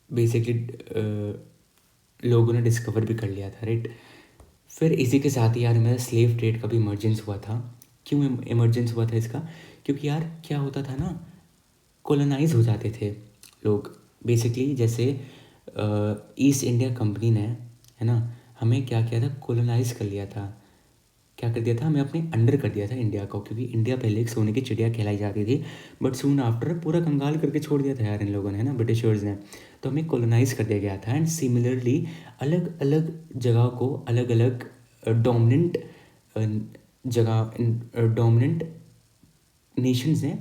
Speaker 1: बेसिकली लोगों ने डिस्कवर भी कर लिया था, राइट। फिर इसी के साथ ही यार मेरा स्लेव ट्रेड का भी इमरजेंस हुआ था। क्यों इमरजेंस हुआ था इसका? क्योंकि यार क्या होता था ना, कॉलोनाइज हो जाते थे लोग बेसिकली। जैसे ईस्ट इंडिया कंपनी ने, है ना, हमें क्या किया था, कॉलोनाइज कर लिया था। क्या कर दिया था, हमें अपने अंडर कर दिया था इंडिया को, क्योंकि इंडिया पहले एक सोने की चिड़िया कहलाई जाती थी, बट सून आफ्टर पूरा कंगाल करके छोड़ दिया था यार इन लोगों ने, है ना, ब्रिटिशर्स ने। तो हमें कॉलोनाइज कर दिया गया था एंड सिमिलरली अलग अलग जगह को अलग अलग डोमिनेंट जगह डोमिनेंट नेशंस ने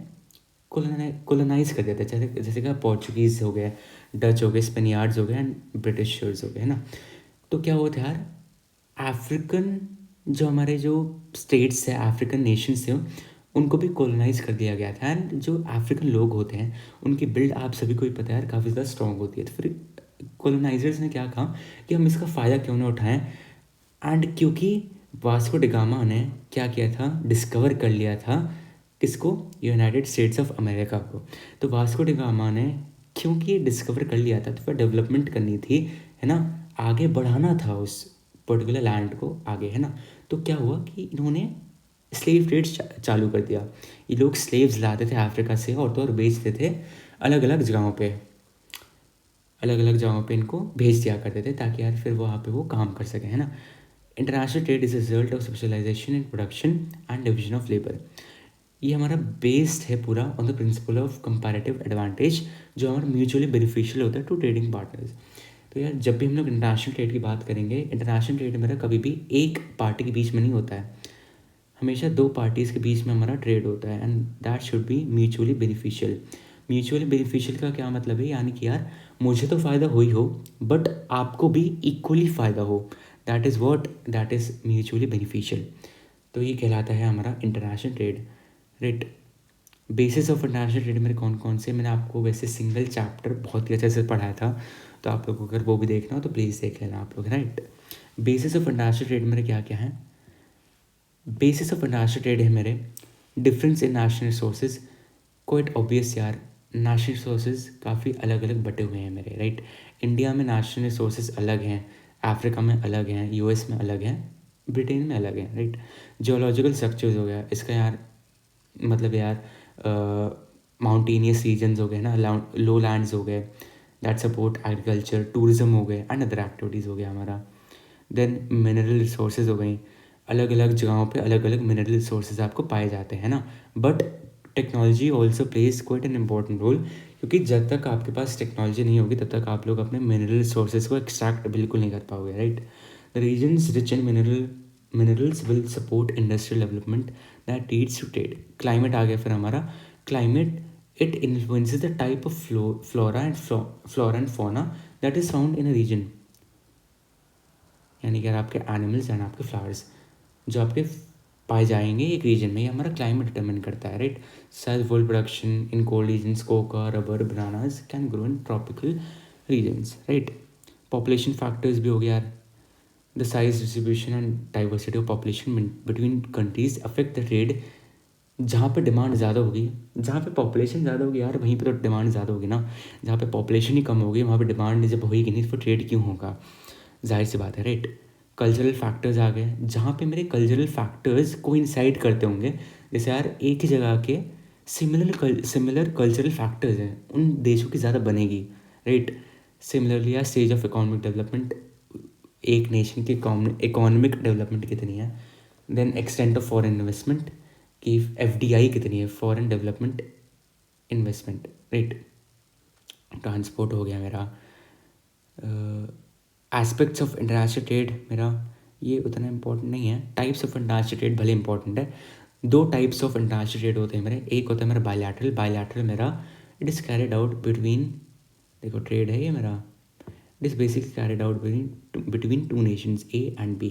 Speaker 1: कॉलोनाइज कर दिया था। जैसे जैसे कि पोर्चुगीज़ हो गए, डच हो गए, स्पेनियार्ड्स हो गए एंड ब्रिटिशर्स हो गए, है ना। तो क्या हुआ था यार, अफ्रीकन जो हमारे जो स्टेट्स है, अफ्रीकन नेशंस थे, उनको भी कॉलोनाइज कर दिया गया था। एंड जो अफ्रीकन लोग होते हैं उनकी बिल्ड आप सभी को ही पता है यार, काफ़ी ज़्यादा स्ट्रॉन्ग होती है। तो फिर कॉलोनाइजर्स ने क्या कहा कि हम इसका फ़ायदा क्यों ना उठाएं। एंड क्योंकि वास्को डिगामा ने क्या किया था, डिस्कवर कर लिया था किसको, यूनाइटेड स्टेट्स ऑफ अमेरिका को। तो वास्को डिगामा ने क्योंकि डिस्कवर कर लिया था, तो फिर डेवलपमेंट करनी थी, है ना, आगे बढ़ाना था उस पर्टिकुलर लैंड को आगे, है ना। तो क्या हुआ कि इन्होंने स्लेव ट्रेड चालू कर दिया। ये लोग स्लेव्स लाते थे अफ्रीका से और तो और बेचते थे अलग अलग जगहों पे, अलग अलग जगहों पे इनको भेज दिया करते थे, ताकि यार फिर वहाँ पे वो काम कर सकें, है ना। International trade is result of specialisation in production and division of labour. ये हमारा बेस्ड है पूरा on the principle of comparative advantage, जो हमारा म्यूचुअली बेनिफिशियल होता है टू ट्रेडिंग पार्टनर्स। तो यार जब भी हम लोग इंटरनेशनल ट्रेड की बात करेंगे, इंटरनेशनल ट्रेड मेरा कभी भी एक पार्टी के बीच में नहीं होता है, हमेशा दो पार्टीज़ के बीच में हमारा ट्रेड होता है and that should be mutually beneficial. Mutually beneficial का क्या मतलब है, यानी कि यार मुझे तो फ़ायदा हो ही हो बट आपको भी इक्वली फ़ायदा हो, that is what, that is mutually beneficial. तो ये कहलाता है हमारा international trade, right. Basis of international trade मेरे कौन कौन से, मैंने आपको वैसे सिंगल चैप्टर बहुत ही अच्छे से पढ़ाया था, तो आप लोगों को अगर वो भी देखना हो तो प्लीज़ देख लेना आप लोग, right. Basis of international trade मेरे क्या क्या है, बेसिस ऑफ इंटरनेशनल ट्रेड है मेरे difference in national resources, quite obvious यार, नेशनल रिसोर्सेज काफ़ी अलग अलग बटे हुए हैं मेरे, राइट। इंडिया में नेशनल रिसोर्सेज अलग हैं, अफ्रीका में अलग हैं, यूएस में अलग हैं, ब्रिटेन में अलग हैं, राइट। जियोलॉजिकल स्ट्रक्चर्स हो गया इसका यार, मतलब यार माउंटेनियस रीजन्स हो गए ना, लो लैंड्स हो गए दैट सपोर्ट एग्रीकल्चर, टूरिज्म हो गए एंड अदर एक्टिविटीज़ हो गया हमारा। देन मिनरल रिसोर्सेज हो गई, अलग अलग जगहों पे अलग अलग मिनरल रिसोर्सेज आपको पाए जाते हैं ना। But technology also plays quite an important role, क्योंकि जब तक आपके पास टेक्नोलॉजी नहीं होगी तब तक आप लोग अपने मिनरल रिसोर्सेज को एक्सट्रैक्ट बिल्कुल नहीं कर पाओगे, right. The regions rich in minerals will support industrial development that leads to trade. Climate आ गया फिर हमारा, climate it influences the type of flora and fauna that is found in a region. यानी कि आपके एनिमल्स एंड आपके flowers जो आपके पाए जाएंगे एक रीजन में, ये हमारा क्लाइमेट डिटरमिन करता है, right. Size world production in cold regions, cocoa, rubber, bananas can grow in tropical regions, right. Population factors भी हो गया यार, the size distribution and diversity of population between countries affect the trade. जहाँ पे demand ज़्यादा होगी, जहाँ पे पॉपुलेशन ज़्यादा होगी यार वहीं पे तो डिमांड ज़्यादा होगी ना। जहाँ पे पॉपुलेशन ही कम होगी वहाँ पे डिमांड जब होगी नहीं तो ट्रेड क्यों होगा, जाहिर सी बात है, राइट। कल्चरल फैक्टर्स आ गए, जहाँ पे मेरे कल्चरल फैक्टर्स कोइंसाइड करते होंगे, जैसे यार एक ही जगह के सिमिलर कल्चरल फैक्टर्स हैं उन देशों की ज़्यादा बनेगी, राइट। सिमिलरली यार स्टेज ऑफ इकोनॉमिक डेवलपमेंट, एक नेशन की इकोनॉमिक डेवलपमेंट कितनी है। Then extent of foreign investment कि FDI कितनी है, foreign development investment, right. Transport हो गया मेरा, एस्पेक्ट्स ऑफ इंटरनेशनल ट्रेड मेरा ये उतना इंपॉर्टेंट नहीं है। टाइप्स ऑफ इंटरनेशनल ट्रेड भले इंपॉर्टेंट है, दो टाइप्स ऑफ इंटरनेशनल ट्रेड होते हैं मेरे। एक होता है मेरा बायलैटरल, बायलैटरल मेरा it is carried out between, देखो ट्रेड है ये मेरा, it is basically carried out between two nations A and B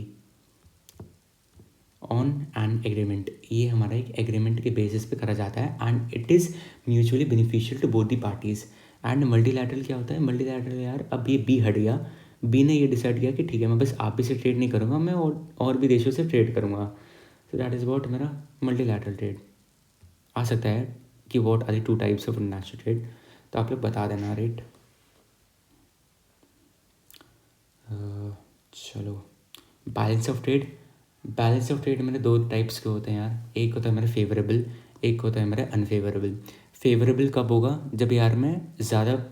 Speaker 1: on an agreement. ये हमारा एक एग्रीमेंट के बेसिस पे करा जाता है and it is mutually beneficial to both the parties. And multilateral क्या होता है, मल्टीलैटरल यार अब ये B हट गया, B ने ये डिसाइड किया कि ठीक है मैं बस आप ही से ट्रेड नहीं करूँगा, मैं और भी देशों से ट्रेड करूँगा। सो दैट इज़ वॉट मेरा मल्टीलैटरल ट्रेड। आ सकता है कि what are the two types of international trade, तो आप लोग बता देना, राइट। चलो, balance of trade. Balance of trade मेरे दो टाइप्स के होते हैं यार, एक होता है मेरा फेवरेबल, एक होता है मेरा अनफेवरेबल। फेवरेबल कब होगा, जब यार मैं ज़्यादा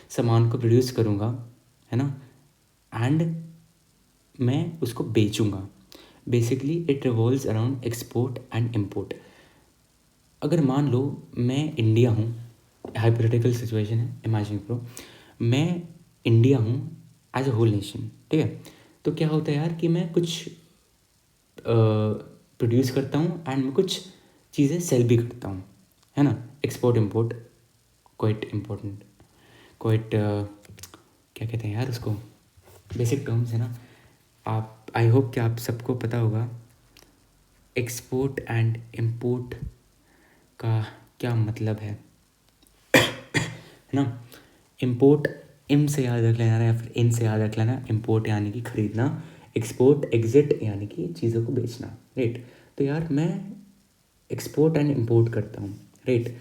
Speaker 1: सामान को प्रोड्यूस करूँगा, है ना, एंड मैं उसको बेचूँगा। Basically it revolves around export and import. अगर मान लो मैं इंडिया हूँ, हाइपोथेटिकल सिचुएशन है, इमेजिन करो मैं इंडिया हूँ एज अ होल नेशन, ठीक है। तो क्या होता है यार कि मैं कुछ प्रोड्यूस करता हूँ एंड मैं कुछ चीज़ें सेल भी करता हूँ, है ना। Export import quite important, quite क्या कहते हैं यार उसको, बेसिक टर्म्स है ना। आप आई होप कि आप सबको पता होगा एक्सपोर्ट एंड इम्पोर्ट का क्या मतलब है ना। इम्पोर्ट इम से याद रख लेना या फिर इन से याद रख लेना, इम्पोर्ट यानी कि खरीदना, एक्सपोर्ट एग्जिट यानी कि चीज़ों को बेचना, राइट। तो यार मैं एक्सपोर्ट एंड इम्पोर्ट करता हूँ, राइट।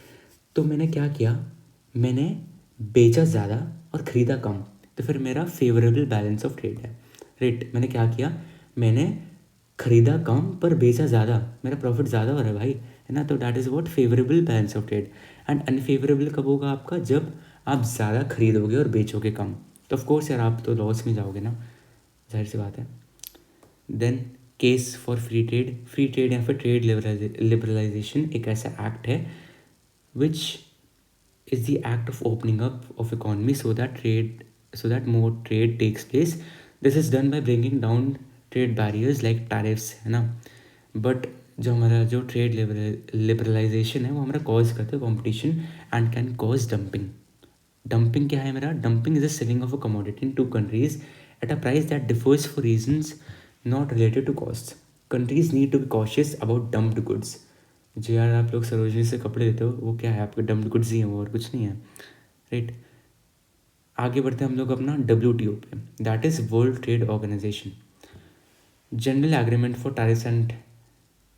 Speaker 1: तो मैंने क्या किया, मैंने बेचा ज़्यादा और ख़रीदा कम, तो फिर मेरा फेवरेबल बैलेंस ऑफ ट्रेड है, राइट। मैंने क्या किया, मैंने ख़रीदा कम पर बेचा ज़्यादा, मेरा प्रॉफिट ज़्यादा हो रहा है भाई, है ना। तो that is what favourable balance of trade. And unfavourable कब होगा आपका, जब आप ज़्यादा खरीदोगे और बेचोगे कम, तो ऑफकोर्स यार आप तो लॉस में जाओगे ना, जाहिर सी बात है। Then case for free trade, free trade या फिर ट्रेड लिबरलाइजेशन एक ऐसा एक्ट है which is the act of opening up of economy so that more trade takes place. This is done by bringing down trade barriers like tariffs, है ना। But जो हमारा जो ट्रेड लिबरलाइजेशन है वो हमारा कॉज करता है competition and can cause dumping. Dumping क्या है मेरा, dumping is the selling of a commodity in two countries at a price that differs for reasons not related to cost. Countries need to be cautious about dumped goods. जो यार आप लोग सरोजनी से कपड़े लेते हो वो क्या है, आपके डम्प्ड गुड्स ही हैं, वो और कुछ नहीं है, राइट। आगे बढ़ते हैं हम लोग अपना WTO पे, that is World Trade Organization. General Agreement for Tariffs and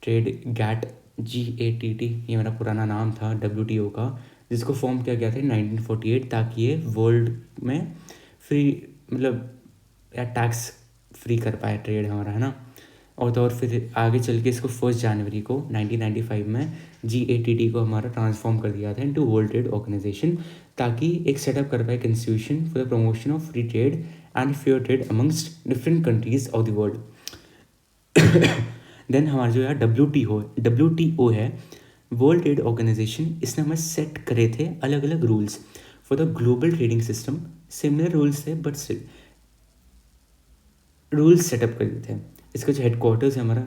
Speaker 1: Trade, GATT GATT ये मेरा पुराना नाम था WTO का, जिसको फॉर्म किया गया था 1948 ताकि ये वर्ल्ड में फ्री मतलब या टैक्स फ्री कर पाए ट्रेड हमारा, है ना। और फिर आगे चल के इसको 1 जनवरी को 1995 में GATT को हमारा ट्रांसफॉर्म कर दिया था इनटू वर्ल्ड ट्रेड ऑर्गेनाइजेशन, ताकि एक सेटअप कर पाए institution for the promotion of free trade and fair trade amongst different countries of the world. Then हमारा जो यार WTO है, वर्ल्ड ट्रेड ऑर्गेनाइजेशन, इसने हमें सेट करे थे अलग अलग rules for the global trading system. Similar rules थे बट स्टिल रूल्स सेटअप कर दिए थे। इसका जो हेडक्वार्टर्स है हमारा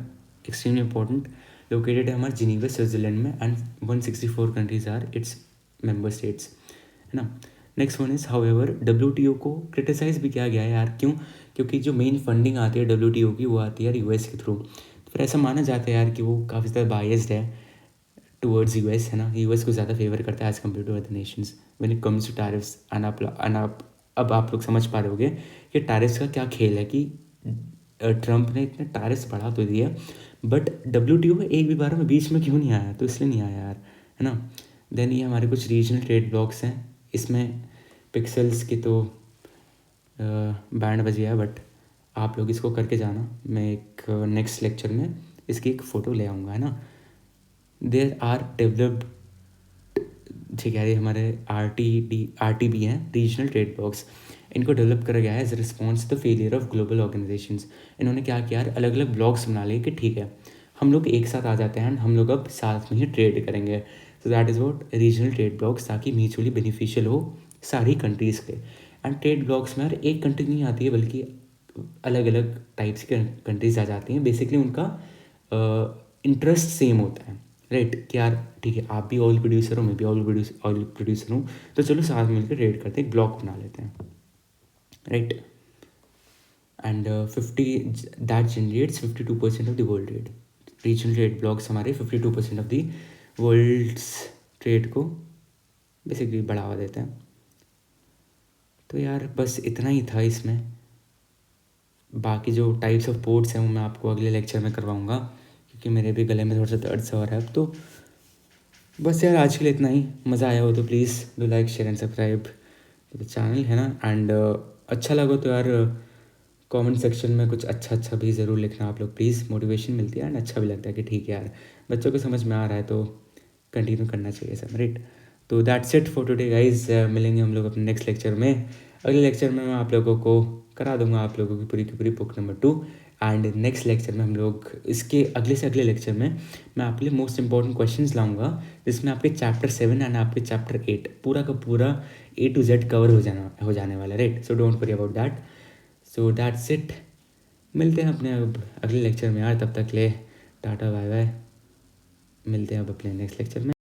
Speaker 1: एक्सट्रीमली इंपॉर्टेंट, लोकेटेड है हमारा जिनीवा स्विट्जरलैंड में, and 164 countries are its member states, है ना। Next one is however WTO को क्रिटिसाइज भी किया गया है यार, क्यों? क्योंकि जो मेन फंडिंग आती है WTO की वो आती है यार US के थ्रू। तो फिर ऐसा माना जाता है यार कि वो काफ़ी ज़्यादा बायस्ड है टूवर्ड्स US, है ना। US को ज़्यादा फेवर करता है as compare to other nations when it comes to tariffs. अब आप लोग समझ पा रहे होगे कि टैरिफ्स का क्या खेल है, कि ट्रम्प ने इतने टैरिफ्स बढ़ा तो दिया, बट WTO में एक भी बार में बीच में क्यों नहीं आया? तो इसलिए नहीं आया यार, है ना। देन ये हमारे कुछ रीजनल ट्रेड ब्लॉक्स हैं, इसमें पिक्सल्स की तो बैंड बज गया, बट आप लोग इसको करके जाना। मैं एक नेक्स्ट लेक्चर में इसकी एक फ़ोटो ले आऊँगा, है ना। देर आर डेवलप्ड, ठीक है, ये हमारे RTB हैं, रीजनल ट्रेड ब्लॉक्स। इनको डेवलप करा गया है as response the failure of global organisations. इन्होंने क्या किया यार, अलग अलग ब्लॉक्स बना लिए कि ठीक है हम लोग एक साथ आ जाते हैं एंड हम लोग अब साथ में ही ट्रेड करेंगे। सो that is what regional trade blocks, ताकि म्यूचुअली बेनिफिशियल हो सारी कंट्रीज़ के। एंड ट्रेड ब्लॉक्स में यार एक कंट्री नहीं आती है, बल्कि अलग अलग टाइप्स के कंट्रीज आ जाती हैं। बेसिकली उनका इंटरेस्ट सेम होता है, राइट, कि यार ठीक है आप भी ऑयल प्रोड्यूसर हो, मैं भी ऑयल प्रोड्यूसर हूँ, तो चलो साथ मिलकर ट्रेड करते हैं, एक ब्लॉक बना लेते हैं, right. And 50 that generates 52% of the world trade. Regional trade blocks हमारे 52% ऑफ द वर्ल्ड्स ट्रेड को बेसिकली बढ़ावा देते हैं। तो यार बस इतना ही था इसमें। बाकी जो टाइप्स ऑफ पोर्ट्स हैं वो मैं आपको अगले लेक्चर में करवाऊँगा, क्योंकि मेरे भी गले में थोड़ा सा दर्द सा हो रहा है अब। तो बस यार आज के लिए इतना ही। मज़ा आया हो तो please do like share and subscribe to the channel, है ना। एंड अच्छा लगा तो यार कमेंट सेक्शन में कुछ अच्छा भी ज़रूर लिखना आप लोग, प्लीज़। मोटिवेशन मिलती है एंड अच्छा भी लगता है कि ठीक है यार बच्चों को समझ में आ रहा है, तो कंटिन्यू करना चाहिए सब, राइट। तो that's it for today guys. मिलेंगे हम लोग अपने नेक्स्ट लेक्चर में। अगले लेक्चर में मैं आप लोगों को करा दूंगा आप लोगों की पूरी book number 2। And next lecture में हम लोग इसके अगले से अगले लेक्चर में मैं आपके लिए मोस्ट इंपॉर्टेंट क्वेश्चंस लाऊंगा, जिसमें आपके चैप्टर 7 एंड आपके चैप्टर 8 पूरा का पूरा A to Z कवर हो जाने वाला है, right. So don't worry about that. So that's it. मिलते हैं अपने अब अगले लेक्चर में यार, तब तक ले टाटा बाय बाय। मिलते हैं अब अपने नेक्स्ट लेक्चर में।